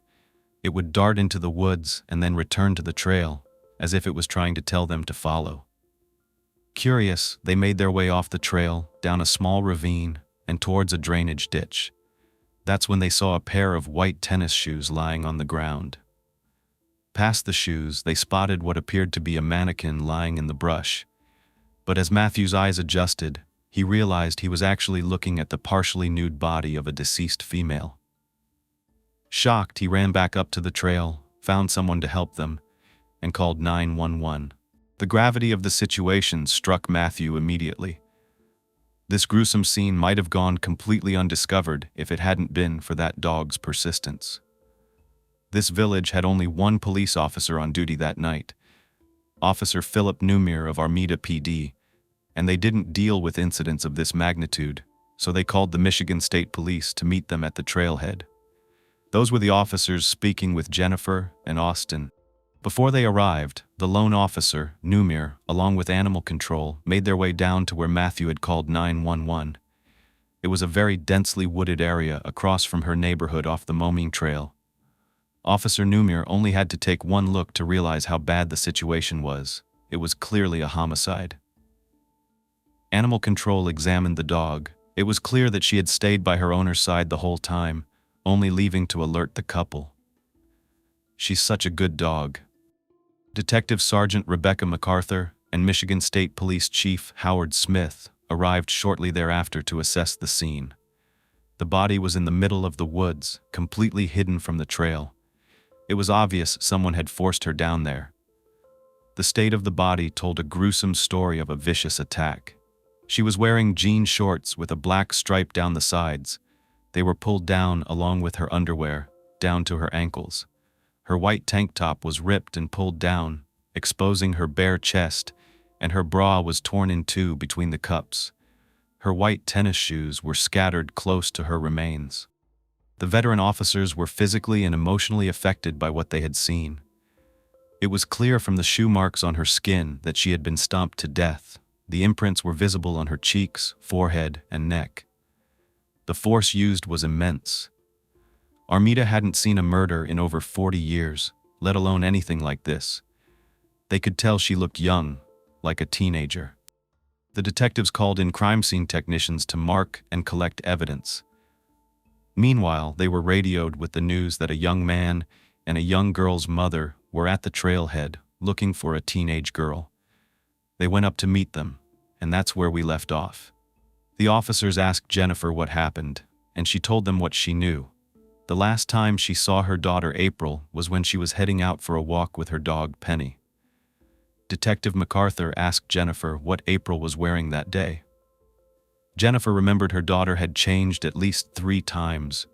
It would dart into the woods and then return to the trail, as if it was trying to tell them to follow. Curious, they made their way off the trail, down a small ravine, and towards a drainage ditch. That's when they saw a pair of white tennis shoes lying on the ground. Past the shoes, they spotted what appeared to be a mannequin lying in the brush. But as Matthew's eyes adjusted, he realized he was actually looking at the partially nude body of a deceased female. Shocked, he ran back up to the trail, found someone to help them, and called 911. The gravity of the situation struck Matthew immediately. This gruesome scene might have gone completely undiscovered if it hadn't been for that dog's persistence. This village had only one police officer on duty that night, Officer Philip Newmere of Armida PD, and they didn't deal with incidents of this magnitude, so they called the Michigan State Police to meet them at the trailhead. Those were the officers speaking with Jennifer and Austin. Before they arrived, the lone officer, Newmere, along with animal control, made their way down to where Matthew had called 911. It was a very densely wooded area across from her neighborhood off the Moming Trail. Officer Newmere only had to take one look to realize how bad the situation was. It was clearly a homicide. Animal control examined the dog. It was clear that she had stayed by her owner's side the whole time, only leaving to alert the couple. "She's such a good dog." Detective Sergeant Rebecca MacArthur and Michigan State Police Chief Howard Smith arrived shortly thereafter to assess the scene. The body was in the middle of the woods, completely hidden from the trail. It was obvious someone had forced her down there. The state of the body told a gruesome story of a vicious attack. She was wearing jean shorts with a black stripe down the sides. They were pulled down along with her underwear, down to her ankles. Her white tank top was ripped and pulled down, exposing her bare chest, and her bra was torn in two between the cups. Her white tennis shoes were scattered close to her remains. The veteran officers were physically and emotionally affected by what they had seen. It was clear from the shoe marks on her skin that she had been stomped to death. The imprints were visible on her cheeks, forehead, and neck. The force used was immense. Armida hadn't seen a murder in over 40 years, let alone anything like this. They could tell she looked young, like a teenager. The detectives called in crime scene technicians to mark and collect evidence. Meanwhile, they were radioed with the news that a young man and a young girl's mother were at the trailhead looking for a teenage girl. They went up to meet them, and that's where we left off. The officers asked Jennifer what happened, and she told them what she knew. The last time she saw her daughter April was when she was heading out for a walk with her dog Penny. Detective MacArthur asked Jennifer what April was wearing that day. Jennifer remembered her daughter had changed at least 3 times,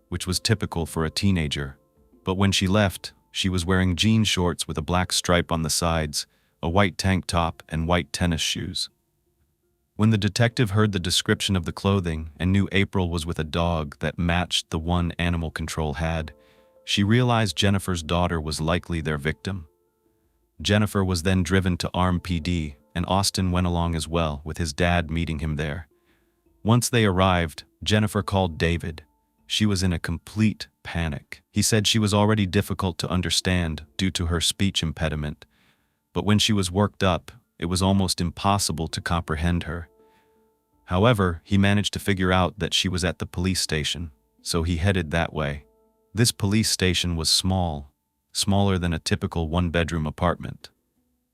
which was typical for a teenager. But when she left, she was wearing jean shorts with a black stripe on the sides, a white tank top, and white tennis shoes. When the detective heard the description of the clothing and knew April was with a dog that matched the one animal control had, she realized Jennifer's daughter was likely their victim. Jennifer was then driven to ARM PD, and Austin went along as well, with his dad meeting him there. Once they arrived, Jennifer called David. She was in a complete panic. He said she was already difficult to understand due to her speech impediment, but when she was worked up, it was almost impossible to comprehend her. However, he managed to figure out that she was at the police station, so he headed that way. This police station was small, smaller than a typical one-bedroom apartment.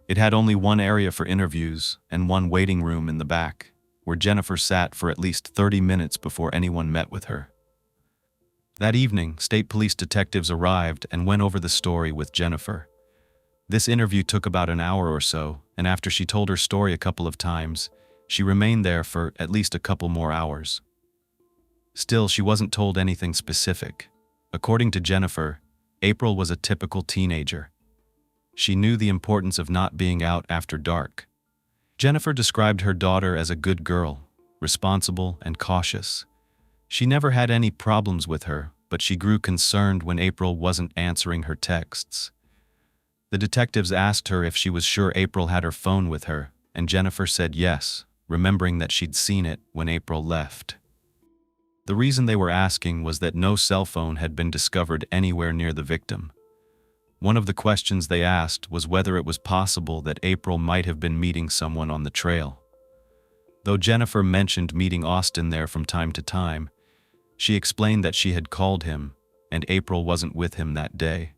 It had only one area for interviews and one waiting room in the back, where Jennifer sat for at least 30 minutes before anyone met with her. That evening, state police detectives arrived and went over the story with Jennifer. This interview took about an hour or so, and after she told her story a couple of times, she remained there for at least a couple more hours. Still, she wasn't told anything specific. According to Jennifer, April was a typical teenager. She knew the importance of not being out after dark. Jennifer described her daughter as a good girl, responsible and cautious. She never had any problems with her, but she grew concerned when April wasn't answering her texts. The detectives asked her if she was sure April had her phone with her, and Jennifer said yes, remembering that she'd seen it when April left. The reason they were asking was that no cell phone had been discovered anywhere near the victim. One of the questions they asked was whether it was possible that April might have been meeting someone on the trail. Though Jennifer mentioned meeting Austin there from time to time, she explained that she had called him, and April wasn't with him that day.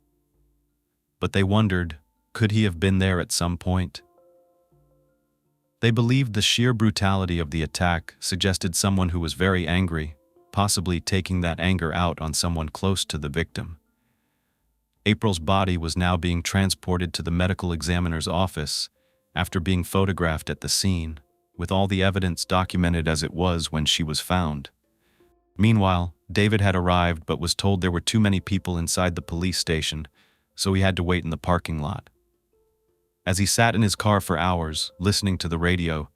But they wondered, could he have been there at some point? They believed the sheer brutality of the attack suggested someone who was very angry, possibly taking that anger out on someone close to the victim. April's body was now being transported to the medical examiner's office after being photographed at the scene, with all the evidence documented as it was when she was found. Meanwhile, David had arrived but was told there were too many people inside the police station, so he had to wait in the parking lot. As he sat in his car for hours, listening to the radio,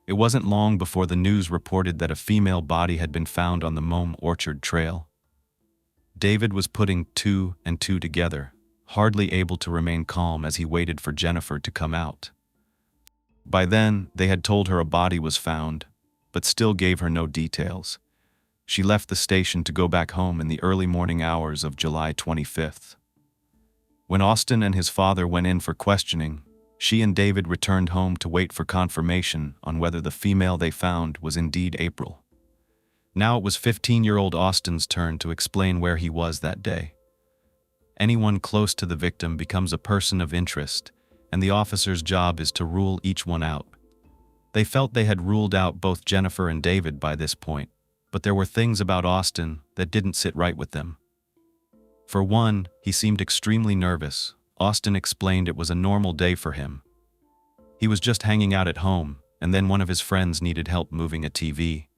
it wasn't long before the news reported that a female body had been found on the Mome Orchard Trail. David was putting two and two together, hardly able to remain calm as he waited for Jennifer to come out. By then, they had told her a body was found, but still gave her no details. She left the station to go back home in the early morning hours of July 25th. When Austin and his father went in for questioning, she and David returned home to wait for confirmation on whether the female they found was indeed April. Now it was 15-year-old Austin's turn to explain where he was that day. Anyone close to the victim becomes a person of interest, and the officer's job is to rule each one out. They felt they had ruled out both Jennifer and David by this point, but there were things about Austin that didn't sit right with them. For one, he seemed extremely nervous. Austin explained it was a normal day for him. He was just hanging out at home, and then one of his friends needed help moving a TV.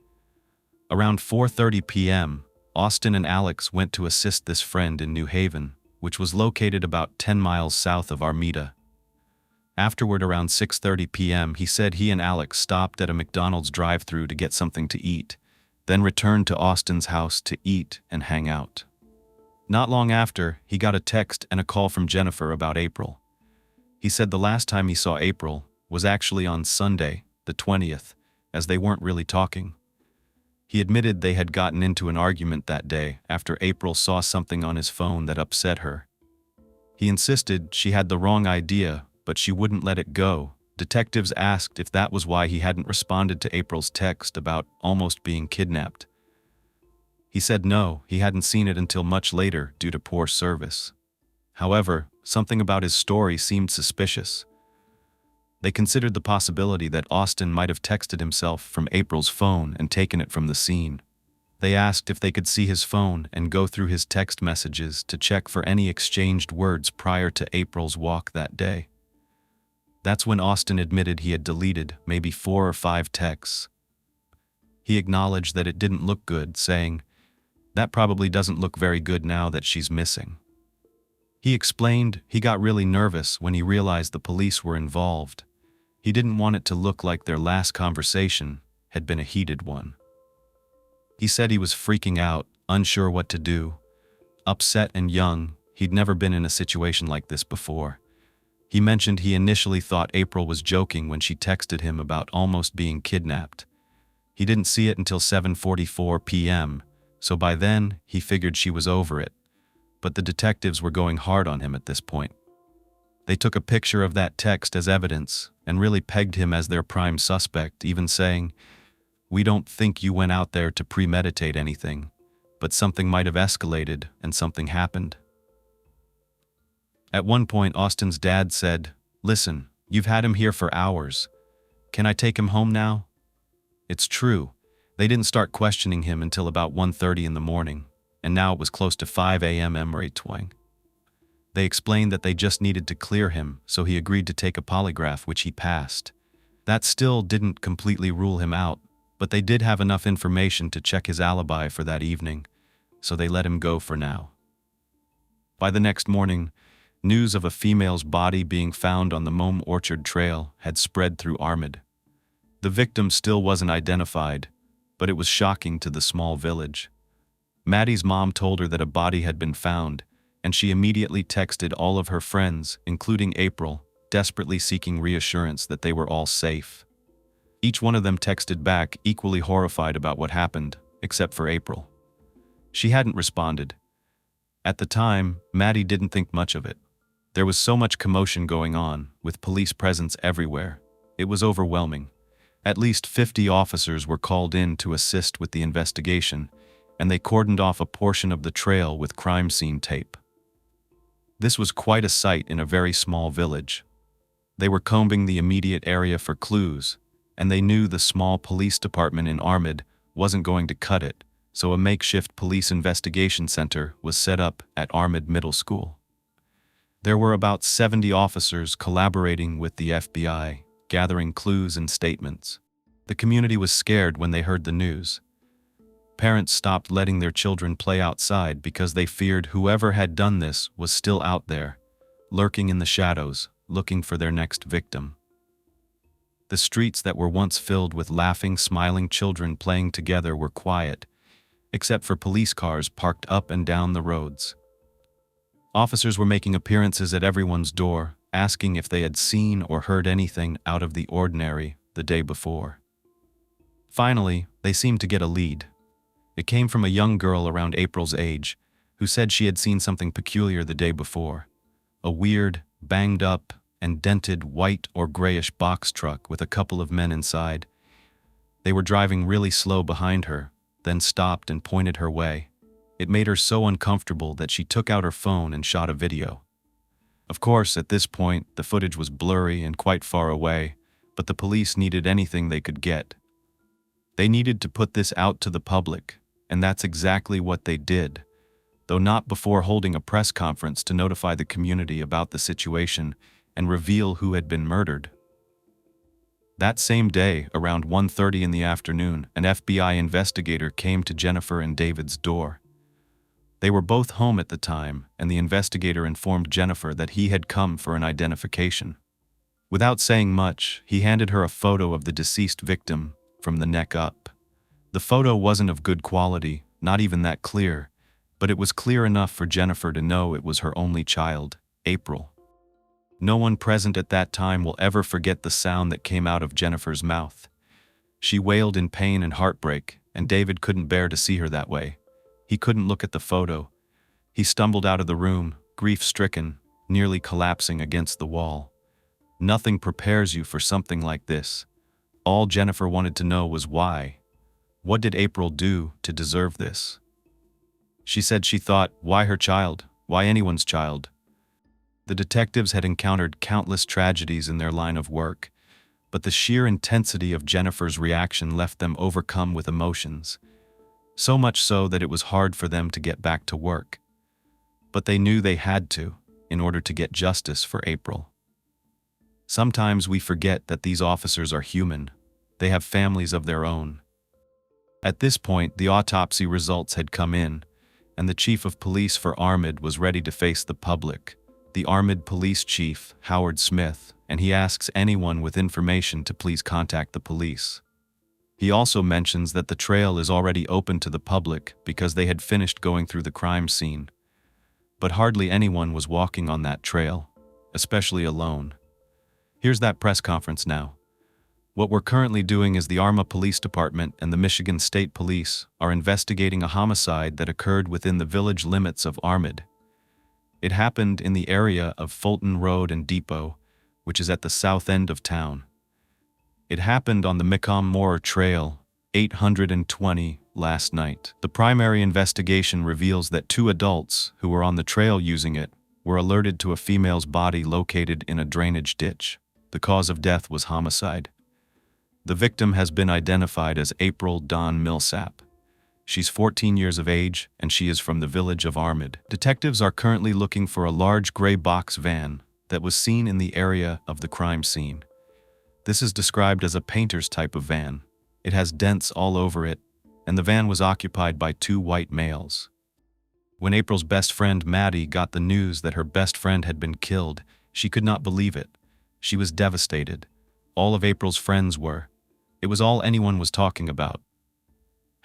Around 4:30 p.m., Austin and Alex went to assist this friend in New Haven, which was located about 10 miles south of Armida. Afterward, around 6:30 p.m., he said he and Alex stopped at a McDonald's drive-thru to get something to eat, then returned to Austin's house to eat and hang out. Not long after, he got a text and a call from Jennifer about April. He said the last time he saw April was actually on Sunday, the 20th, as they weren't really talking. He admitted they had gotten into an argument that day after April saw something on his phone that upset her. He insisted she had the wrong idea, but she wouldn't let it go. Detectives asked if that was why he hadn't responded to April's text about almost being kidnapped. He said no, he hadn't seen it until much later due to poor service. However, something about his story seemed suspicious. They considered the possibility that Austin might have texted himself from April's phone and taken it from the scene. They asked if they could see his phone and go through his text messages to check for any exchanged words prior to April's walk that day. That's when Austin admitted he had deleted maybe 4 or 5 texts. He acknowledged that it didn't look good, saying, "That probably doesn't look very good now that she's missing." He explained he got really nervous when he realized the police were involved. He didn't want it to look like their last conversation had been a heated one. He said he was freaking out, unsure what to do. Upset and young, he'd never been in a situation like this before. He mentioned he initially thought April was joking when she texted him about almost being kidnapped. He didn't see it until 7:44 p.m., so by then he figured she was over it. But the detectives were going hard on him at this point. They took a picture of that text as evidence and really pegged him as their prime suspect, even saying, "We don't think you went out there to premeditate anything, but something might have escalated and something happened." At one point, Austin's dad said, "Listen, you've had him here for hours. Can I take him home now?" It's true. They didn't start questioning him until about 1:30 in the morning, and now it was close to 5 a.m. Twang. They explained that they just needed to clear him, so he agreed to take a polygraph, which he passed. That still didn't completely rule him out, but they did have enough information to check his alibi for that evening, so they let him go for now. By the next morning, news of a female's body being found on the Mome Orchard Trail had spread through Armid. The victim still wasn't identified, but it was shocking to the small village. Maddie's mom told her that a body had been found, and she immediately texted all of her friends, including April, desperately seeking reassurance that they were all safe. Each one of them texted back, equally horrified about what happened, except for April. She hadn't responded. At the time, Maddie didn't think much of it. There was so much commotion going on, with police presence everywhere. It was overwhelming. At least 50 officers were called in to assist with the investigation, and they cordoned off a portion of the trail with crime scene tape. This was quite a sight in a very small village. They were combing the immediate area for clues, and they knew the small police department in Armid wasn't going to cut it, so a makeshift police investigation center was set up at Armid Middle School. There were about 70 officers collaborating with the FBI, gathering clues and statements. The community was scared when they heard the news. Parents stopped letting their children play outside because they feared whoever had done this was still out there, lurking in the shadows, looking for their next victim. The streets that were once filled with laughing, smiling children playing together were quiet, except for police cars parked up and down the roads. Officers were making appearances at everyone's door, asking if they had seen or heard anything out of the ordinary the day before. Finally, they seemed to get a lead. It came from a young girl around April's age, who said she had seen something peculiar the day before. A weird, banged-up, and dented white or grayish box truck with a couple of men inside. They were driving really slow behind her, then stopped and pointed her way. It made her so uncomfortable that she took out her phone and shot a video. Of course, at this point, the footage was blurry and quite far away, but the police needed anything they could get. They needed to put this out to the public, and that's exactly what they did, though not before holding a press conference to notify the community about the situation and reveal who had been murdered. That same day, around 1:30 in the afternoon, an FBI investigator came to Jennifer and David's door. They were both home at the time, and the investigator informed Jennifer that he had come for an identification. Without saying much, he handed her a photo of the deceased victim from the neck up. The photo wasn't of good quality, not even that clear, but it was clear enough for Jennifer to know it was her only child, April. No one present at that time will ever forget the sound that came out of Jennifer's mouth. She wailed in pain and heartbreak, and David couldn't bear to see her that way. He couldn't look at the photo. He stumbled out of the room, grief-stricken, nearly collapsing against the wall. Nothing prepares you for something like this. All Jennifer wanted to know was why. What did April do to deserve this? She said she thought, why her child? Why anyone's child? The detectives had encountered countless tragedies in their line of work, but the sheer intensity of Jennifer's reaction left them overcome with emotions. So much so that it was hard for them to get back to work. But they knew they had to, in order to get justice for April. Sometimes we forget that these officers are human. They have families of their own. At this point, the autopsy results had come in, and the chief of police for Armid was ready to face the public, the Armid police chief, Howard Smith, and he asks anyone with information to please contact the police. He also mentions that the trail is already open to the public because they had finished going through the crime scene. But hardly anyone was walking on that trail, especially alone. Here's that press conference now. What we're currently doing is the Arma Police Department and the Michigan State Police are investigating a homicide that occurred within the village limits of Armid. It happened in the area of Fulton Road and Depot, which is at the south end of town. It happened on the Mecom Moore Trail, 820, last night. The primary investigation reveals that 2 adults who were on the trail using it were alerted to a female's body located in a drainage ditch. The cause of death was homicide. The victim has been identified as April Dawn Millsap. She's 14 years of age, and she is from the village of Armid. Detectives are currently looking for a large gray box van that was seen in the area of the crime scene. This is described as a painter's type of van. It has dents all over it, and the van was occupied by 2 white males. When April's best friend Maddie got the news that her best friend had been killed, she could not believe it. She was devastated. All of April's friends were. It was all anyone was talking about.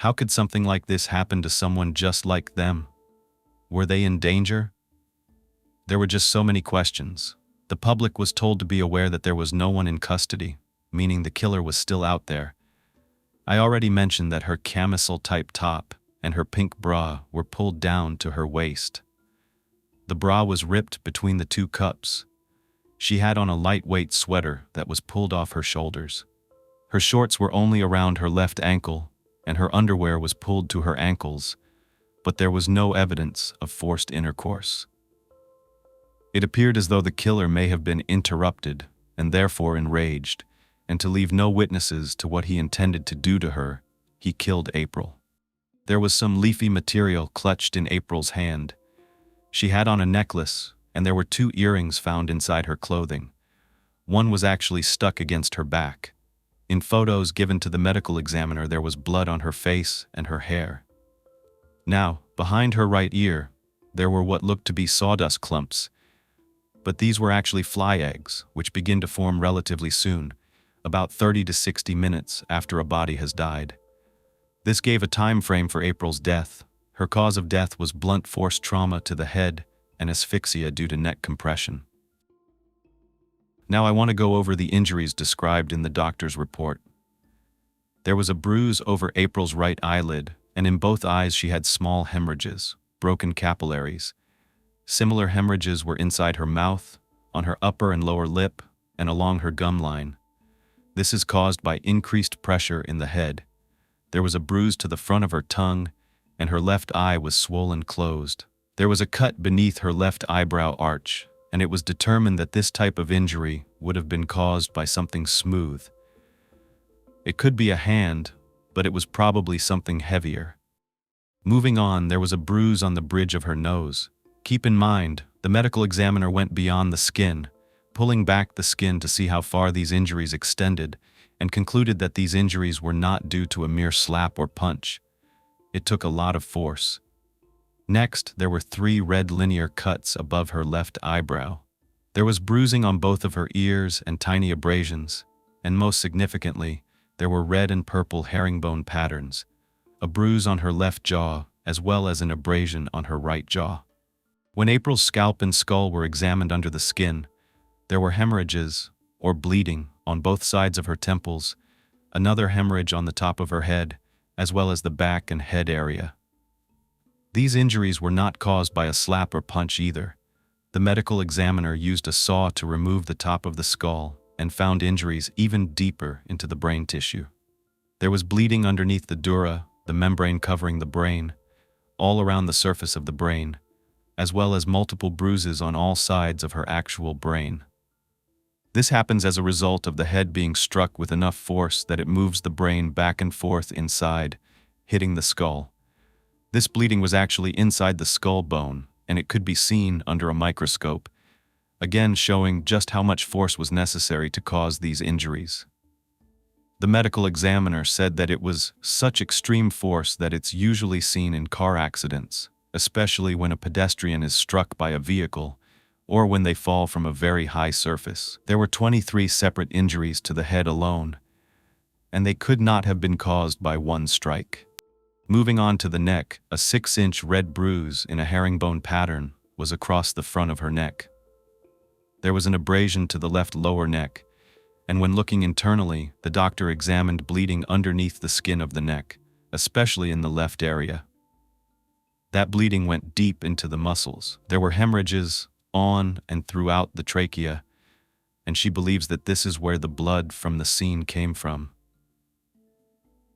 How could something like this happen to someone just like them? Were they in danger? There were just so many questions. The public was told to be aware that there was no one in custody, meaning the killer was still out there. I already mentioned that her camisole-type top and her pink bra were pulled down to her waist. The bra was ripped between the 2 cups. She had on a lightweight sweater that was pulled off her shoulders. Her shorts were only around her left ankle, and her underwear was pulled to her ankles, but there was no evidence of forced intercourse. It appeared as though the killer may have been interrupted and therefore enraged, and to leave no witnesses to what he intended to do to her, he killed April. There was some leafy material clutched in April's hand. She had on a necklace, and there were 2 earrings found inside her clothing. One was actually stuck against her back. In photos given to the medical examiner, there was blood on her face and her hair. Now, behind her right ear, there were what looked to be sawdust clumps, but these were actually fly eggs, which begin to form relatively soon, about 30 to 60 minutes after a body has died. This gave a time frame for April's death. Her cause of death was blunt force trauma to the head and asphyxia due to neck compression. Now I want to go over the injuries described in the doctor's report. There was a bruise over April's right eyelid, and in both eyes she had small hemorrhages, broken capillaries. Similar hemorrhages were inside her mouth, on her upper and lower lip, and along her gum line. This is caused by increased pressure in the head. There was a bruise to the front of her tongue, and her left eye was swollen closed. There was a cut beneath her left eyebrow arch, and it was determined that this type of injury would have been caused by something smooth. It could be a hand, but it was probably something heavier. Moving on, there was a bruise on the bridge of her nose. Keep in mind, the medical examiner went beyond the skin, pulling back the skin to see how far these injuries extended, and concluded that these injuries were not due to a mere slap or punch. It took a lot of force. Next, there were 3 red linear cuts above her left eyebrow. There was bruising on both of her ears and tiny abrasions, and most significantly, there were red and purple herringbone patterns, a bruise on her left jaw, as well as an abrasion on her right jaw. When April's scalp and skull were examined under the skin, there were hemorrhages, or bleeding, on both sides of her temples, another hemorrhage on the top of her head, as well as the back and head area. These injuries were not caused by a slap or punch either. The medical examiner used a saw to remove the top of the skull and found injuries even deeper into the brain tissue. There was bleeding underneath the dura, the membrane covering the brain, all around the surface of the brain, as well as multiple bruises on all sides of her actual brain. This happens as a result of the head being struck with enough force that it moves the brain back and forth inside, hitting the skull. This bleeding was actually inside the skull bone, and it could be seen under a microscope, again showing just how much force was necessary to cause these injuries. The medical examiner said that it was such extreme force that it's usually seen in car accidents, especially when a pedestrian is struck by a vehicle, or when they fall from a very high surface. There were 23 separate injuries to the head alone, and they could not have been caused by one strike. Moving on to the neck, a 6-inch red bruise in a herringbone pattern was across the front of her neck. There was an abrasion to the left lower neck, and when looking internally, the doctor examined bleeding underneath the skin of the neck, especially in the left area. That bleeding went deep into the muscles. There were hemorrhages on and throughout the trachea, and she believes that this is where the blood from the scene came from.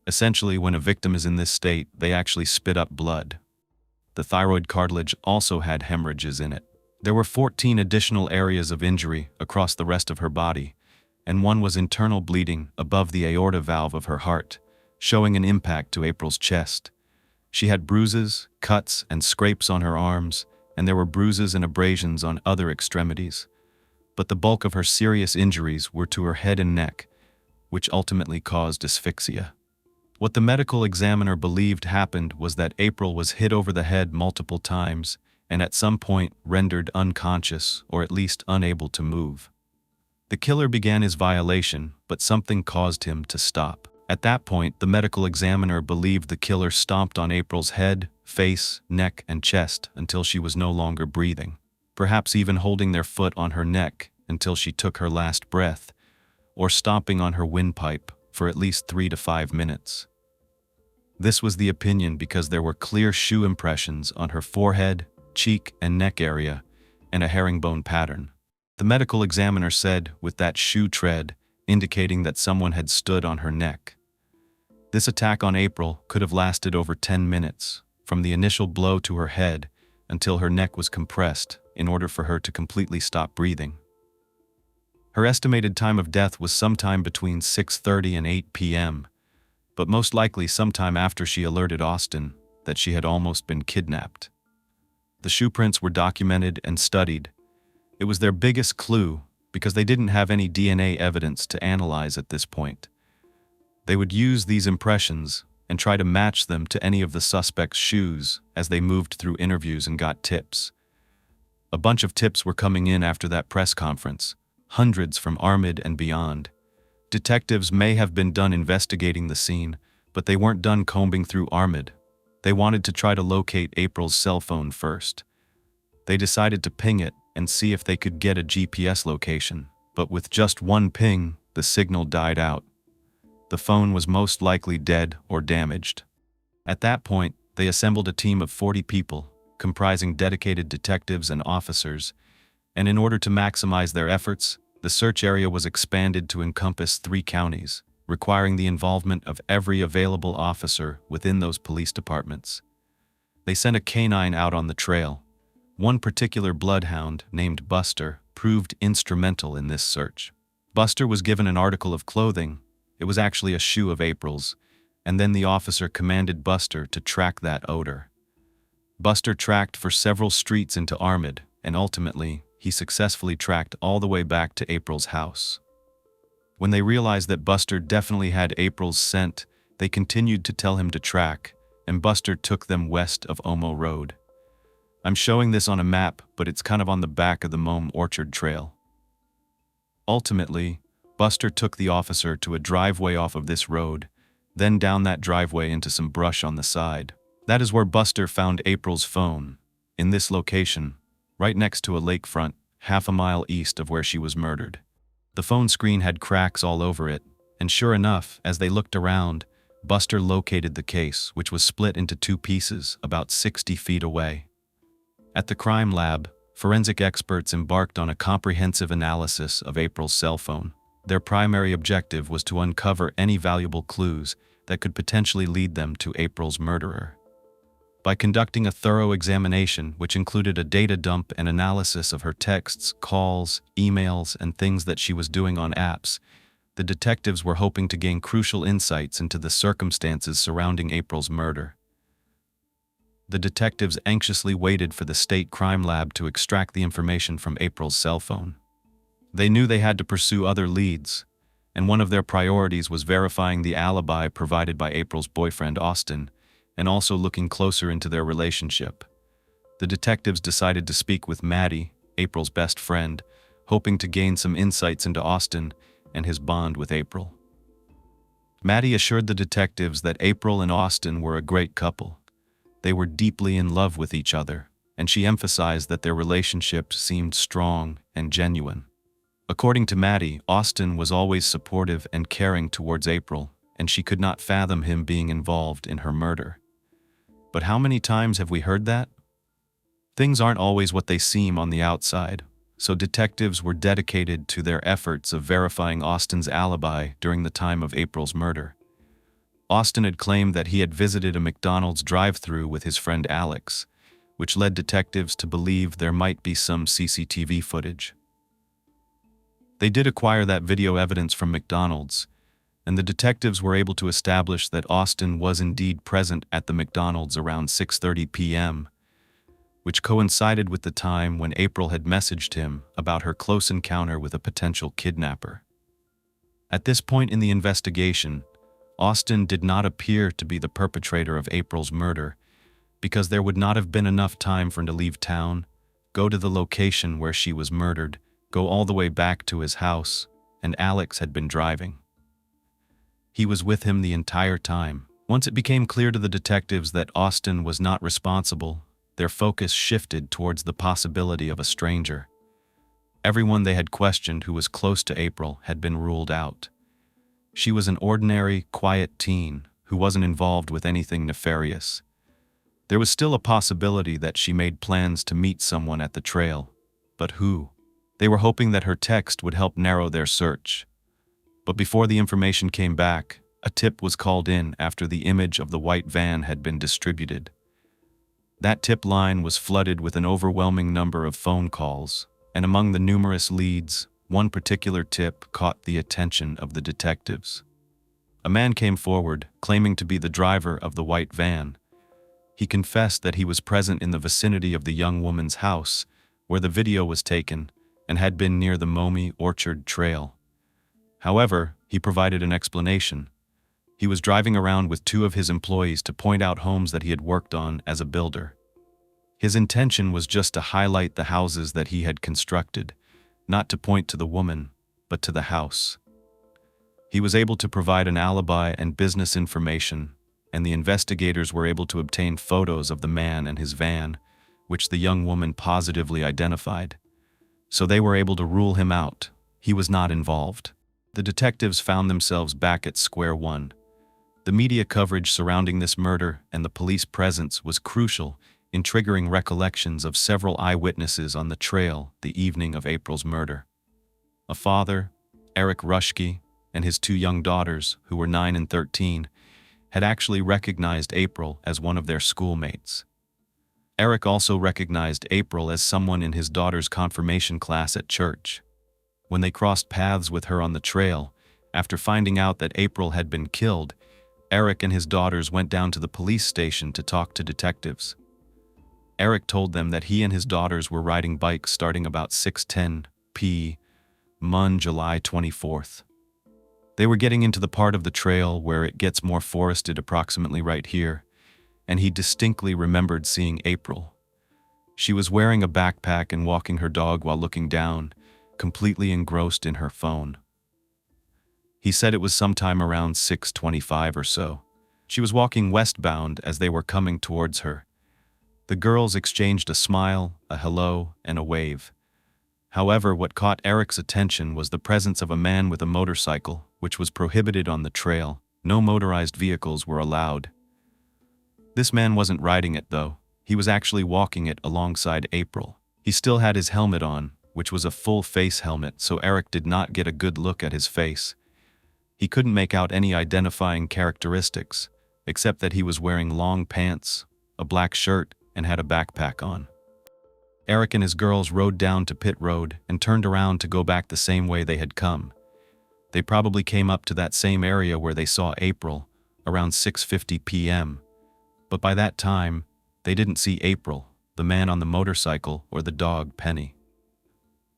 Essentially, when a victim is in this state, they actually spit up blood. The thyroid cartilage also had hemorrhages in it. There were 14 additional areas of injury across the rest of her body, and one was internal bleeding above the aorta valve of her heart, showing an impact to April's chest. She had bruises, cuts, and scrapes on her arms, and there were bruises and abrasions on other extremities. But the bulk of her serious injuries were to her head and neck, which ultimately caused asphyxia. What the medical examiner believed happened was that April was hit over the head multiple times and at some point rendered unconscious or at least unable to move. The killer began his violation, but something caused him to stop. At that point, the medical examiner believed the killer stomped on April's head, face, neck, and chest until she was no longer breathing, perhaps even holding their foot on her neck until she took her last breath, or stomping on her windpipe for at least 3 to 5 minutes. This was the opinion because there were clear shoe impressions on her forehead, cheek, and neck area, and a herringbone pattern. The medical examiner said, with that shoe tread, indicating that someone had stood on her neck. This attack on April could have lasted over 10 minutes, from the initial blow to her head until her neck was compressed in order for her to completely stop breathing. Her estimated time of death was sometime between 6:30 and 8 p.m., but most likely sometime after she alerted Austin that she had almost been kidnapped. The shoe prints were documented and studied. It was their biggest clue because they didn't have any DNA evidence to analyze at this point. They would use these impressions and try to match them to any of the suspects' shoes as they moved through interviews and got tips. A bunch of tips were coming in after that press conference, hundreds from Armid and beyond. Detectives may have been done investigating the scene, but they weren't done combing through Armid. They wanted to try to locate April's cell phone first. They decided to ping it and see if they could get a GPS location, but with just one ping, the signal died out. The phone was most likely dead or damaged. At that point, they assembled a team of 40 people, comprising dedicated detectives and officers, and in order to maximize their efforts, the search area was expanded to encompass 3 counties, requiring the involvement of every available officer within those police departments. They sent a canine out on the trail. One particular bloodhound, named Buster, proved instrumental in this search. Buster was given an article of clothing. It was actually a shoe of April's, and then the officer commanded Buster to track that odor. Buster tracked for several streets into Armid, and ultimately, he successfully tracked all the way back to April's house. When they realized that Buster definitely had April's scent, they continued to tell him to track, and Buster took them west of Omo Road. I'm showing this on a map, but it's kind of on the back of the Mome Orchard Trail. Ultimately, Buster took the officer to a driveway off of this road, then down that driveway into some brush on the side. That is where Buster found April's phone, in this location, right next to a lakefront, half a mile east of where she was murdered. The phone screen had cracks all over it, and sure enough, as they looked around, Buster located the case, which was split into 2 pieces about 60 feet away. At the crime lab, forensic experts embarked on a comprehensive analysis of April's cell phone. Their primary objective was to uncover any valuable clues that could potentially lead them to April's murderer. By conducting a thorough examination, which included a data dump and analysis of her texts, calls, emails, and things that she was doing on apps, the detectives were hoping to gain crucial insights into the circumstances surrounding April's murder. The detectives anxiously waited for the state crime lab to extract the information from April's cell phone. They knew they had to pursue other leads, and one of their priorities was verifying the alibi provided by April's boyfriend, Austin, and also looking closer into their relationship. The detectives decided to speak with Maddie, April's best friend, hoping to gain some insights into Austin and his bond with April. Maddie assured the detectives that April and Austin were a great couple. They were deeply in love with each other, and she emphasized that their relationship seemed strong and genuine. According to Maddie, Austin was always supportive and caring towards April, and she could not fathom him being involved in her murder. But how many times have we heard that? Things aren't always what they seem on the outside, so detectives were dedicated to their efforts of verifying Austin's alibi during the time of April's murder. Austin had claimed that he had visited a McDonald's drive-thru with his friend Alex, which led detectives to believe there might be some CCTV footage. They did acquire that video evidence from McDonald's, and the detectives were able to establish that Austin was indeed present at the McDonald's around 6:30 p.m., which coincided with the time when April had messaged him about her close encounter with a potential kidnapper. At this point in the investigation, Austin did not appear to be the perpetrator of April's murder because there would not have been enough time for him to leave town, go to the location where she was murdered, go all the way back to his house, and Alex had been driving. He was with him the entire time. Once it became clear to the detectives that Austin was not responsible, their focus shifted towards the possibility of a stranger. Everyone they had questioned who was close to April had been ruled out. She was an ordinary, quiet teen who wasn't involved with anything nefarious. There was still a possibility that she made plans to meet someone at the trail, but who? They were hoping that her text would help narrow their search. But before the information came back, a tip was called in after the image of the white van had been distributed. That tip line was flooded with an overwhelming number of phone calls, and among the numerous leads, one particular tip caught the attention of the detectives. A man came forward, claiming to be the driver of the white van. He confessed that he was present in the vicinity of the young woman's house, where the video was taken, and had been near the Momi Orchard Trail. However, he provided an explanation. He was driving around with two of his employees to point out homes that he had worked on as a builder. His intention was just to highlight the houses that he had constructed, not to point to the woman, but to the house. He was able to provide an alibi and business information, and the investigators were able to obtain photos of the man and his van, which the young woman positively identified. So they were able to rule him out. He was not involved. The detectives found themselves back at square one. The media coverage surrounding this murder and the police presence was crucial in triggering recollections of several eyewitnesses on the trail the evening of April's murder. A father, Eric Rushke, and his two young daughters, who were 9 and 13, had actually recognized April as one of their schoolmates. Eric also recognized April as someone in his daughter's confirmation class at church. When they crossed paths with her on the trail, after finding out that April had been killed, Eric and his daughters went down to the police station to talk to detectives. Eric told them that he and his daughters were riding bikes starting about 6:10 p.m. July 24th. They were getting into the part of the trail where it gets more forested approximately right here, and he distinctly remembered seeing April. She was wearing a backpack and walking her dog while looking down, completely engrossed in her phone. He said it was sometime around 6:25 or so. She was walking westbound as they were coming towards her. The girls exchanged a smile, a hello, and a wave. However, what caught Eric's attention was the presence of a man with a motorcycle, which was prohibited on the trail. No motorized vehicles were allowed. This man wasn't riding it, though. He was actually walking it alongside April. He still had his helmet on, which was a full-face helmet, so Eric did not get a good look at his face. He couldn't make out any identifying characteristics, except that he was wearing long pants, a black shirt, and had a backpack on. Eric and his girls rode down to Pit Road and turned around to go back the same way they had come. They probably came up to that same area where they saw April, around 6:50 p.m., but by that time, they didn't see April, the man on the motorcycle, or the dog, Penny.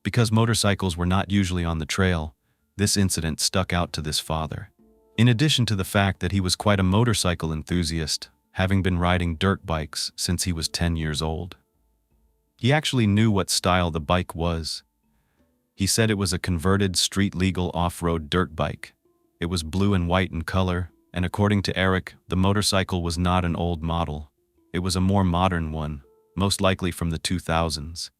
Because motorcycles were not usually on the trail, this incident stuck out to this father. In addition to the fact that he was quite a motorcycle enthusiast, having been riding dirt bikes since he was 10 years old. He actually knew what style the bike was. He said it was a converted street-legal off-road dirt bike. It was blue and white in color, and according to Eric, the motorcycle was not an old model. It was a more modern one, most likely from the 2000s.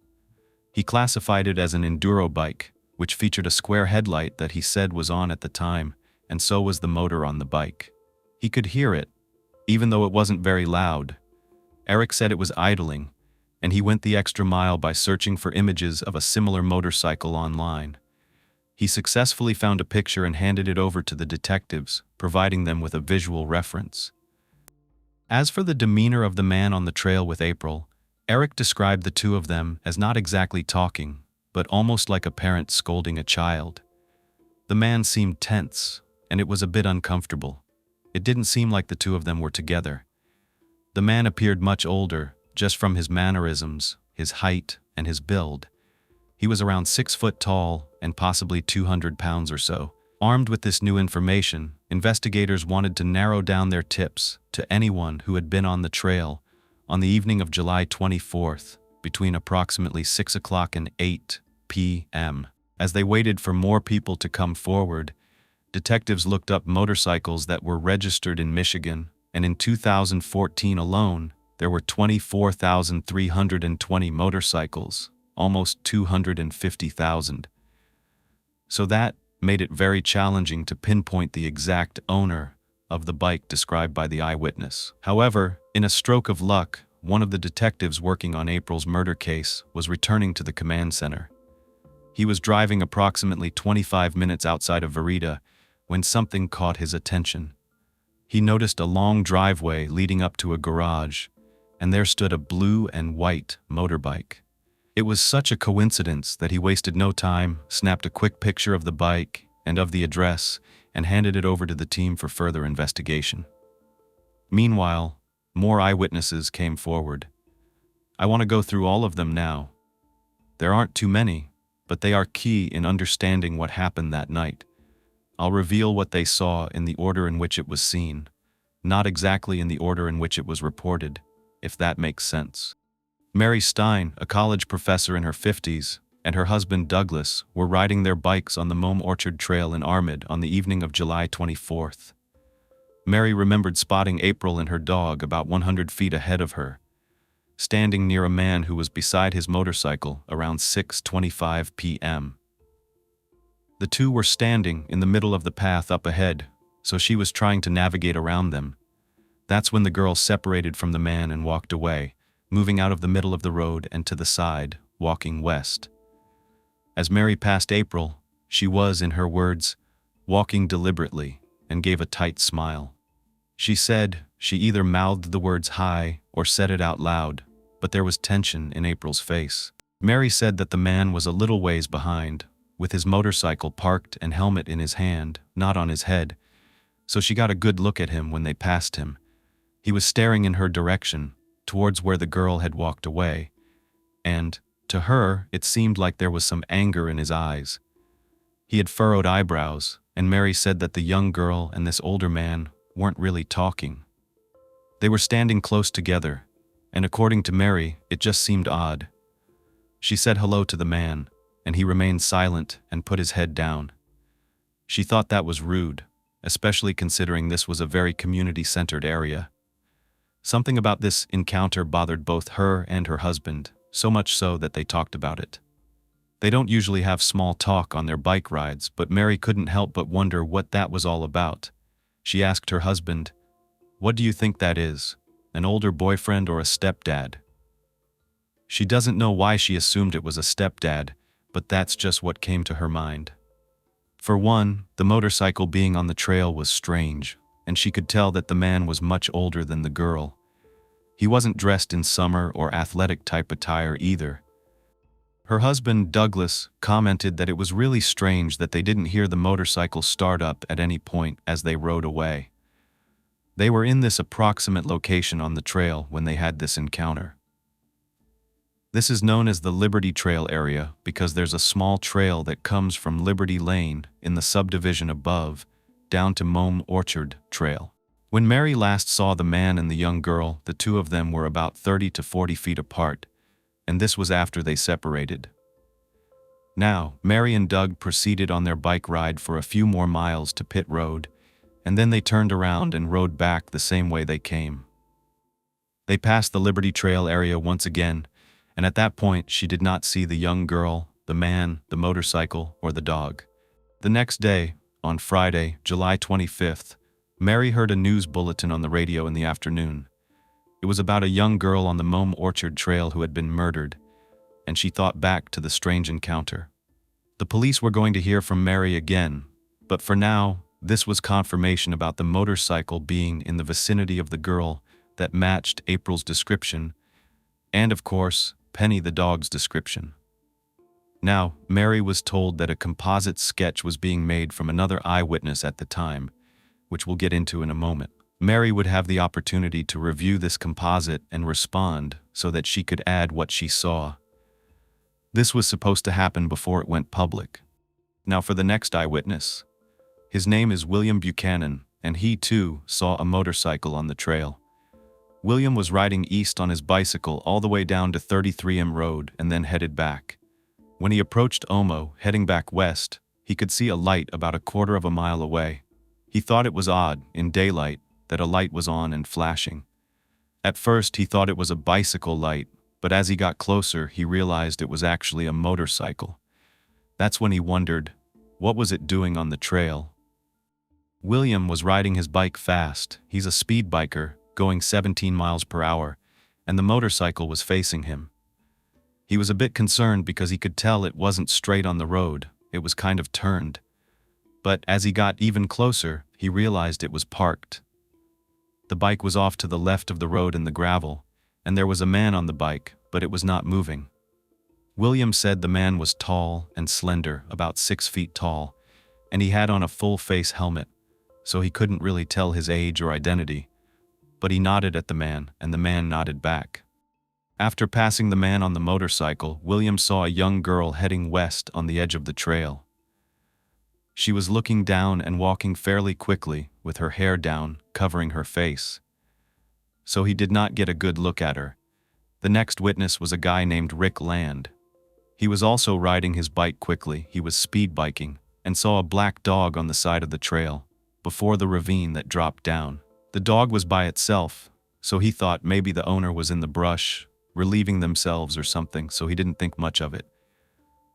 He classified it as an enduro bike, which featured a square headlight that he said was on at the time, and so was the motor on the bike. He could hear it, even though it wasn't very loud. Eric said it was idling, and he went the extra mile by searching for images of a similar motorcycle online. He successfully found a picture and handed it over to the detectives, providing them with a visual reference. As for the demeanor of the man on the trail with April, Eric described the two of them as not exactly talking, but almost like a parent scolding a child. The man seemed tense, and it was a bit uncomfortable. It didn't seem like the two of them were together. The man appeared much older, just from his mannerisms, his height, and his build. He was around 6 foot tall and possibly 200 pounds or so. Armed with this new information, investigators wanted to narrow down their tips to anyone who had been on the trail on the evening of July 24th, between approximately 6 o'clock and 8 p.m. As they waited for more people to come forward, detectives looked up motorcycles that were registered in Michigan, and in 2014 alone, there were 24,320 motorcycles, almost 250,000. So that made it very challenging to pinpoint the exact owner of the bike described by the eyewitness. However, in a stroke of luck, one of the detectives working on April's murder case was returning to the command center. He was driving approximately 25 minutes outside of Verita when something caught his attention. He noticed a long driveway leading up to a garage, and there stood a blue and white motorbike. It was such a coincidence that he wasted no time, snapped a quick picture of the bike and of the address, and handed it over to the team for further investigation. Meanwhile, more eyewitnesses came forward. I want to go through all of them now. There aren't too many, but they are key in understanding what happened that night. I'll reveal what they saw in the order in which it was seen, not exactly in the order in which it was reported, if that makes sense. Mary Stein, a college professor in her 50s, and her husband Douglas were riding their bikes on the Mome Orchard Trail in Armid on the evening of July 24th. Mary remembered spotting April and her dog about 100 feet ahead of her, standing near a man who was beside his motorcycle around 6:25 p.m. The two were standing in the middle of the path up ahead, so she was trying to navigate around them. That's when the girl separated from the man and walked away, moving out of the middle of the road and to the side, walking west. As Mary passed April, she was, in her words, walking deliberately, and gave a tight smile. She said she either mouthed the words hi or said it out loud, but there was tension in April's face. Mary said that the man was a little ways behind, with his motorcycle parked and helmet in his hand, not on his head, so she got a good look at him when they passed him. He was staring in her direction, towards where the girl had walked away, and, to her, it seemed like there was some anger in his eyes. He had furrowed eyebrows, and Mary said that the young girl and this older man weren't really talking. They were standing close together, and according to Mary, it just seemed odd. She said hello to the man, and he remained silent and put his head down. She thought that was rude, especially considering this was a very community-centered area. Something about this encounter bothered both her and her husband, so much so that they talked about it. They don't usually have small talk on their bike rides, but Mary couldn't help but wonder what that was all about. She asked her husband, "What do you think that is? An older boyfriend or a stepdad?" She doesn't know why she assumed it was a stepdad, but that's just what came to her mind. For one, the motorcycle being on the trail was strange, and she could tell that the man was much older than the girl. He wasn't dressed in summer or athletic type attire either. Her husband, Douglas, commented that it was really strange that they didn't hear the motorcycle start up at any point as they rode away. They were in this approximate location on the trail when they had this encounter. This is known as the Liberty Trail area because there's a small trail that comes from Liberty Lane in the subdivision above down to Mome Orchard Trail. When Mary last saw the man and the young girl, the two of them were about 30 to 40 feet apart, and this was after they separated. Now, Mary and Doug proceeded on their bike ride for a few more miles to Pit Road, and then they turned around and rode back the same way they came. They passed the Liberty Trail area once again, and at that point she did not see the young girl, the man, the motorcycle, or the dog. The next day, on Friday, July 25th, Mary heard a news bulletin on the radio in the afternoon. It was about a young girl on the Mome Orchard Trail who had been murdered, and she thought back to the strange encounter. The police were going to hear from Mary again, but for now, this was confirmation about the motorcycle being in the vicinity of the girl that matched April's description, and of course, Penny the dog's description. Now, Mary was told that a composite sketch was being made from another eyewitness at the time, which we'll get into in a moment. Mary would have the opportunity to review this composite and respond so that she could add what she saw. This was supposed to happen before it went public. Now for the next eyewitness. His name is William Buchanan, and he too saw a motorcycle on the trail. William was riding east on his bicycle all the way down to 33M Road and then headed back. When he approached Omo, heading back west, he could see a light about a quarter of a mile away. He thought it was odd, in daylight, that a light was on and flashing. At first he thought it was a bicycle light, but as he got closer he realized it was actually a motorcycle. That's when he wondered, what was it doing on the trail? William was riding his bike fast. He's a speed biker, going 17 miles per hour, and the motorcycle was facing him. He was a bit concerned because he could tell it wasn't straight on the road, it was kind of turned. But as he got even closer, he realized it was parked. The bike was off to the left of the road in the gravel, and there was a man on the bike, but it was not moving. William said the man was tall and slender, about 6 feet tall, and he had on a full-face helmet, so he couldn't really tell his age or identity, but he nodded at the man, and the man nodded back. After passing the man on the motorcycle, William saw a young girl heading west on the edge of the trail. She was looking down and walking fairly quickly, with her hair down, covering her face. So he did not get a good look at her. The next witness was a guy named Rick Land. He was also riding his bike quickly. He was speed biking, and saw a black dog on the side of the trail, before the ravine that dropped down. The dog was by itself, so he thought maybe the owner was in the brush, relieving themselves or something, so he didn't think much of it.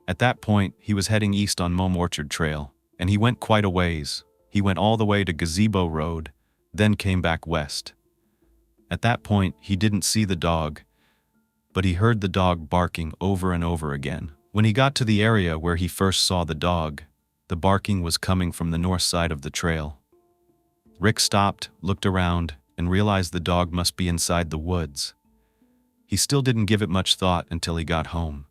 At that point, he was heading east on Mome Orchard Trail, and he went quite a ways. He went all the way to Gazebo Road, then came back west. At that point, he didn't see the dog, but he heard the dog barking over and over again. When he got to the area where he first saw the dog, the barking was coming from the north side of the trail. Rick stopped, looked around, and realized the dog must be inside the woods. He still didn't give it much thought until he got home.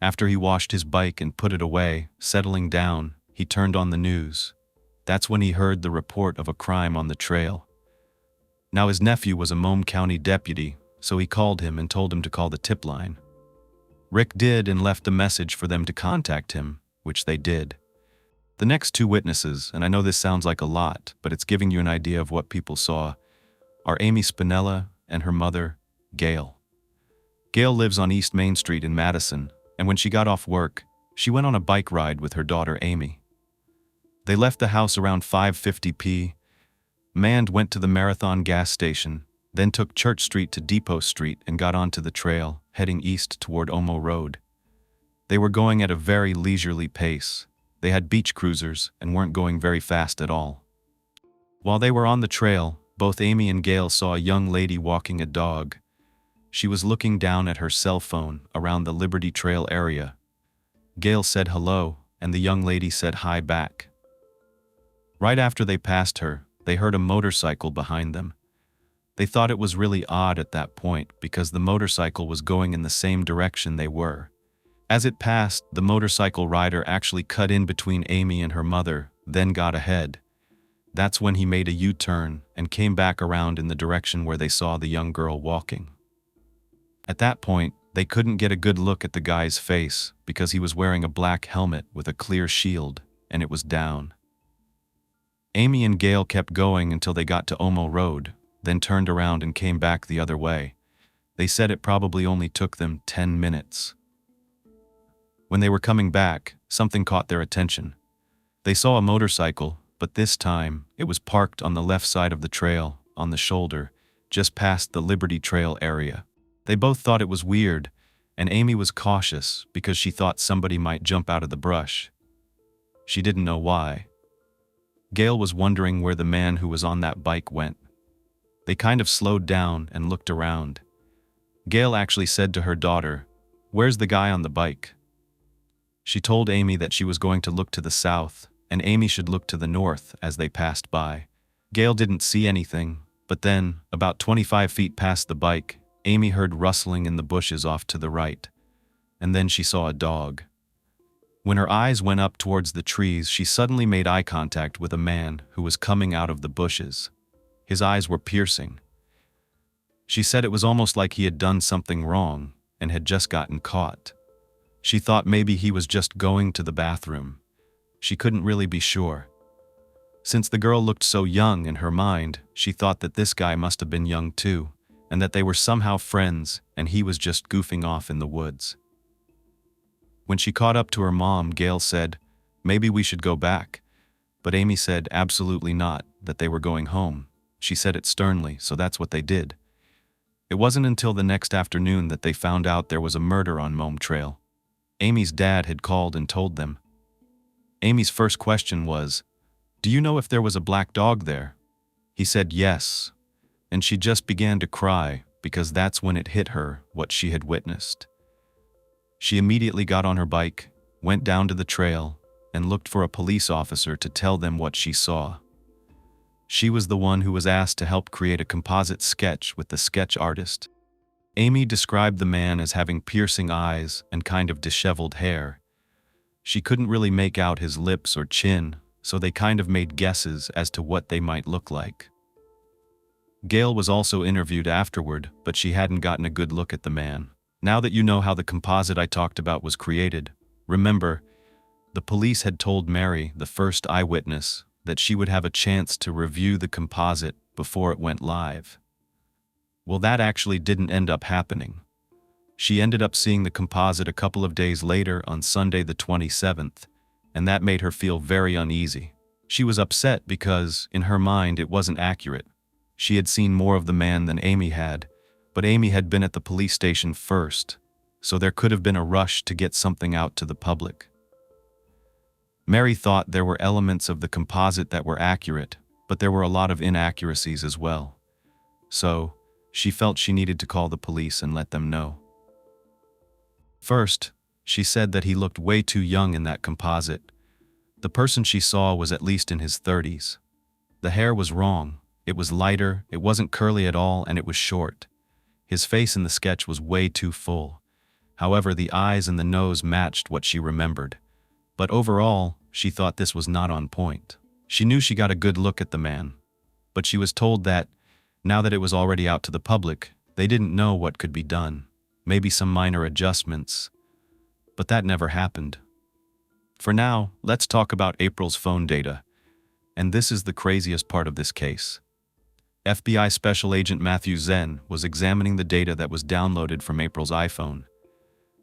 After he washed his bike and put it away, settling down, he turned on the news. That's when he heard the report of a crime on the trail. Now his nephew was a Mome County deputy, so he called him and told him to call the tip line. Rick did and left a message for them to contact him, which they did. The next two witnesses, and I know this sounds like a lot, but it's giving you an idea of what people saw, are Amy Spinella and her mother, Gail. Gail lives on East Main Street in Madison, and when she got off work, she went on a bike ride with her daughter Amy. They left the house around 5:50 p.m., Mand went to the Marathon gas station, then took Church Street to Depot Street and got onto the trail, heading east toward Omo Road. They were going at a very leisurely pace. They had beach cruisers and weren't going very fast at all. While they were on the trail, both Amy and Gail saw a young lady walking a dog. She was looking down at her cell phone around the Liberty Trail area. Gail said hello, and the young lady said hi back. Right after they passed her, they heard a motorcycle behind them. They thought it was really odd at that point because the motorcycle was going in the same direction they were. As it passed, the motorcycle rider actually cut in between Amy and her mother, then got ahead. That's when he made a U-turn and came back around in the direction where they saw the young girl walking. At that point, they couldn't get a good look at the guy's face because he was wearing a black helmet with a clear shield, and it was down. Amy and Gail kept going until they got to Omo Road, then turned around and came back the other way. They said it probably only took them 10 minutes. When they were coming back, something caught their attention. They saw a motorcycle, but this time, it was parked on the left side of the trail, on the shoulder, just past the Liberty Trail area. They both thought it was weird, and Amy was cautious because she thought somebody might jump out of the brush. She didn't know why. Gail was wondering where the man who was on that bike went. They kind of slowed down and looked around. Gail actually said to her daughter, "Where's the guy on the bike?" She told Amy that she was going to look to the south, and Amy should look to the north as they passed by. Gail didn't see anything, but then, about 25 feet past the bike, Amy heard rustling in the bushes off to the right. And then she saw a dog. When her eyes went up towards the trees, she suddenly made eye contact with a man who was coming out of the bushes. His eyes were piercing. She said it was almost like he had done something wrong and had just gotten caught. She thought maybe he was just going to the bathroom. She couldn't really be sure. Since the girl looked so young in her mind, she thought that this guy must have been young too, and that they were somehow friends and he was just goofing off in the woods. When she caught up to her mom, Gail said, "Maybe we should go back." But Amy said absolutely not, that they were going home. She said it sternly, so that's what they did. It wasn't until the next afternoon that they found out there was a murder on Mome Trail. Amy's dad had called and told them. Amy's first question was, "Do you know if there was a black dog there?" He said yes, and she just began to cry because that's when it hit her what she had witnessed. She immediately got on her bike, went down to the trail, and looked for a police officer to tell them what she saw. She was the one who was asked to help create a composite sketch with the sketch artist. Amy described the man as having piercing eyes and kind of disheveled hair. She couldn't really make out his lips or chin, so they kind of made guesses as to what they might look like. Gail was also interviewed afterward, but she hadn't gotten a good look at the man. Now that you know how the composite I talked about was created, remember, the police had told Mary, the first eyewitness, that she would have a chance to review the composite before it went live. Well, that actually didn't end up happening. She ended up seeing the composite a couple of days later on Sunday the 27th, and that made her feel very uneasy. She was upset because, in her mind, it wasn't accurate. She had seen more of the man than Amy had, but Amy had been at the police station first, so there could have been a rush to get something out to the public. Mary thought there were elements of the composite that were accurate, but there were a lot of inaccuracies as well. So, she felt she needed to call the police and let them know. First, she said that he looked way too young in that composite. The person she saw was at least in his 30s. The hair was wrong. It was lighter, it wasn't curly at all, and it was short. His face in the sketch was way too full. However, the eyes and the nose matched what she remembered. But overall, she thought this was not on point. She knew she got a good look at the man, but she was told that, now that it was already out to the public, they didn't know what could be done. Maybe some minor adjustments. But that never happened. For now, let's talk about April's phone data. And this is the craziest part of this case. FBI Special Agent Matthew Zen was examining the data that was downloaded from April's iPhone.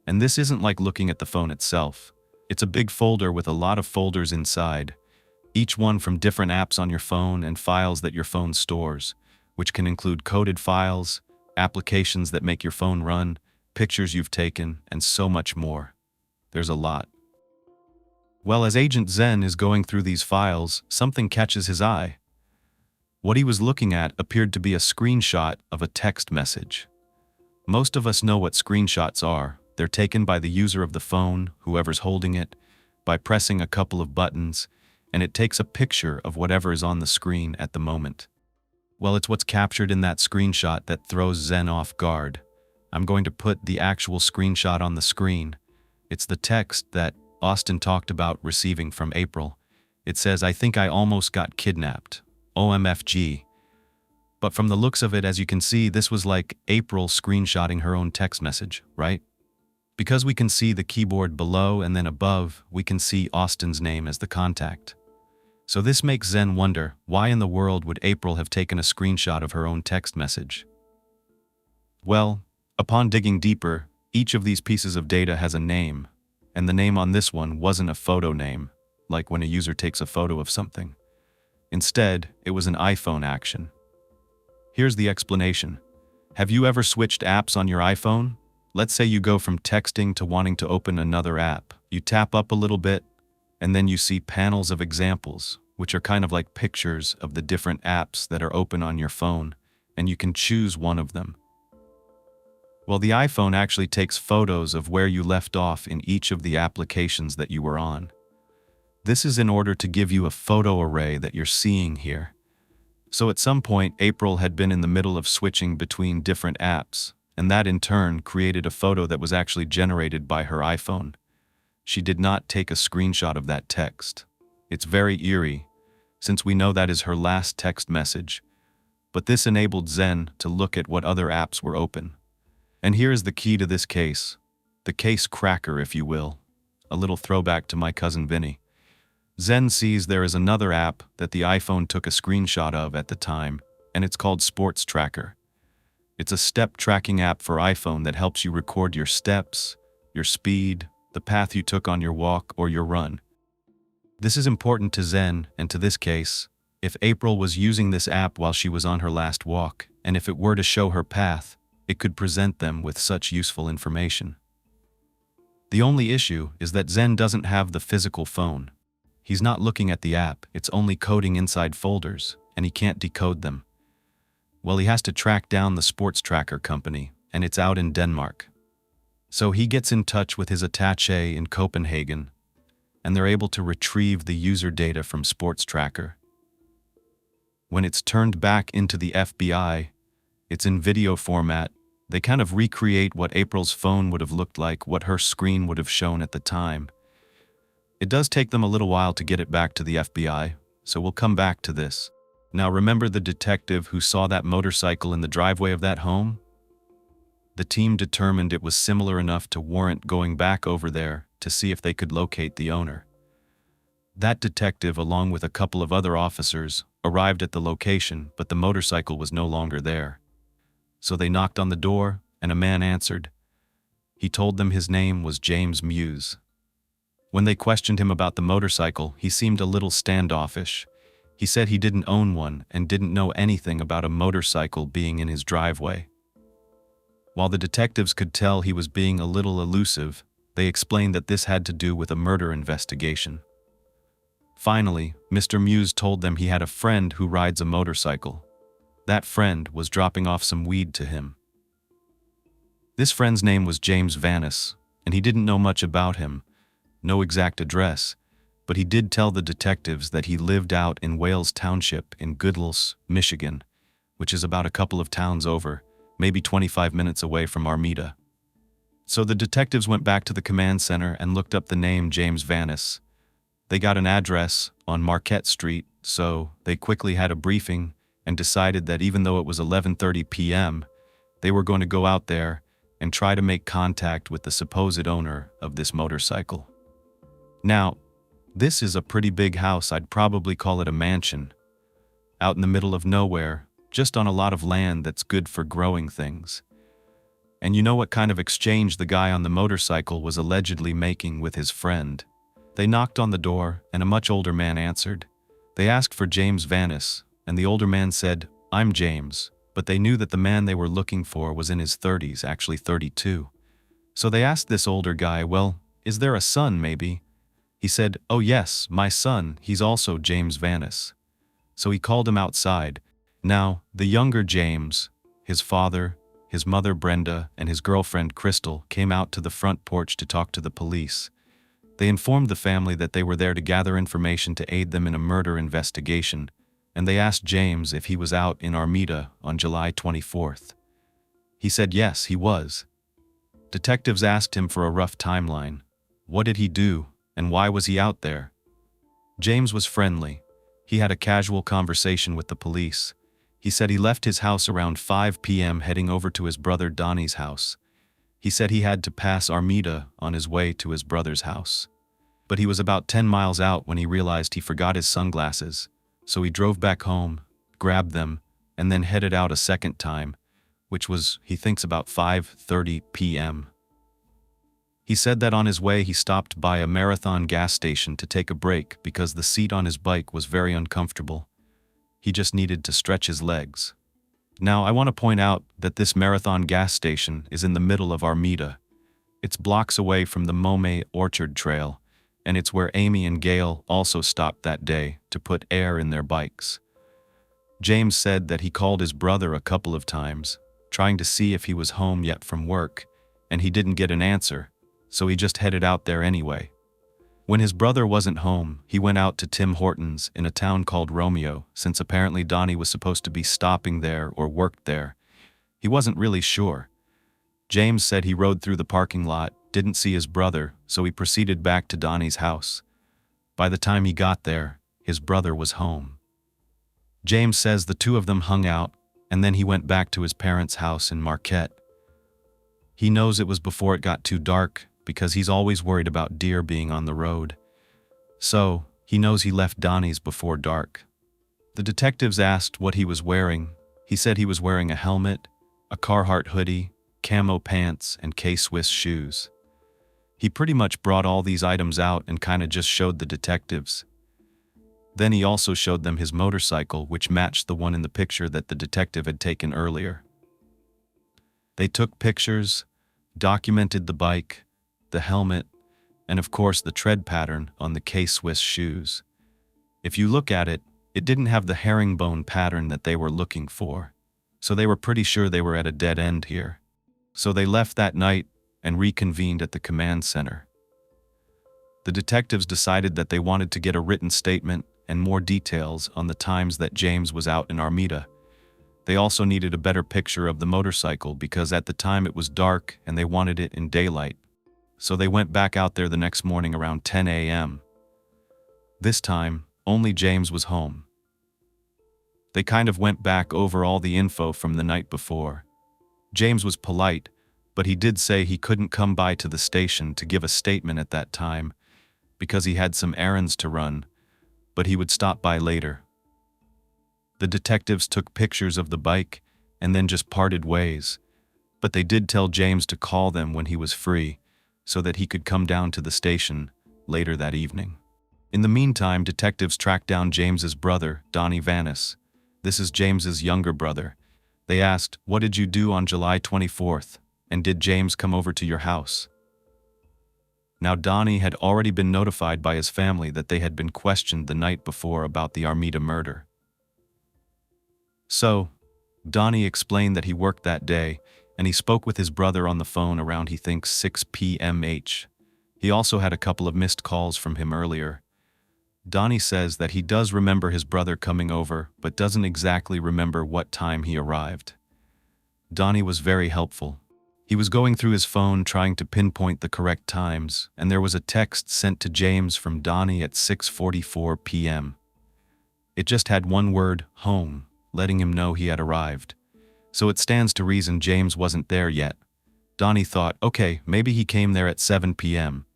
And this isn't like looking at the phone itself. It's a big folder with a lot of folders inside, each one from different apps on your phone and files that your phone stores, which can include coded files, applications that make your phone run, pictures you've taken, and so much more. There's a lot. Well, as Agent Zen is going through these files, something catches his eye. What he was looking at appeared to be a screenshot of a text message. Most of us know what screenshots are. They're taken by the user of the phone, whoever's holding it, by pressing a couple of buttons, and it takes a picture of whatever is on the screen at the moment. Well, it's what's captured in that screenshot that throws Zen off guard. I'm going to put the actual screenshot on the screen. It's the text that Austin talked about receiving from April. It says, "I think I almost got kidnapped. OMFG." But from the looks of it, as you can see, this was like April screenshotting her own text message, right? Because we can see the keyboard below and then above, we can see Austin's name as the contact. So this makes Zen wonder, why in the world would April have taken a screenshot of her own text message? Well, upon digging deeper, each of these pieces of data has a name, and the name on this one wasn't a photo name, like when a user takes a photo of something. Instead, it was an iPhone action. Here's the explanation. Have you ever switched apps on your iPhone? Let's say you go from texting to wanting to open another app. You tap up a little bit, and then you see panels of examples, which are kind of like pictures of the different apps that are open on your phone, and you can choose one of them. Well, the iPhone actually takes photos of where you left off in each of the applications that you were on. This is in order to give you a photo array that you're seeing here. So at some point, April had been in the middle of switching between different apps, and that in turn created a photo that was actually generated by her iPhone. She did not take a screenshot of that text. It's very eerie, since we know that is her last text message, but this enabled Zen to look at what other apps were open. And here is the key to this case, the case cracker, if you will, a little throwback to my cousin Vinny. Zen sees there is another app that the iPhone took a screenshot of at the time, and it's called Sports Tracker. It's a step tracking app for iPhone that helps you record your steps, your speed, the path you took on your walk or your run. This is important to Zen, and to this case, if April was using this app while she was on her last walk, and if it were to show her path, it could present them with such useful information. The only issue is that Zen doesn't have the physical phone. He's not looking at the app, it's only coding inside folders, and he can't decode them. Well, he has to track down the sports tracker company, and it's out in Denmark. So he gets in touch with his attaché in Copenhagen, and they're able to retrieve the user data from Sports Tracker. When it's turned back into the FBI, it's in video format. They kind of recreate what April's phone would have looked like, what her screen would have shown at the time. It does take them a little while to get it back to the FBI, so we'll come back to this. Now remember the detective who saw that motorcycle in the driveway of that home? The team determined it was similar enough to warrant going back over there to see if they could locate the owner. That detective, along with a couple of other officers, arrived at the location, but the motorcycle was no longer there. So they knocked on the door, and a man answered. He told them his name was James Muse. When they questioned him about the motorcycle, he seemed a little standoffish. He said he didn't own one and didn't know anything about a motorcycle being in his driveway. While the detectives could tell he was being a little elusive, they explained that this had to do with a murder investigation. Finally, Mr. Muse told them he had a friend who rides a motorcycle. That friend was dropping off some weed to him. This friend's name was James Vanis, and he didn't know much about him, no exact address, but he did tell the detectives that he lived out in Wales Township in Goodletts, Michigan, which is about a couple of towns over, maybe 25 minutes away from Armida. So the detectives went back to the command center and looked up the name James Vanis. They got an address on Marquette Street, so they quickly had a briefing and decided that even though it was 11:30 p.m., they were going to go out there and try to make contact with the supposed owner of this motorcycle. Now, this is a pretty big house. I'd probably call it a mansion, out in the middle of nowhere, just on a lot of land that's good for growing things. And you know what kind of exchange the guy on the motorcycle was allegedly making with his friend? They knocked on the door, and a much older man answered. They asked for James Vanis, and the older man said, "I'm James," but they knew that the man they were looking for was in his 30s, actually 32. So they asked this older guy, "Well, is there a son, maybe?" He said, "Oh yes, my son, he's also James Vanis." So he called him outside. Now, the younger James, his father, his mother Brenda, and his girlfriend Crystal came out to the front porch to talk to the police. They informed the family that they were there to gather information to aid them in a murder investigation, and they asked James if he was out in Armida on July 24th. He said yes, he was. Detectives asked him for a rough timeline. What did he do, and why was he out there? James was friendly. He had a casual conversation with the police. He said he left his house around 5 p.m. heading over to his brother Donnie's house. He said he had to pass Armida on his way to his brother's house. But he was about 10 miles out when he realized he forgot his sunglasses, so he drove back home, grabbed them, and then headed out a second time, which was, he thinks, about 5:30 p.m. He said that on his way he stopped by a Marathon gas station to take a break because the seat on his bike was very uncomfortable. He just needed to stretch his legs. Now, I want to point out that this Marathon gas station is in the middle of Armida. It's blocks away from the Momay Orchard Trail, and it's where Amy and Gail also stopped that day to put air in their bikes. James said that he called his brother a couple of times, trying to see if he was home yet from work, and he didn't get an answer, so he just headed out there anyway. When his brother wasn't home, he went out to Tim Hortons in a town called Romeo, since apparently Donnie was supposed to be stopping there or worked there. He wasn't really sure. James said he rode through the parking lot, didn't see his brother, so he proceeded back to Donnie's house. By the time he got there, his brother was home. James says the two of them hung out, and then he went back to his parents' house in Marquette. He knows it was before it got too dark, because he's always worried about deer being on the road. So, he knows he left Donnie's before dark. The detectives asked what he was wearing. He said he was wearing a helmet, a Carhartt hoodie, camo pants, and K-Swiss shoes. He pretty much brought all these items out and kinda just showed the detectives. Then he also showed them his motorcycle, which matched the one in the picture that the detective had taken earlier. They took pictures, documented the bike, the helmet, and of course the tread pattern on the K-Swiss shoes. If you look at it, it didn't have the herringbone pattern that they were looking for, so they were pretty sure they were at a dead end here. So they left that night and reconvened at the command center. The detectives decided that they wanted to get a written statement and more details on the times that James was out in Armida. They also needed a better picture of the motorcycle because at the time it was dark and they wanted it in daylight. So they went back out there the next morning around 10 a.m. This time, only James was home. They kind of went back over all the info from the night before. James was polite, but he did say he couldn't come by to the station to give a statement at that time because he had some errands to run, but he would stop by later. The detectives took pictures of the bike and then just parted ways, but they did tell James to call them when he was free so that he could come down to the station later that evening. In the meantime, detectives tracked down James's brother, Donnie Vanis. This is James's younger brother. They asked, "What did you do on July 24th? And did James come over to your house?" Now Donnie had already been notified by his family that they had been questioned the night before about the Armida murder. So, Donnie explained that he worked that day, and he spoke with his brother on the phone around he thinks 6 p.m. He also had a couple of missed calls from him earlier. Donnie says that he does remember his brother coming over, but doesn't exactly remember what time he arrived. Donnie was very helpful. He was going through his phone trying to pinpoint the correct times, and there was a text sent to James from Donnie at 6:44 p.m. It just had one word, home, letting him know he had arrived. So it stands to reason James wasn't there yet. Donnie thought, okay, maybe he came there at 7 p.m.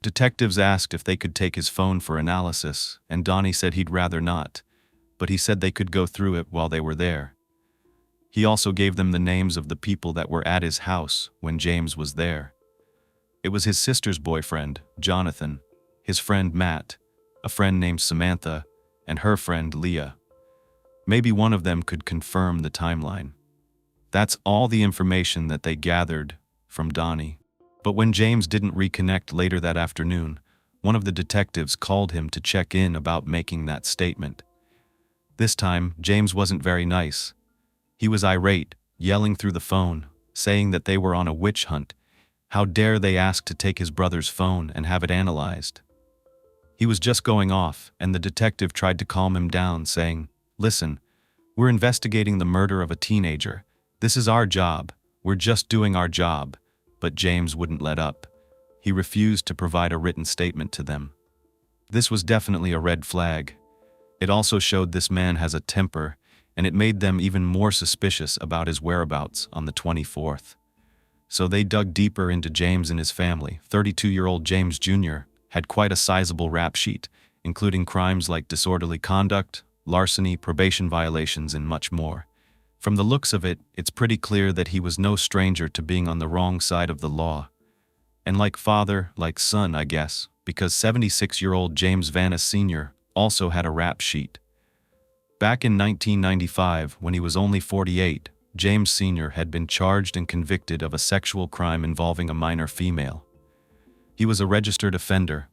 Detectives asked if they could take his phone for analysis, and Donnie said he'd rather not, but he said they could go through it while they were there. He also gave them the names of the people that were at his house when James was there. It was his sister's boyfriend, Jonathan, his friend Matt, a friend named Samantha, and her friend Leah. Maybe one of them could confirm the timeline. That's all the information that they gathered from Donnie. But when James didn't reconnect later that afternoon, one of the detectives called him to check in about making that statement. This time, James wasn't very nice. He was irate, yelling through the phone, saying that they were on a witch hunt. How dare they ask to take his brother's phone and have it analyzed? He was just going off, and the detective tried to calm him down, saying, "Listen, we're investigating the murder of a teenager. This is our job. We're just doing our job." But James wouldn't let up. He refused to provide a written statement to them. This was definitely a red flag. It also showed this man has a temper, and it made them even more suspicious about his whereabouts on the 24th. So they dug deeper into James and his family. 32-year-old James Jr. had quite a sizable rap sheet, including crimes like disorderly conduct, larceny, probation violations, and much more. From the looks of it, it's pretty clear that he was no stranger to being on the wrong side of the law. And like father, like son, I guess, because 76-year-old James Vanis Sr. also had a rap sheet. Back in 1995, when he was only 48, James Sr. had been charged and convicted of a sexual crime involving a minor female. He was a registered offender.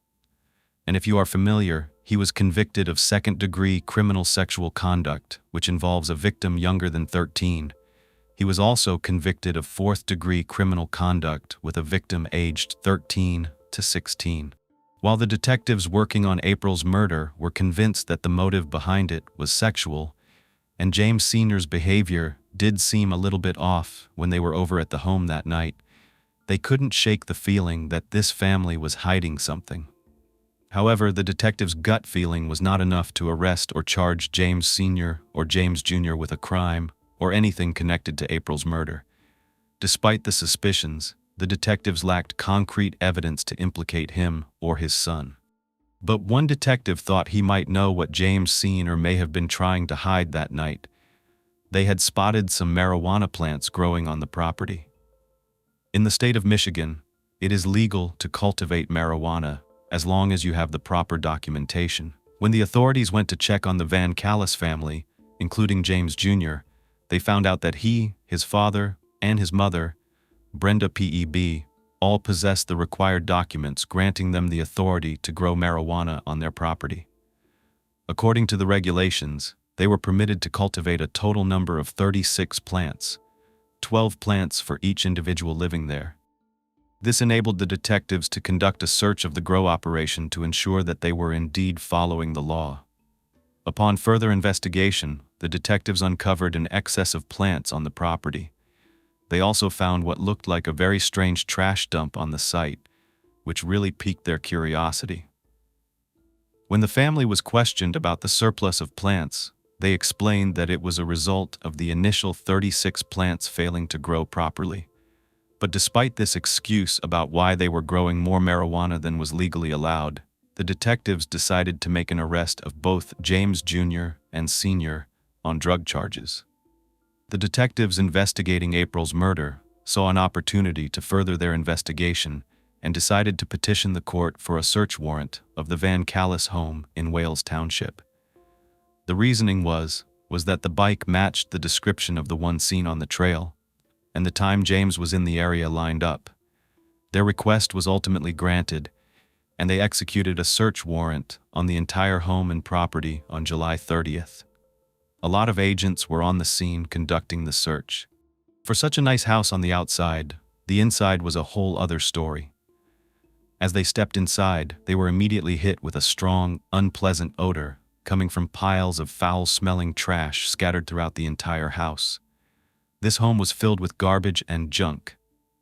And if you are familiar, he was convicted of second-degree criminal sexual conduct, which involves a victim younger than 13. He was also convicted of fourth-degree criminal conduct with a victim aged 13 to 16. While the detectives working on April's murder were convinced that the motive behind it was sexual, and James Sr.'s behavior did seem a little bit off when they were over at the home that night, they couldn't shake the feeling that this family was hiding something. However, the detective's gut feeling was not enough to arrest or charge James Sr. or James Jr. with a crime or anything connected to April's murder. Despite the suspicions, the detectives lacked concrete evidence to implicate him or his son. But one detective thought he might know what James Sr. may have been trying to hide that night. They had spotted some marijuana plants growing on the property. In the state of Michigan, it is legal to cultivate marijuana as long as you have the proper documentation. When the authorities went to check on the Van Callis family, including James Jr., they found out that he, his father, and his mother, Brenda P.E.B., all possessed the required documents granting them the authority to grow marijuana on their property. According to the regulations, they were permitted to cultivate a total number of 36 plants, 12 plants for each individual living there. This enabled the detectives to conduct a search of the grow operation to ensure that they were indeed following the law. Upon further investigation, the detectives uncovered an excess of plants on the property. They also found what looked like a very strange trash dump on the site, which really piqued their curiosity. When the family was questioned about the surplus of plants, they explained that it was a result of the initial 36 plants failing to grow properly. But despite this excuse about why they were growing more marijuana than was legally allowed, the detectives decided to make an arrest of both James Jr. and Sr. on drug charges. The detectives investigating April's murder saw an opportunity to further their investigation and decided to petition the court for a search warrant of the Van Callis home in Wales Township. The reasoning was that the bike matched the description of the one seen on the trail, and the time James was in the area lined up. Their request was ultimately granted, and they executed a search warrant on the entire home and property on July 30th. A lot of agents were on the scene conducting the search. For such a nice house on the outside, the inside was a whole other story. As they stepped inside, they were immediately hit with a strong, unpleasant odor coming from piles of foul-smelling trash scattered throughout the entire house. This home was filled with garbage and junk,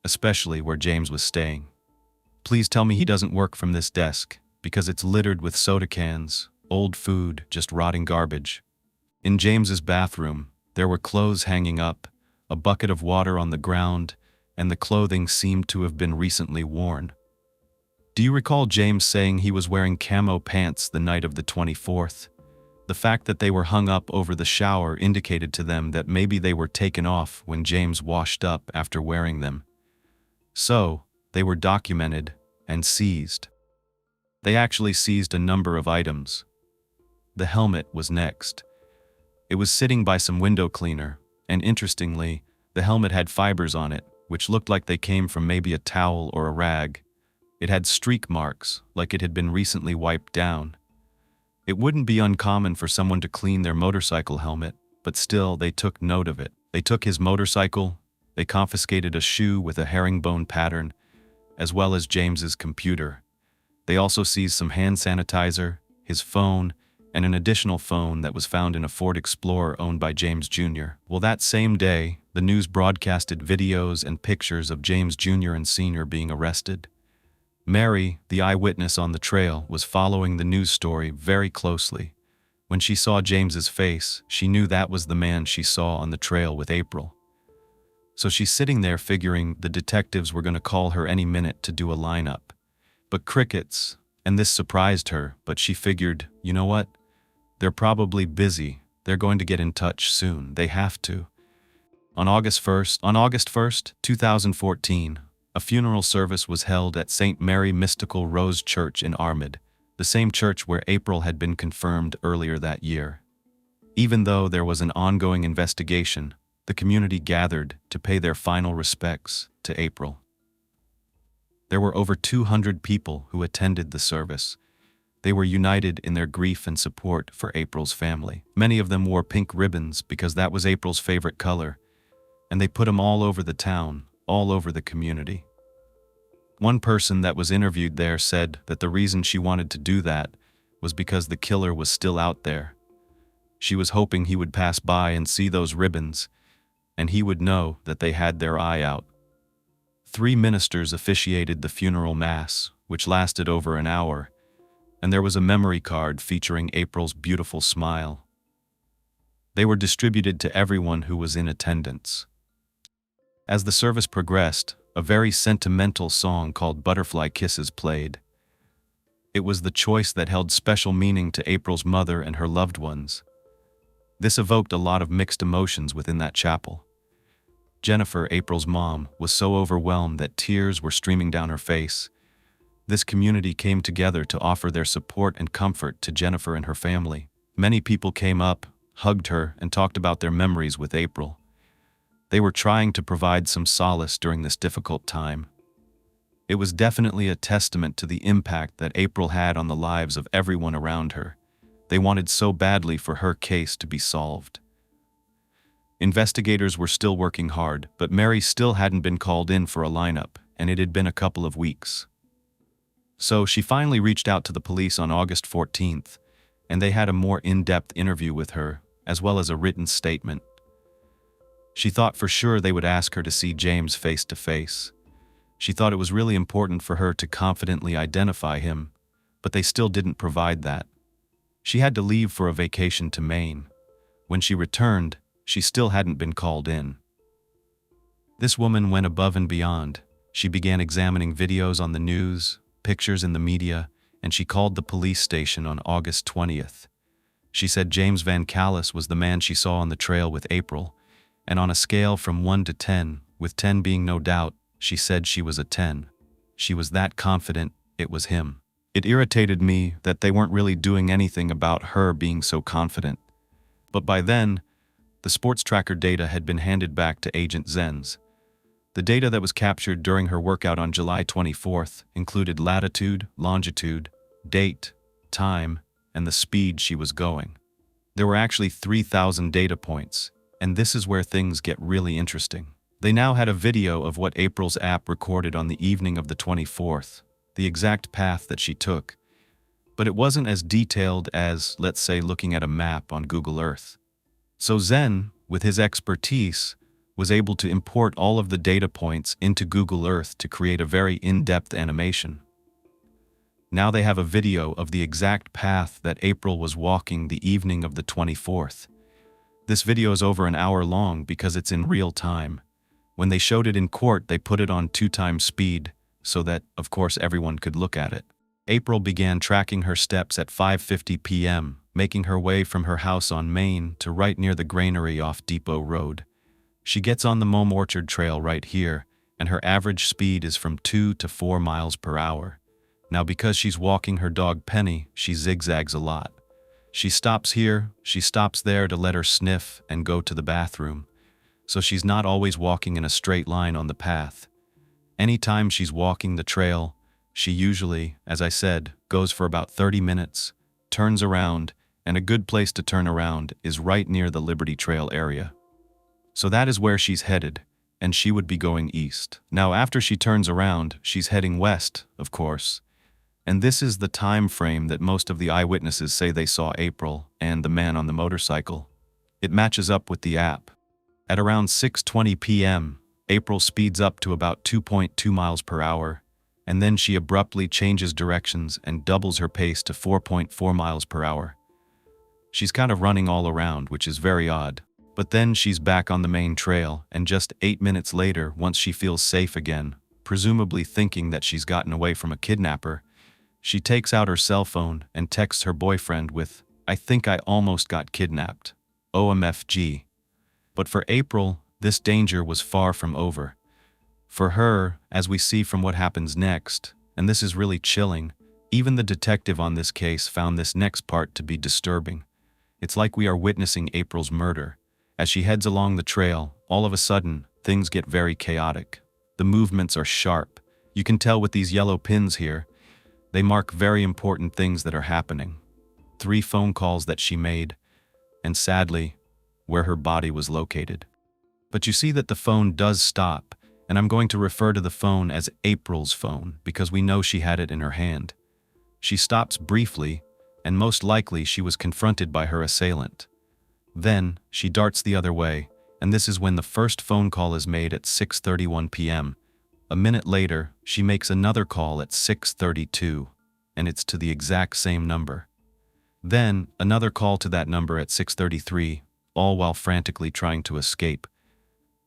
especially where James was staying. Please tell me he doesn't work from this desk, because it's littered with soda cans, old food, just rotting garbage. In James's bathroom, there were clothes hanging up, a bucket of water on the ground, and the clothing seemed to have been recently worn. Do you recall James saying he was wearing camo pants the night of the 24th? The fact that they were hung up over the shower indicated to them that maybe they were taken off when James washed up after wearing them. So, they were documented and seized. They actually seized a number of items. The helmet was next. It was sitting by some window cleaner, and interestingly, the helmet had fibers on it, which looked like they came from maybe a towel or a rag. It had streak marks, like it had been recently wiped down. It wouldn't be uncommon for someone to clean their motorcycle helmet, but still they took note of it. They took his motorcycle, they confiscated a shoe with a herringbone pattern, as well as James's computer. They also seized some hand sanitizer, his phone, and an additional phone that was found in a Ford Explorer owned by James Jr. Well, that same day, the news broadcasted videos and pictures of James Jr. and Sr. being arrested. Mary, the eyewitness on the trail, was following the news story very closely. When she saw James's face, she knew that was the man she saw on the trail with April. So she's sitting there figuring the detectives were going to call her any minute to do a lineup. But crickets, and this surprised her, but she figured, you know what? They're probably busy. They're going to get in touch soon. They have to. On August 1st, 2014, a funeral service was held at St. Mary Mystical Rose Church in Armid, the same church where April had been confirmed earlier that year. Even though there was an ongoing investigation, the community gathered to pay their final respects to April. There were over 200 people who attended the service. They were united in their grief and support for April's family. Many of them wore pink ribbons because that was April's favorite color, and they put them all over the town, all over the community. One person that was interviewed there said that the reason she wanted to do that was because the killer was still out there. She was hoping he would pass by and see those ribbons, and he would know that they had their eye out. 3 ministers officiated the funeral mass, which lasted over an hour, and there was a memory card featuring April's beautiful smile. They were distributed to everyone who was in attendance. As the service progressed, a very sentimental song called Butterfly Kisses played. It was the choice that held special meaning to April's mother and her loved ones. This evoked a lot of mixed emotions within that chapel. Jennifer, April's mom, was so overwhelmed that tears were streaming down her face. This community came together to offer their support and comfort to Jennifer and her family. Many people came up, hugged her, and talked about their memories with April. They were trying to provide some solace during this difficult time. It was definitely a testament to the impact that April had on the lives of everyone around her. They wanted so badly for her case to be solved. Investigators were still working hard, but Mary still hadn't been called in for a lineup, and it had been a couple of weeks. So she finally reached out to the police on August 14th, and they had a more in-depth interview with her, as well as a written statement. She thought for sure they would ask her to see James face to face. She thought it was really important for her to confidently identify him, but they still didn't provide that. She had to leave for a vacation to Maine. When she returned, she still hadn't been called in. This woman went above and beyond. She began examining videos on the news, pictures in the media, and she called the police station on August 20th. She said James Van Callis was the man she saw on the trail with April, and on a scale from 1 to 10, with 10 being no doubt, she said she was a 10. She was that confident it was him. It irritated me that they weren't really doing anything about her being so confident. But by then, the sports tracker data had been handed back to Agent Zenz. The data that was captured during her workout on July 24th included latitude, longitude, date, time, and the speed she was going. There were actually 3,000 data points, and this is where things get really interesting. They now had a video of what April's app recorded on the evening of the 24th, the exact path that she took. But it wasn't as detailed as, let's say, looking at a map on Google Earth. So Zen, with his expertise, was able to import all of the data points into Google Earth to create a very in-depth animation. Now they have a video of the exact path that April was walking the evening of the 24th. This video is over an hour long because it's in real time. When they showed it in court, they put it on 2x speed so that, of course, everyone could look at it. April began tracking her steps at 5:50 p.m., making her way from her house on Main to right near the granary off Depot Road. She gets on the Mome Orchard Trail right here, and her average speed is from 2 to 4 miles per hour. Now because she's walking her dog Penny, she zigzags a lot. She stops here, she stops there to let her sniff and go to the bathroom. So she's not always walking in a straight line on the path. Anytime she's walking the trail, she usually, as I said, goes for about 30 minutes, turns around, and a good place to turn around is right near the Liberty Trail area. So that is where she's headed, and she would be going east. Now after she turns around, she's heading west, of course. And this is the time frame that most of the eyewitnesses say they saw April and the man on the motorcycle. It matches up with the app. At around 6:20 p.m., April speeds up to about 2.2 miles per hour, and then she abruptly changes directions and doubles her pace to 4.4 miles per hour. She's kind of running all around, which is very odd. But then she's back on the main trail, and just 8 minutes later, once she feels safe again, presumably thinking that she's gotten away from a kidnapper, she takes out her cell phone and texts her boyfriend with, "I think I almost got kidnapped. OMFG." But for April, this danger was far from over. For her, as we see from what happens next, and this is really chilling, even the detective on this case found this next part to be disturbing. It's like we are witnessing April's murder. As she heads along the trail, all of a sudden, things get very chaotic. The movements are sharp. You can tell with these yellow pins here. They mark very important things that are happening. 3 phone calls that she made, and sadly, where her body was located. But you see that the phone does stop, and I'm going to refer to the phone as April's phone because we know she had it in her hand. She stops briefly, and most likely she was confronted by her assailant. Then, she darts the other way, and this is when the first phone call is made at 6:31 p.m. A minute later, she makes another call at 6:32, and it's to the exact same number. Then, another call to that number at 6:33, all while frantically trying to escape.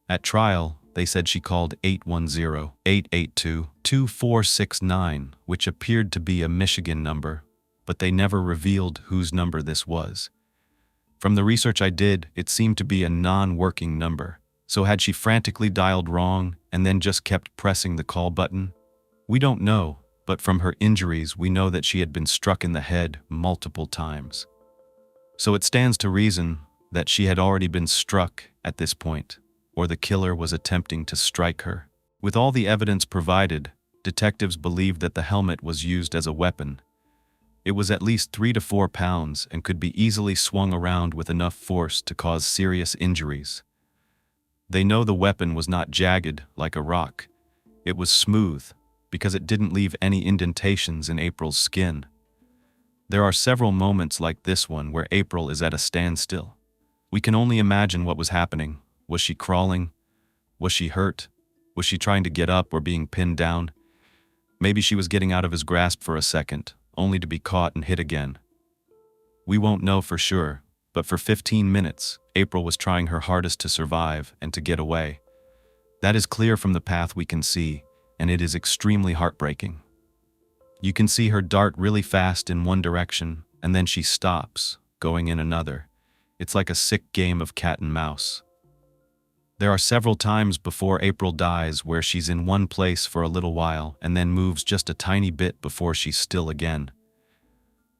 At trial, they said she called 810-882-2469, which appeared to be a Michigan number, but they never revealed whose number this was. From the research I did, it seemed to be a non-working number. So had she frantically dialed wrong and then just kept pressing the call button? We don't know, but from her injuries we know that she had been struck in the head multiple times. So it stands to reason that she had already been struck at this point, or the killer was attempting to strike her. With all the evidence provided, detectives believed that the helmet was used as a weapon. It was at least 3 to 4 pounds and could be easily swung around with enough force to cause serious injuries. They know the weapon was not jagged like a rock. It was smooth because it didn't leave any indentations in April's skin. There are several moments like this one where April is at a standstill. We can only imagine what was happening. Was she crawling? Was she hurt? Was she trying to get up or being pinned down? Maybe she was getting out of his grasp for a second, only to be caught and hit again. We won't know for sure, but for 15 minutes, April was trying her hardest to survive and to get away. That is clear from the path we can see, and it is extremely heartbreaking. You can see her dart really fast in one direction, and then she stops, going in another. It's like a sick game of cat and mouse. There are several times before April dies where she's in one place for a little while and then moves just a tiny bit before she's still again.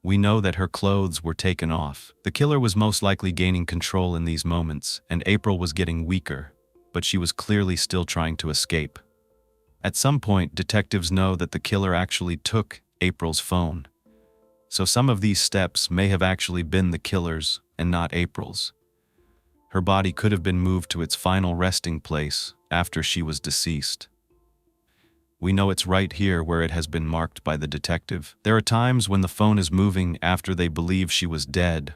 We know that her clothes were taken off. The killer was most likely gaining control in these moments, and April was getting weaker, but she was clearly still trying to escape. At some point, detectives know that the killer actually took April's phone. So some of these steps may have actually been the killer's and not April's. Her body could have been moved to its final resting place after she was deceased. We know it's right here where it has been marked by the detective. There are times when the phone is moving after they believe she was dead,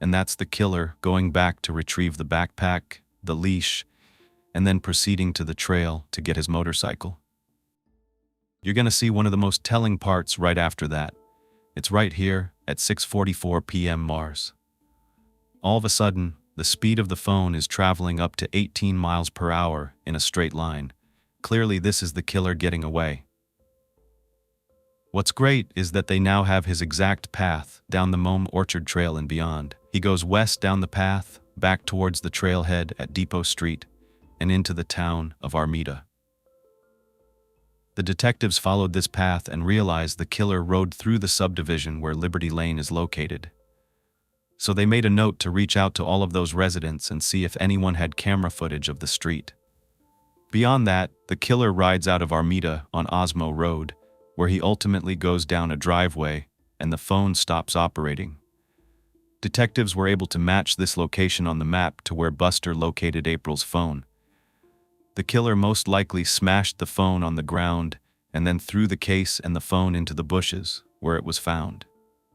and that's the killer going back to retrieve the backpack, the leash, and then proceeding to the trail to get his motorcycle. You're going to see one of the most telling parts right after that. It's right here at 6:44 p.m. Mars. All of a sudden, the speed of the phone is traveling up to 18 miles per hour in a straight line. Clearly, this is the killer getting away. What's great is that they now have his exact path down the Mome Orchard Trail and beyond. He goes west down the path, back towards the trailhead at Depot Street, and into the town of Armida. The detectives followed this path and realized the killer rode through the subdivision where Liberty Lane is located. So they made a note to reach out to all of those residents and see if anyone had camera footage of the street. Beyond that, the killer rides out of Armida on Osmo Road, where he ultimately goes down a driveway and the phone stops operating. Detectives were able to match this location on the map to where Buster located April's phone. The killer most likely smashed the phone on the ground and then threw the case and the phone into the bushes, where it was found.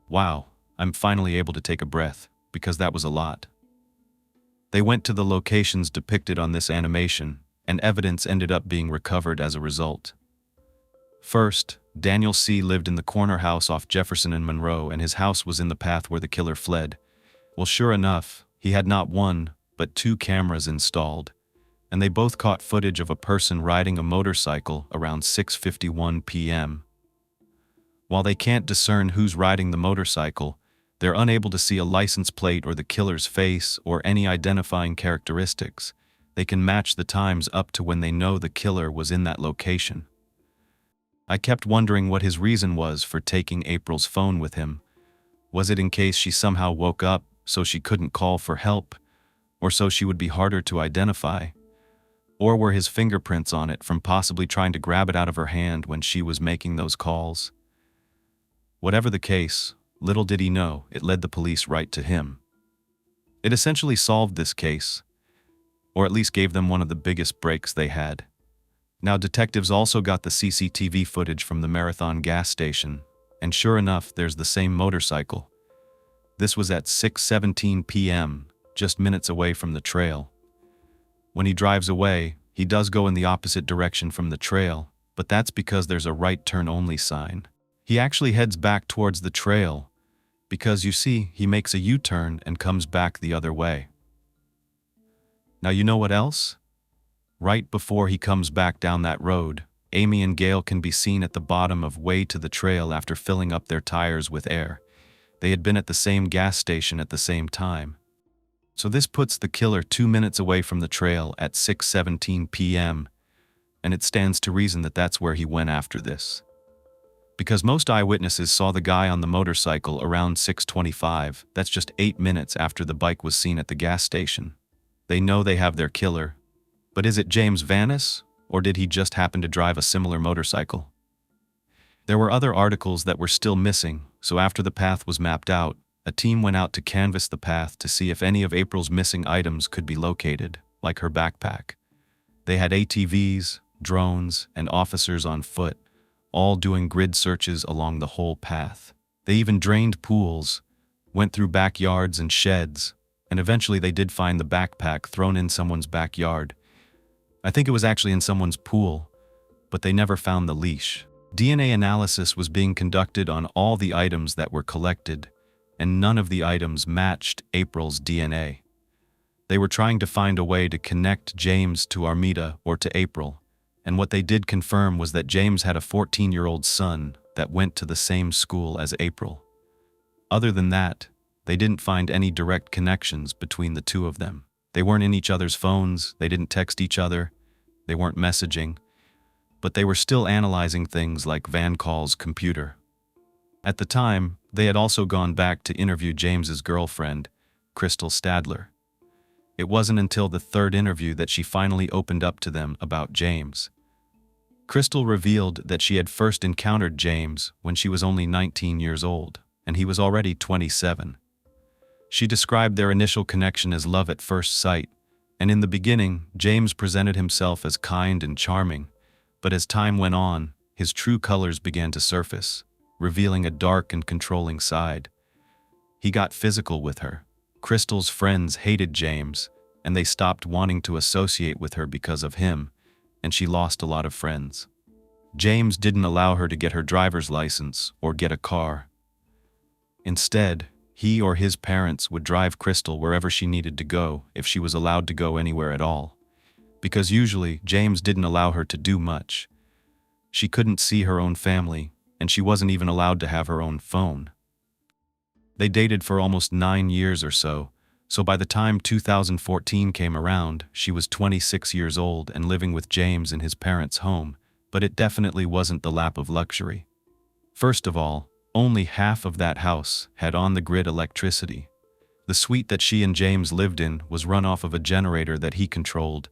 Wow, I'm finally able to take a breath, because that was a lot. They went to the locations depicted on this animation, and evidence ended up being recovered as a result. First, Daniel C. lived in the corner house off Jefferson and Monroe, and his house was in the path where the killer fled. Well, sure enough, he had not one, but 2 cameras installed, and they both caught footage of a person riding a motorcycle around 6:51 p.m. While they can't discern who's riding the motorcycle, they're unable to see a license plate or the killer's face or any identifying characteristics. They can match the times up to when they know the killer was in that location. I kept wondering what his reason was for taking April's phone with him. Was it in case she somehow woke up so she couldn't call for help, or so she would be harder to identify? Or were his fingerprints on it from possibly trying to grab it out of her hand when she was making those calls? Whatever the case, little did he know, it led the police right to him. It essentially solved this case, or at least gave them one of the biggest breaks they had. Now, detectives also got the CCTV footage from the Marathon gas station, and sure enough, there's the same motorcycle. This was at 6:17 p.m., just minutes away from the trail. When he drives away, he does go in the opposite direction from the trail, but that's because there's a right turn only sign. He actually heads back towards the trail, because you see, he makes a U-turn and comes back the other way. Now you know what else? Right before he comes back down that road, Amy and Gail can be seen at the bottom of way to the trail after filling up their tires with air. They had been at the same gas station at the same time. So this puts the killer 2 minutes away from the trail at 6:17 p.m., and it stands to reason that that's where he went after this. Because most eyewitnesses saw the guy on the motorcycle around 6:25, that's just 8 minutes after the bike was seen at the gas station. They know they have their killer. But is it James Vanis, or did he just happen to drive a similar motorcycle? There were other articles that were still missing, so after the path was mapped out, a team went out to canvass the path to see if any of April's missing items could be located, like her backpack. They had ATVs, drones, and officers on foot, all doing grid searches along the whole path. They even drained pools, went through backyards and sheds, and eventually they did find the backpack thrown in someone's backyard. I think it was actually in someone's pool, but they never found the leash. DNA analysis was being conducted on all the items that were collected, and none of the items matched April's DNA. They were trying to find a way to connect James to Armida or to April, and what they did confirm was that James had a 14-year-old son that went to the same school as April. Other than that, they didn't find any direct connections between the two of them. They weren't in each other's phones, they didn't text each other, they weren't messaging, but they were still analyzing things like Van Call's computer. At the time, they had also gone back to interview James's girlfriend, Crystal Stadler. It wasn't until the third interview that she finally opened up to them about James. Crystal revealed that she had first encountered James when she was only 19 years old, and he was already 27. She described their initial connection as love at first sight, and in the beginning, James presented himself as kind and charming, but as time went on, his true colors began to surface, revealing a dark and controlling side. He got physical with her. Crystal's friends hated James, and they stopped wanting to associate with her because of him, and she lost a lot of friends. James didn't allow her to get her driver's license or get a car. Instead, he or his parents would drive Crystal wherever she needed to go if she was allowed to go anywhere at all. Because usually, James didn't allow her to do much. She couldn't see her own family, and she wasn't even allowed to have her own phone. They dated for almost 9 years or so by the time 2014 came around, she was 26 years old and living with James in his parents' home, but it definitely wasn't the lap of luxury. First of all, only half of that house had on-the-grid electricity. The suite that she and James lived in was run off of a generator that he controlled,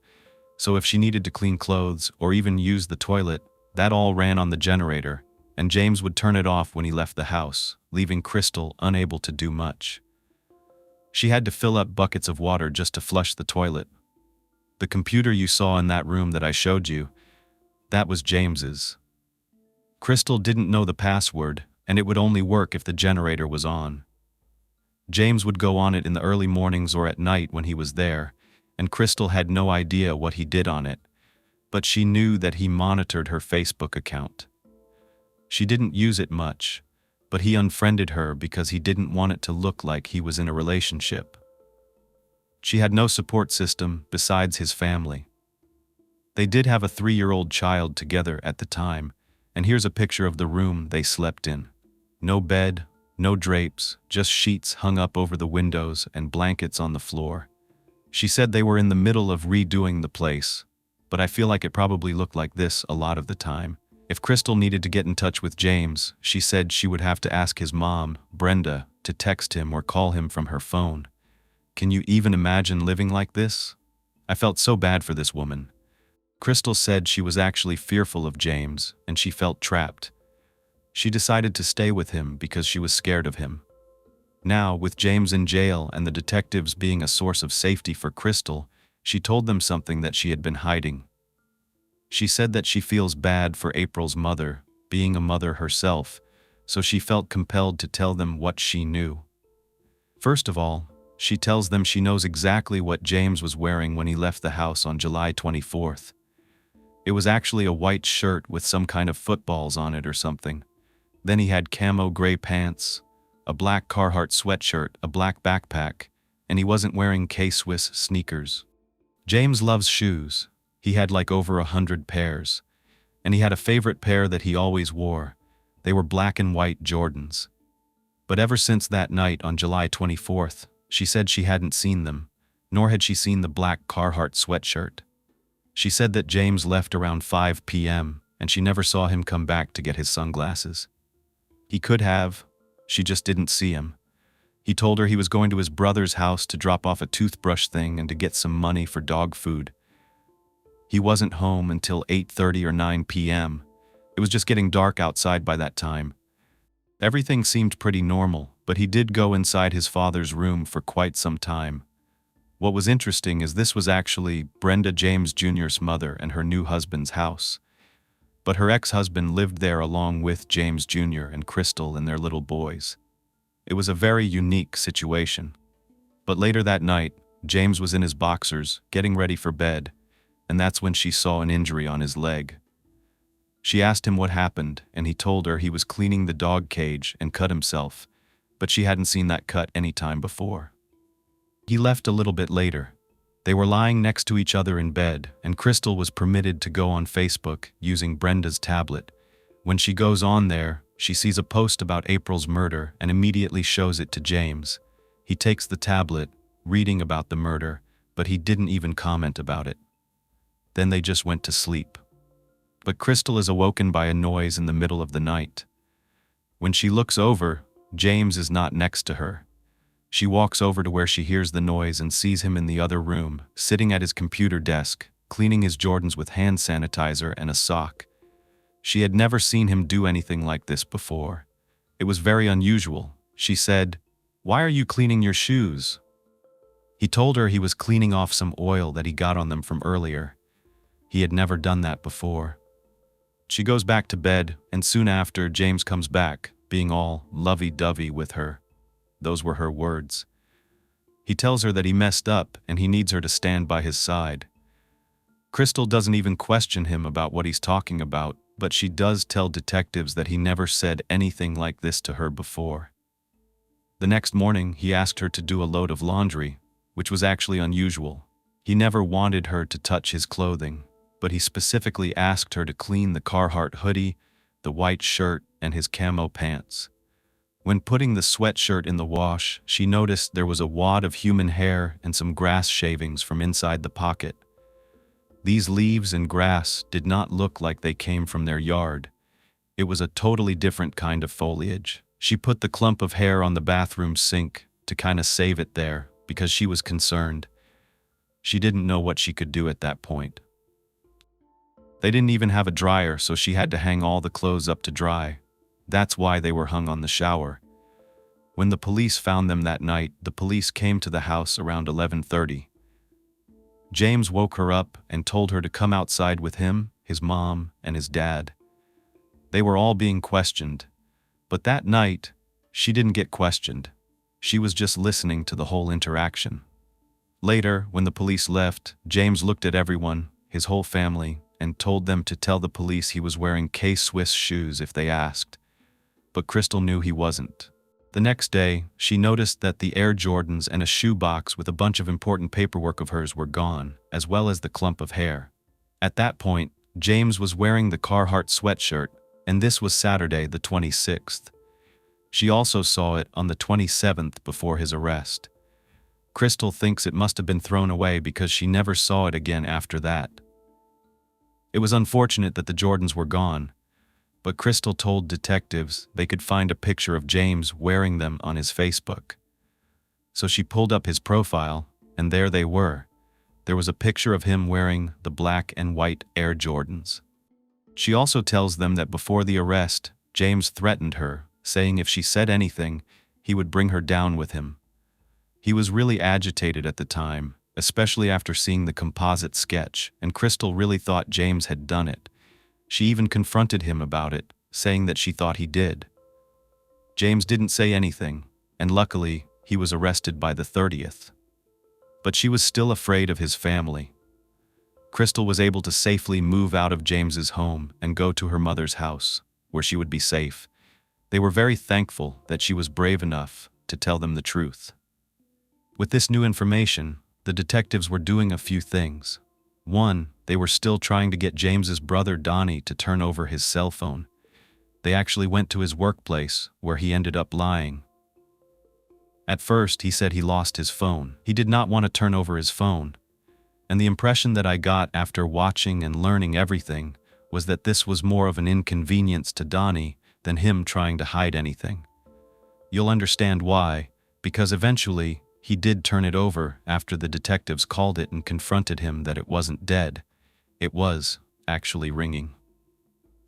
so if she needed to clean clothes or even use the toilet, that all ran on the generator, and James would turn it off when he left the house, leaving Crystal unable to do much. She had to fill up buckets of water just to flush the toilet. The computer you saw in that room that I showed you, that was James's. Crystal didn't know the password, and it would only work if the generator was on. James would go on it in the early mornings or at night when he was there, and Crystal had no idea what he did on it, but she knew that he monitored her Facebook account. She didn't use it much, but he unfriended her because he didn't want it to look like he was in a relationship. She had no support system besides his family. They did have a 3-year-old child together at the time, and here's a picture of the room they slept in. No bed, no drapes, just sheets hung up over the windows and blankets on the floor. She said they were in the middle of redoing the place, but I feel like it probably looked like this a lot of the time. If Crystal needed to get in touch with James, she said she would have to ask his mom, Brenda, to text him or call him from her phone. Can you even imagine living like this? I felt so bad for this woman. Crystal said she was actually fearful of James, and she felt trapped. She decided to stay with him because she was scared of him. Now, with James in jail and the detectives being a source of safety for Crystal, she told them something that she had been hiding. She said that she feels bad for April's mother, being a mother herself, so she felt compelled to tell them what she knew. First of all, she tells them she knows exactly what James was wearing when he left the house on July 24th. It was actually a white shirt with some kind of footballs on it or something. Then he had camo gray pants, a black Carhartt sweatshirt, a black backpack, and he wasn't wearing K-Swiss sneakers. James loves shoes. He had like over 100 pairs. And he had a favorite pair that he always wore. They were black and white Jordans. But ever since that night on July 24th, she said she hadn't seen them, nor had she seen the black Carhartt sweatshirt. She said that James left around 5 p.m., and she never saw him come back to get his sunglasses. He could have. She just didn't see him. He told her he was going to his brother's house to drop off a toothbrush thing and to get some money for dog food. He wasn't home until 8:30 or 9 p.m. It was just getting dark outside by that time. Everything seemed pretty normal, but he did go inside his father's room for quite some time. What was interesting is this was actually Brenda James Jr.'s mother and her new husband's house. But her ex-husband lived there along with James Jr. and Crystal and their little boys. It was a very unique situation. But later that night, James was in his boxers, getting ready for bed, and that's when she saw an injury on his leg. She asked him what happened, and he told her he was cleaning the dog cage and cut himself, but she hadn't seen that cut any time before. He left a little bit later. They were lying next to each other in bed, and Crystal was permitted to go on Facebook using Brenda's tablet. When she goes on there, she sees a post about April's murder and immediately shows it to James. He takes the tablet, reading about the murder, but he didn't even comment about it. Then they just went to sleep. But Crystal is awoken by a noise in the middle of the night. When she looks over, James is not next to her. She walks over to where she hears the noise and sees him in the other room, sitting at his computer desk, cleaning his Jordans with hand sanitizer and a sock. She had never seen him do anything like this before. It was very unusual. She said, "Why are you cleaning your shoes?" He told her he was cleaning off some oil that he got on them from earlier. He had never done that before. She goes back to bed, and soon after, James comes back, being all lovey-dovey with her. Those were her words. He tells her that he messed up and he needs her to stand by his side. Crystal doesn't even question him about what he's talking about, but she does tell detectives that he never said anything like this to her before. The next morning, he asked her to do a load of laundry, which was actually unusual. He never wanted her to touch his clothing, but he specifically asked her to clean the Carhartt hoodie, the white shirt, and his camo pants. When putting the sweatshirt in the wash, she noticed there was a wad of human hair and some grass shavings from inside the pocket. These leaves and grass did not look like they came from their yard. It was a totally different kind of foliage. She put the clump of hair on the bathroom sink to kind of save it there because she was concerned. She didn't know what she could do at that point. They didn't even have a dryer, so she had to hang all the clothes up to dry. That's why they were hung on the shower. When the police found them that night, the police came to the house around 11:30. James woke her up and told her to come outside with him, his mom, and his dad. They were all being questioned, but that night, she didn't get questioned. She was just listening to the whole interaction. Later, when the police left, James looked at everyone, his whole family, and told them to tell the police he was wearing K-Swiss shoes if they asked. But Crystal knew he wasn't. The next day, she noticed that the Air Jordans and a shoebox with a bunch of important paperwork of hers were gone, as well as the clump of hair. At that point, James was wearing the Carhartt sweatshirt, and this was Saturday the 26th. She also saw it on the 27th before his arrest. Crystal thinks it must have been thrown away because she never saw it again after that. It was unfortunate that the Jordans were gone, but Crystal told detectives they could find a picture of James wearing them on his Facebook. So she pulled up his profile, and there they were. There was a picture of him wearing the black and white Air Jordans. She also tells them that before the arrest, James threatened her, saying if she said anything, he would bring her down with him. He was really agitated at the time, especially after seeing the composite sketch, and Crystal really thought James had done it. She even confronted him about it, saying that she thought he did. James didn't say anything, and luckily, he was arrested by the 30th. But she was still afraid of his family. Crystal was able to safely move out of James's home and go to her mother's house, where she would be safe. They were very thankful that she was brave enough to tell them the truth. With this new information, the detectives were doing a few things. One, they were still trying to get James's brother Donnie to turn over his cell phone. They actually went to his workplace, where he ended up lying. At first, he said he lost his phone. He did not want to turn over his phone. And the impression that I got after watching and learning everything was that this was more of an inconvenience to Donnie than him trying to hide anything. You'll understand why, because eventually, he did turn it over after the detectives called it and confronted him that it wasn't dead. It was actually ringing.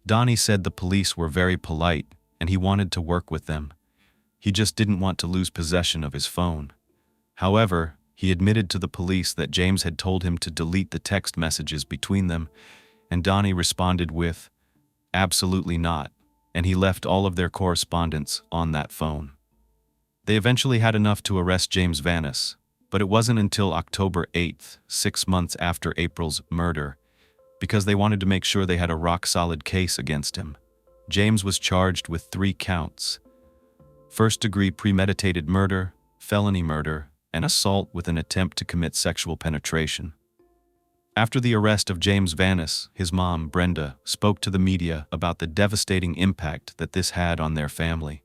Donnie said the police were very polite and he wanted to work with them. He just didn't want to lose possession of his phone. However, he admitted to the police that James had told him to delete the text messages between them, and Donnie responded with, "Absolutely not," and he left all of their correspondence on that phone. They eventually had enough to arrest James Vanis, but it wasn't until October 8th, 6 months after April's murder, because they wanted to make sure they had a rock-solid case against him. James was charged with 3 counts: first-degree premeditated murder, felony murder, and assault with an attempt to commit sexual penetration. After the arrest of James Vanis, his mom, Brenda, spoke to the media about the devastating impact that this had on their family.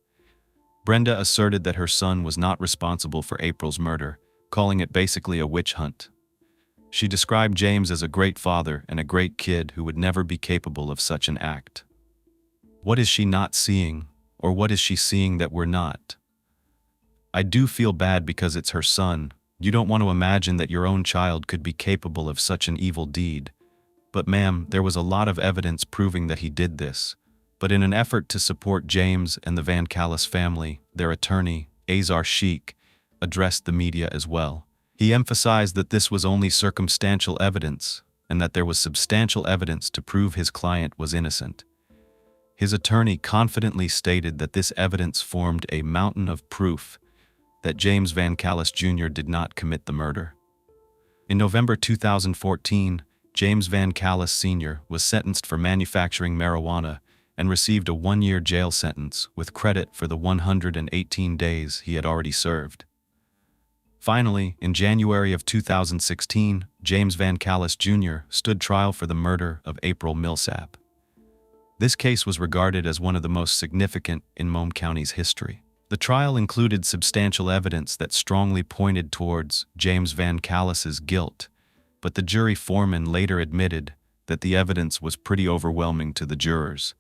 Brenda asserted that her son was not responsible for April's murder, calling it basically a witch hunt. She described James as a great father and a great kid who would never be capable of such an act. What is she not seeing, or what is she seeing that we're not? I do feel bad because it's her son. You don't want to imagine that your own child could be capable of such an evil deed. But ma'am, there was a lot of evidence proving that he did this. But in an effort to support James and the Van Callis family, their attorney, Azar Sheikh, addressed the media as well. He emphasized that this was only circumstantial evidence and that there was substantial evidence to prove his client was innocent. His attorney confidently stated that this evidence formed a mountain of proof that James Van Callis Jr. did not commit the murder. In November 2014, James Van Callis Sr. was sentenced for manufacturing marijuana and received a 1-year jail sentence with credit for the 118 days he had already served. Finally, in January of 2016, James Van Callis Jr. stood trial for the murder of April Millsap. This case was regarded as one of the most significant in Macomb County's history. The trial included substantial evidence that strongly pointed towards James Van Callis's guilt, but the jury foreman later admitted that the evidence was pretty overwhelming to the jurors.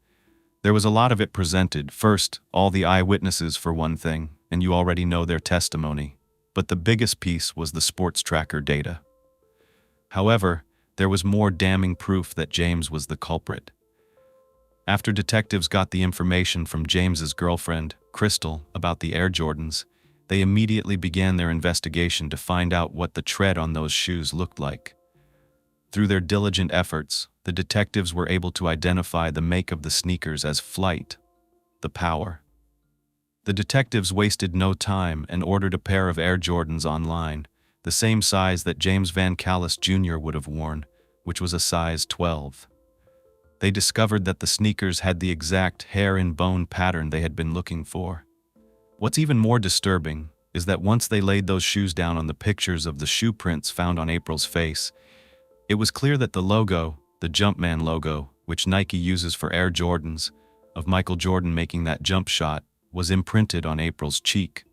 There was a lot of it presented. First, all the eyewitnesses for one thing, and you already know their testimony. But the biggest piece was the sports tracker data. However, there was more damning proof that James was the culprit. After detectives got the information from James's girlfriend, Crystal, about the Air Jordans, they immediately began their investigation to find out what the tread on those shoes looked like. Through their diligent efforts, the detectives were able to identify the make of the sneakers as Flight, the Power. The detectives wasted no time and ordered a pair of Air Jordans online, the same size that James Van Callis Jr. would have worn, which was a size 12. They discovered that the sneakers had the exact hair-and-bone pattern they had been looking for. What's even more disturbing is that once they laid those shoes down on the pictures of the shoe prints found on April's face, it was clear that the logo, the Jumpman logo, which Nike uses for Air Jordans, of Michael Jordan making that jump shot, was imprinted on April's cheek.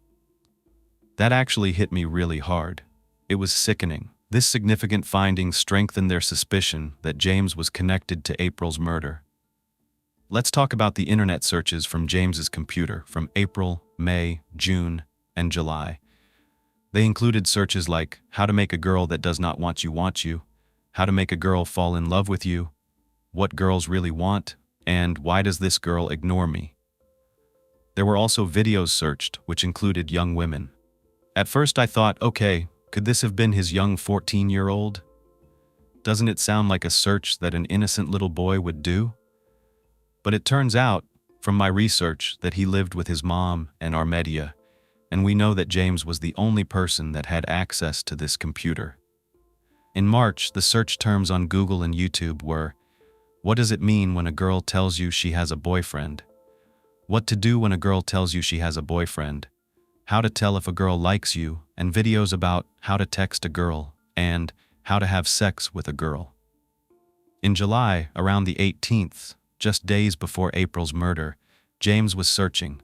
That actually hit me really hard. It was sickening. This significant finding strengthened their suspicion that James was connected to April's murder. Let's talk about the internet searches from James's computer from April, May, June, and July. They included searches like how to make a girl that does not want you, how to make a girl fall in love with you, what girls really want, and why does this girl ignore me? There were also videos searched, which included young women. At first I thought, okay, could this have been his young 14-year-old? Doesn't it sound like a search that an innocent little boy would do? But it turns out, from my research, that he lived with his mom and Armedia, and we know that James was the only person that had access to this computer. In March, the search terms on Google and YouTube were, what does it mean when a girl tells you she has a boyfriend? What to do when a girl tells you she has a boyfriend? How to tell if a girl likes you, and videos about how to text a girl, and how to have sex with a girl. In July, around the 18th, just days before April's murder, James was searching.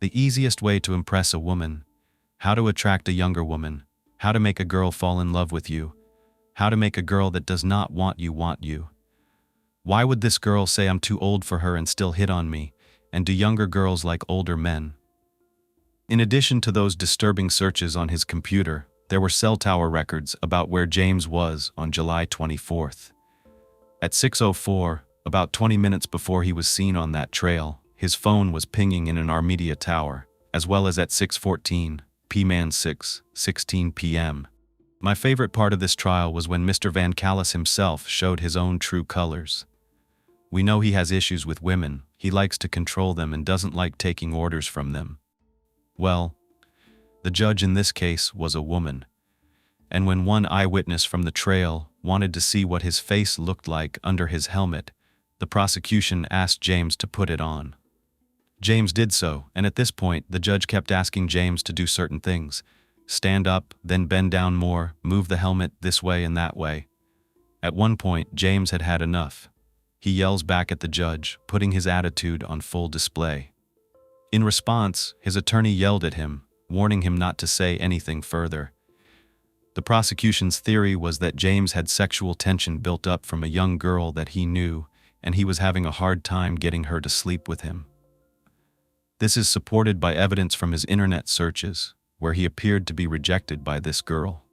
The easiest way to impress a woman, how to attract a younger woman, how to make a girl fall in love with you, how to make a girl that does not want you. Why would this girl say I'm too old for her and still hit on me, and do younger girls like older men? In addition to those disturbing searches on his computer, there were cell tower records about where James was on July 24th. At 6:04, about 20 minutes before he was seen on that trail, his phone was pinging in an Armedia tower, as well as at 6:14, P-Man 6:16 p.m. My favorite part of this trial was when Mr. Van Callis himself showed his own true colors. We know he has issues with women, he likes to control them and doesn't like taking orders from them. Well, the judge in this case was a woman. And when one eyewitness from the trail wanted to see what his face looked like under his helmet, the prosecution asked James to put it on. James did so, and at this point, the judge kept asking James to do certain things. Stand up, then bend down more, move the helmet this way and that way. At one point, James had had enough. He yells back at the judge, putting his attitude on full display. In response, his attorney yelled at him, warning him not to say anything further. The prosecution's theory was that James had sexual tension built up from a young girl that he knew, and he was having a hard time getting her to sleep with him. This is supported by evidence from his internet searches, where he appeared to be rejected by this girl.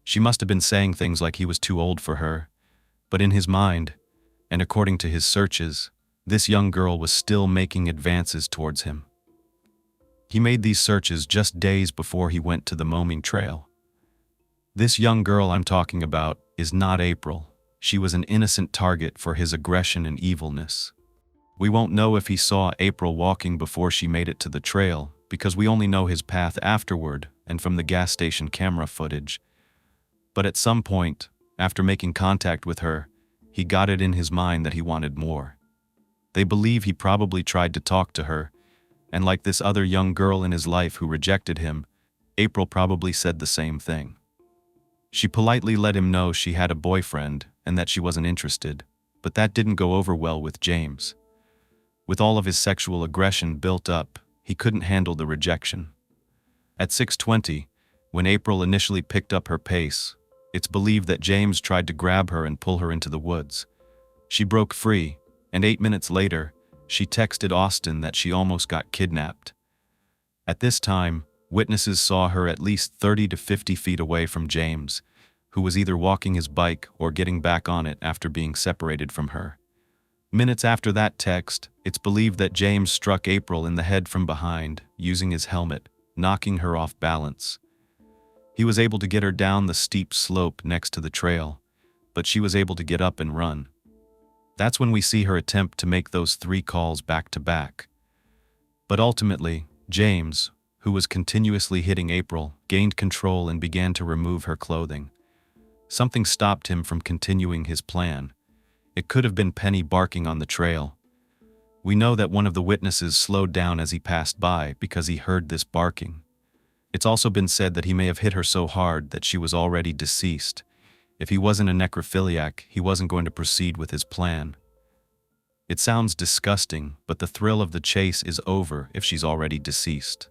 She must have been saying things like he was too old for her, but in his mind, and according to his searches, this young girl was still making advances towards him. He made these searches just days before he went to the Moming Trail. This young girl I'm talking about is not April. She was an innocent target for his aggression and evilness. We won't know if he saw April walking before she made it to the trail, because we only know his path afterward and from the gas station camera footage. But at some point, after making contact with her, he got it in his mind that he wanted more. They believe he probably tried to talk to her, and like this other young girl in his life who rejected him, April probably said the same thing. She politely let him know she had a boyfriend and that she wasn't interested, but that didn't go over well with James. With all of his sexual aggression built up, he couldn't handle the rejection. At 6:20, when April initially picked up her pace, it's believed that James tried to grab her and pull her into the woods. She broke free, and 8 minutes later, she texted Austin that she almost got kidnapped. At this time, witnesses saw her at least 30 to 50 feet away from James, who was either walking his bike or getting back on it after being separated from her. Minutes after that text, it's believed that James struck April in the head from behind, using his helmet, knocking her off balance. He was able to get her down the steep slope next to the trail, but she was able to get up and run. That's when we see her attempt to make those 3 calls back to back. But ultimately, James, who was continuously hitting April, gained control and began to remove her clothing. Something stopped him from continuing his plan. It could have been Penny barking on the trail. We know that one of the witnesses slowed down as he passed by because he heard this barking. It's also been said that he may have hit her so hard that she was already deceased. If he wasn't a necrophiliac, he wasn't going to proceed with his plan. It sounds disgusting, but the thrill of the chase is over if she's already deceased.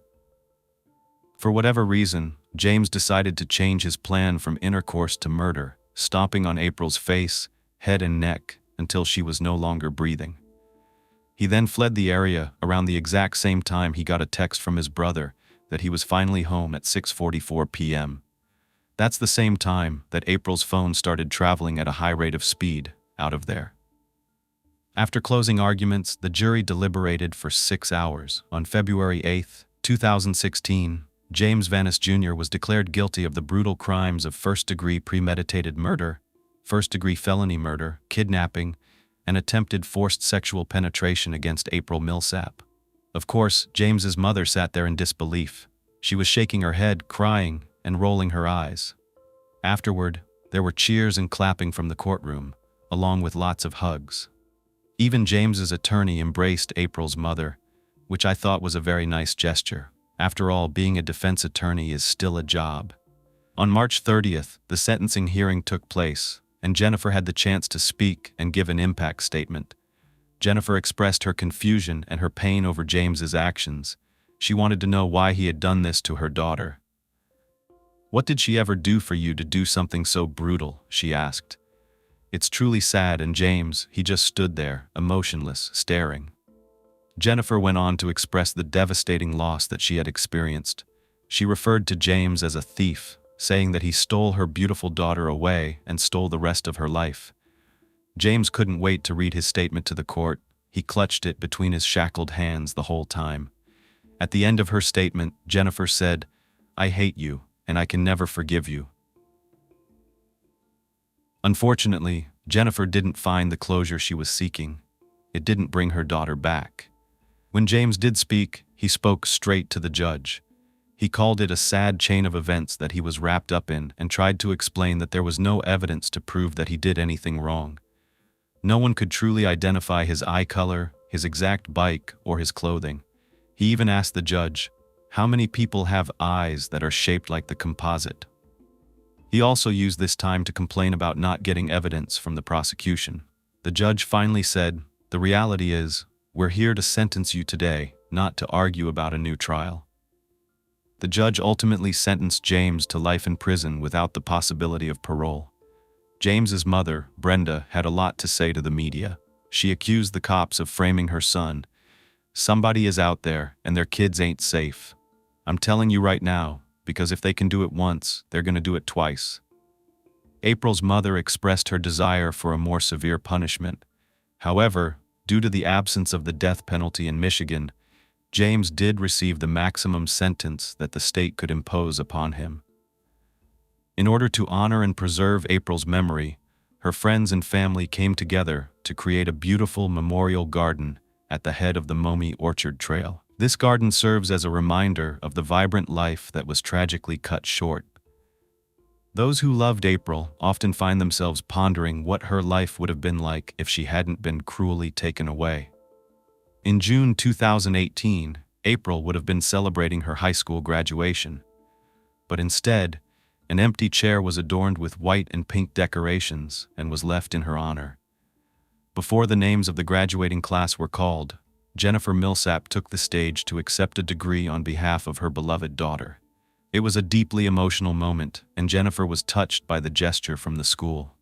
For whatever reason, James decided to change his plan from intercourse to murder, stomping on April's face, head and neck until she was no longer breathing. He then fled the area around the exact same time he got a text from his brother that he was finally home at 6:44 p.m. That's the same time that April's phone started traveling at a high rate of speed out of there. After closing arguments, the jury deliberated for 6 hours. On February 8, 2016, James Vanis Jr. was declared guilty of the brutal crimes of first-degree premeditated murder, first-degree felony murder, kidnapping, and attempted forced sexual penetration against April Millsap. Of course, James's mother sat there in disbelief. She was shaking her head, crying, and rolling her eyes. Afterward, there were cheers and clapping from the courtroom, along with lots of hugs. Even James's attorney embraced April's mother, which I thought was a very nice gesture. After all, being a defense attorney is still a job. On March 30th, the sentencing hearing took place, and Jennifer had the chance to speak and give an impact statement. Jennifer expressed her confusion and her pain over James's actions. She wanted to know why he had done this to her daughter. "What did she ever do for you to do something so brutal?" she asked. It's truly sad, and James, he just stood there, emotionless, staring. Jennifer went on to express the devastating loss that she had experienced. She referred to James as a thief, saying that he stole her beautiful daughter away and stole the rest of her life. James couldn't wait to read his statement to the court. He clutched it between his shackled hands the whole time. At the end of her statement, Jennifer said, "I hate you, and I can never forgive you." Unfortunately, Jennifer didn't find the closure she was seeking. It didn't bring her daughter back. When James did speak, he spoke straight to the judge. He called it a sad chain of events that he was wrapped up in and tried to explain that there was no evidence to prove that he did anything wrong. No one could truly identify his eye color, his exact bike, or his clothing. He even asked the judge, "How many people have eyes that are shaped like the composite?" He also used this time to complain about not getting evidence from the prosecution. The judge finally said, "The reality is, we're here to sentence you today, not to argue about a new trial." The judge ultimately sentenced James to life in prison without the possibility of parole. James's mother, Brenda, had a lot to say to the media. She accused the cops of framing her son. "Somebody is out there, and their kids ain't safe. I'm telling you right now, because if they can do it once, they're going to do it twice." April's mother expressed her desire for a more severe punishment. However, due to the absence of the death penalty in Michigan, James did receive the maximum sentence that the state could impose upon him. In order to honor and preserve April's memory, her friends and family came together to create a beautiful memorial garden at the head of the Momie Orchard Trail. This garden serves as a reminder of the vibrant life that was tragically cut short. Those who loved April often find themselves pondering what her life would have been like if she hadn't been cruelly taken away. In June 2018, April would have been celebrating her high school graduation. But instead, an empty chair was adorned with white and pink decorations and was left in her honor. Before the names of the graduating class were called, Jennifer Millsap took the stage to accept a degree on behalf of her beloved daughter. It was a deeply emotional moment, and Jennifer was touched by the gesture from the school.